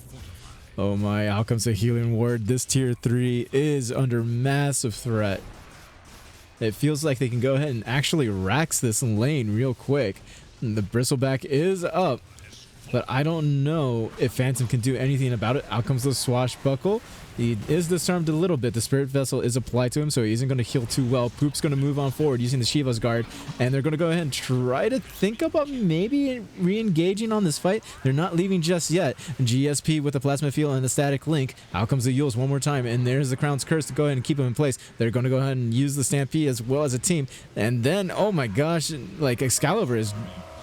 Oh my, out comes the Healing Ward. This tier 3 is under massive threat. It feels like they can go ahead and actually rax this lane real quick. And the Bristleback is up. but I don't know if Phantom can do anything about it. Out comes the Swashbuckle. He is disarmed a little bit. The Spirit Vessel is applied to him, so he isn't going to heal too well. Poop's going to move on forward using the Shiva's Guard, and they're going to go ahead and try to think about maybe re-engaging on this fight. They're not leaving just yet. GSP with the Plasma Field and the Static Link. Out comes the Yules one more time, and there's the Crown's Curse to go ahead and keep him in place. They're going to go ahead and use the Stampede as well as a team, and then, oh my gosh, like Excalibur is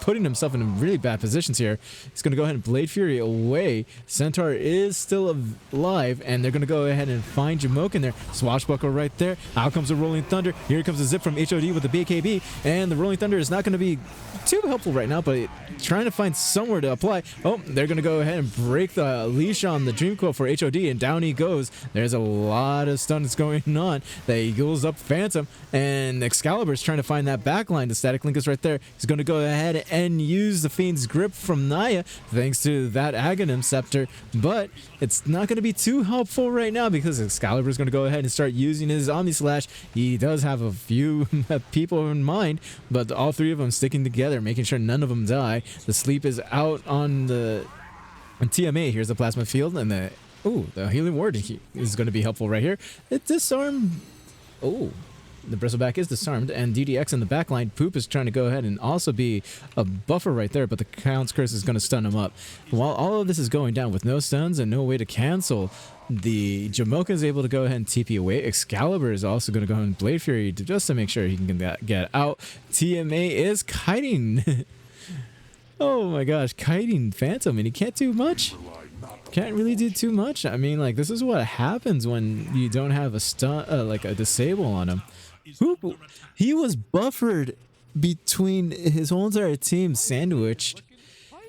putting himself in really bad positions here. He's going to go ahead and Blade Fury away. Centaur is still alive, and they're going to go ahead and find Jamoke in there. Swashbuckle right there. Out comes the Rolling Thunder. Here comes the Zip from HOD with the BKB, and the Rolling Thunder is not going to be too helpful right now, but trying to find somewhere to apply. Oh, they're going to go ahead and break the leash on the Dream Coil for HOD, and down he goes. There's a lot of stuns going on. That eagles up Phantom, and Excalibur's trying to find that backline. The Static Link is right there. He's going to go ahead and use the Fiend's Grip from Naya thanks to that Aghanim Scepter, but it's not going to be too helpful right now because Excalibur is going to go ahead and start using his Omni Slash. He does have a few people in mind, but all three of them sticking together, making sure none of them die. The sleep is out on the TMA. Here's the Plasma Field, and the Healing Ward is going to be helpful right here. It disarmed. Oh, the Bristleback is disarmed, and DDX in the backline. Poop is trying to go ahead and also be a buffer right there, but the Crown's Curse is going to stun him up. While all of this is going down with no stuns and no way to cancel, the Jamoke is able to go ahead and TP away. Excalibur is also going to go ahead and Blade Fury just to make sure he can get out. TMA is kiting. Oh my gosh, kiting Phantom, and he can't do much. Can't really do too much. I mean, like, this is what happens when you don't have a stun, like a disable on him. He was buffered between his whole entire team, sandwiched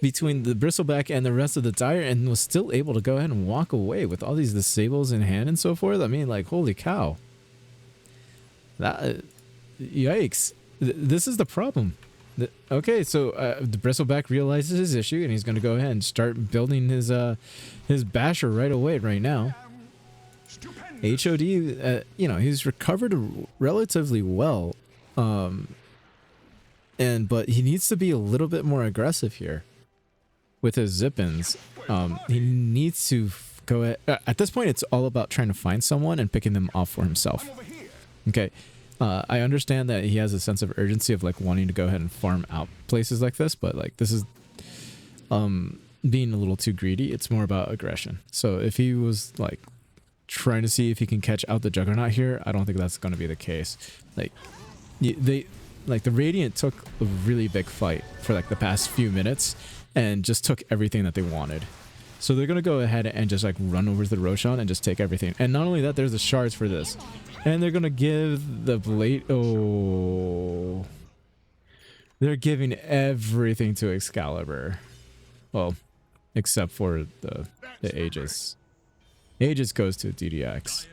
between the Bristleback and the rest of the Dire, and was still able to go ahead and walk away with all these disables in hand and so forth. I mean, like, holy cow. That, yikes. This is the problem. Okay, so the Bristleback realizes his issue, and he's going to go ahead and start building his Basher right away, right now. HOD, you know, he's recovered relatively well, but he needs to be a little bit more aggressive here with his zip-ins. He needs to go at this point. It's all about trying to find someone and picking them off for himself. Okay, I understand that he has a sense of urgency of like wanting to go ahead and farm out places like this, but like this is being a little too greedy. It's more about aggression. So if he was like trying to see if he can catch out the Juggernaut here, I don't think that's going to be the case. Like the Radiant took a really big fight for like the past few minutes and just took everything that they wanted. So they're going to go ahead and just like run over to the Roshan and just take everything. And not only that, there's the shards for this. And they're going to give the Blade... Oh. They're giving everything to Excalibur. Well, except for the Aegis. Aegis goes to DDX.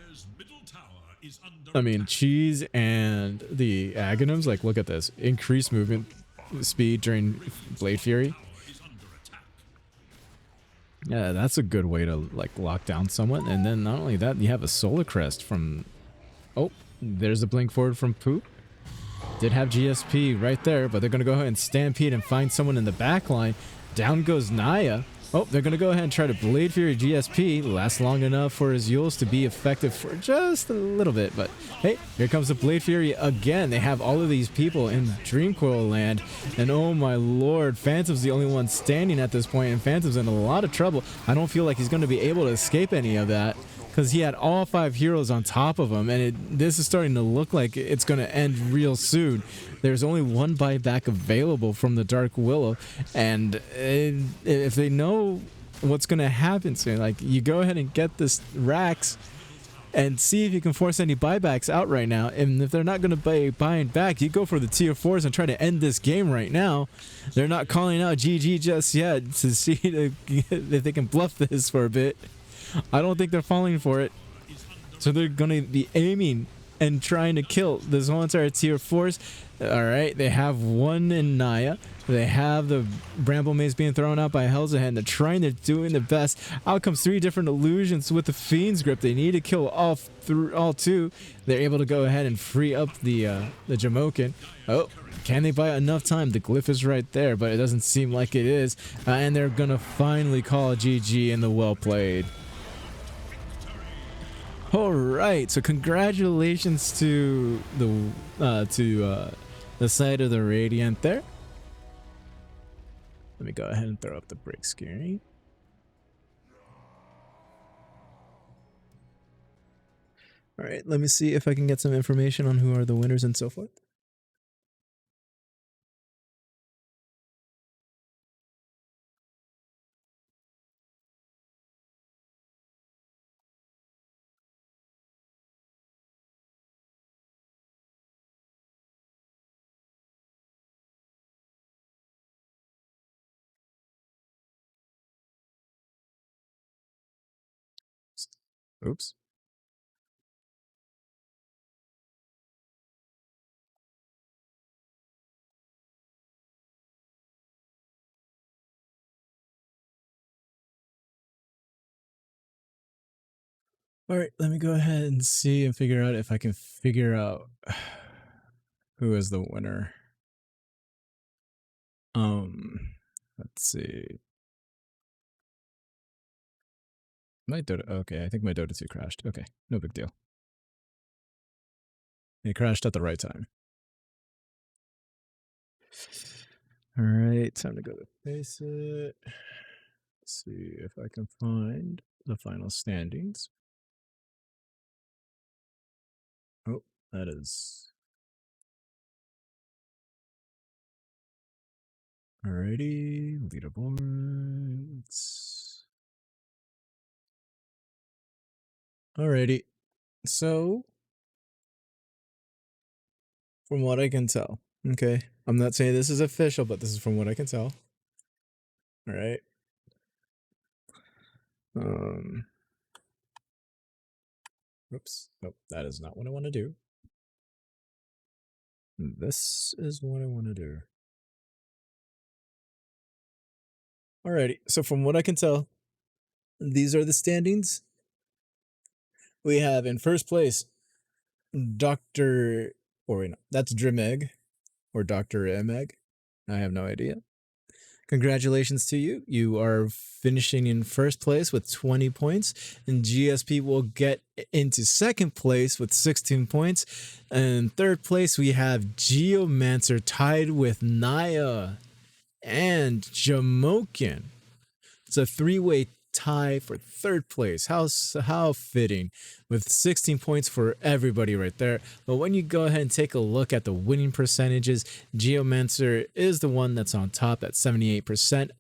I mean, Cheese and the Aghanims, like, look at this. Increased movement speed during Blade Fury. Yeah, that's a good way to, like, lock down someone. And then not only that, you have a Solar Crest from... Oh, there's a blink forward from Poop. Did have GSP right there, but they're going to go ahead and stampede and find someone in the back line. Down goes Naya. Oh, they're going to go ahead and try to Blade Fury GSP. Lasts long enough for his Yules to be effective for just a little bit. But hey, here comes the Blade Fury again. They have all of these people in Dream Coil land. And oh my lord, Phantom's the only one standing at this point. And Phantom's in a lot of trouble. I don't feel like he's going to be able to escape any of that, because he had all 5 heroes on top of him, and this is starting to look like it's going to end real soon. There's only one buyback available from the Dark Willow, and if they know what's going to happen soon, like, you go ahead and get this Rax and see if you can force any buybacks out right now. And if they're not going to be buying back, you go for the tier 4s and try to end this game right now. They're not calling out GG just yet to see if they can bluff this for a bit. I don't think they're falling for it. So they're going to be aiming and trying to kill this whole entire tier force. All right, they have one in Naya. They have the Bramble Maze being thrown out by Hell's Ahead. They're trying, they're doing their best. Out comes 3 different illusions with the Fiend's Grip. They need to kill all 2. They're able to go ahead and free up the Jamoken. Oh, can they buy enough time? The glyph is right there, but it doesn't seem like it is. And they're gonna finally call a GG in the well played. All right, so congratulations to the side of the Radiant there. Let me go ahead and throw up the break screen. All right, let me see if I can get some information on who are the winners and so forth. Oops. All right, let me go ahead and see and figure out if I can figure out who is the winner. Let's see. My Dota, okay, I think my Dota 2 crashed. Okay, no big deal. It crashed at the right time. All right, time to go to Faceit. Let's see if I can find the final standings. Oh, that is... Alrighty, leaderboards. Alrighty, so from what I can tell, okay, I'm not saying this is official, but this is from what I can tell. All right. Oops. Nope, that is not what I want to do. This is what I want to do. Alrighty, so from what I can tell, these are the standings. We have in first place, Dr. Or wait, no, that's Drimeg, or Dr. Emeg. I have no idea. Congratulations to you. You are finishing in first place with 20 points, and GSP will get into second place with 16 points. And third place, we have Geomancer tied with Naya and Jamoken. It's a 3-way tie for third place. How fitting, with 16 points for everybody right there. But when you go ahead and take a look at the winning percentages, Geomancer is the one that's on top at 78%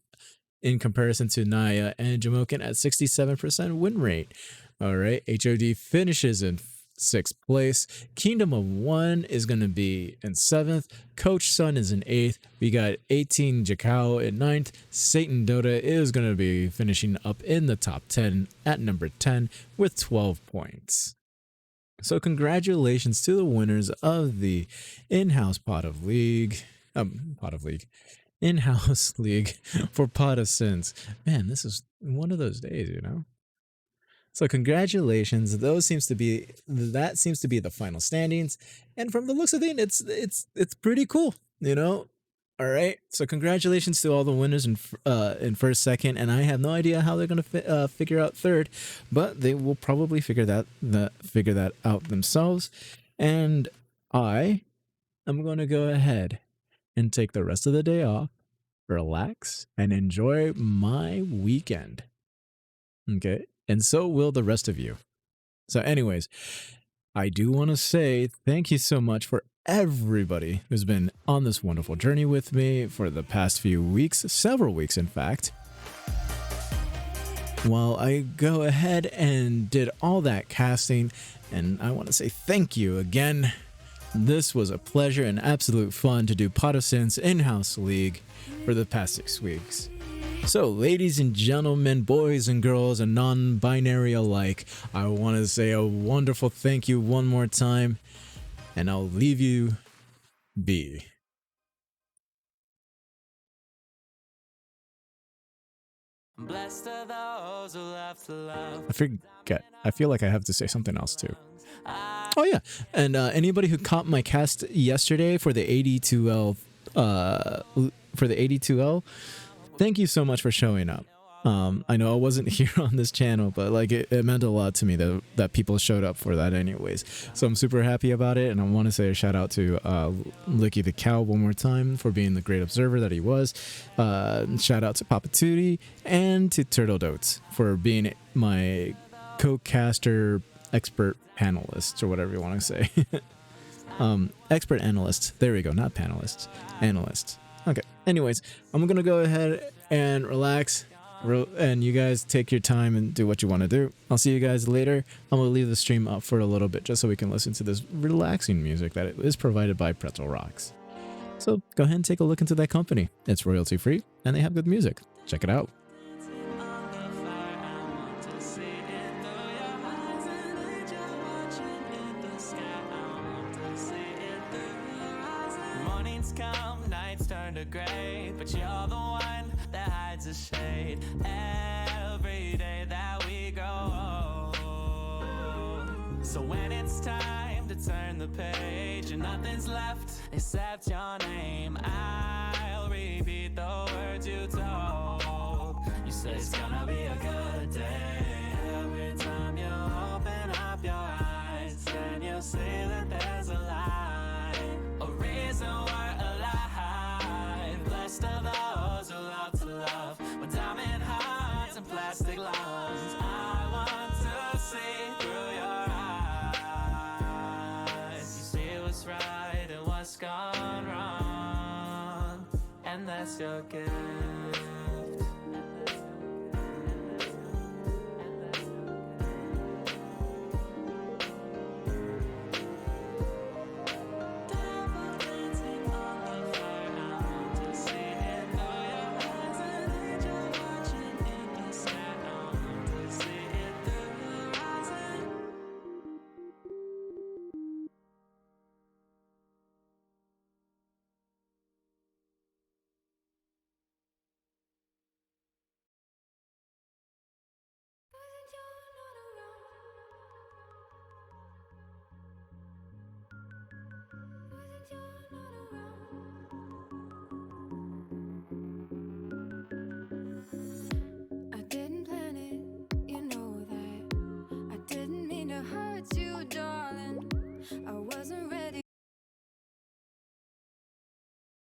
in comparison to Naya and Jamoken at 67% win rate. All right, HOD finishes in 6th place. Kingdom of One is going to be in 7th. Coach Sun is in 8th. We got 18 Jakao in 9th. Satan Dota is going to be finishing up in the top 10 at number 10 with 12 points. So congratulations to the winners of the in-house in-house league for Pot of Sins. Man, this is one of those days, you know? So congratulations. That seems to be the final standings, and from the looks of it, it's pretty cool, you know. All right. So congratulations to all the winners in first, second, and I have no idea how they're gonna figure out third, but they will probably figure that out themselves. And I am going to go ahead and take the rest of the day off, relax, and enjoy my weekend. Okay. And so will the rest of you. So anyways, I do want to say thank you so much for everybody who's been on this wonderful journey with me for the past few weeks, several weeks in fact. While I go ahead and did all that casting, and I want to say thank you again. This was a pleasure and absolute fun to do Pot of Sins in-house league for the past 6 weeks. So, ladies and gentlemen, boys and girls, and non binary alike, I want to say a wonderful thank you one more time, and I'll leave you be. Blessed are those who love to love. I forget. I feel like I have to say something else too. Oh yeah, and anybody who caught my cast yesterday for the 82L, thank you so much for showing up. I know I wasn't here on this channel, but like it meant a lot to me that people showed up for that anyways. So I'm super happy about it, and I want to say a shout out to Licky the Cow one more time for being the great observer that he was. Shout out to Papa Tootie and to Turtle Dotes for being my co-caster expert panelists, or whatever you want to say. Expert analysts. There we go. Not panelists. Analysts. Okay. Anyways, I'm going to go ahead and relax. And you guys take your time and do what you want to do. I'll see you guys later. I'm going to leave the stream up for a little bit just so we can listen to this relaxing music that is provided by Pretzel Rocks. So go ahead and take a look into that company. It's royalty free and they have good music. Check it out. Mornings come, nights turn to gray, but you're the one that hides the shade. Every day that we grow, so when it's time to turn the page and nothing's left except your name, I'll repeat the words you told. You say it's gonna be a good day. Every time you open up your eyes and you see that there's a light, a reason we're alive. Blessed are those who love to love with diamond hearts and plastic lungs. I want to see through your eyes. You see what's right and what's gone wrong, and that's your gift. I didn't plan it, you know that. I didn't mean to hurt you, darling. I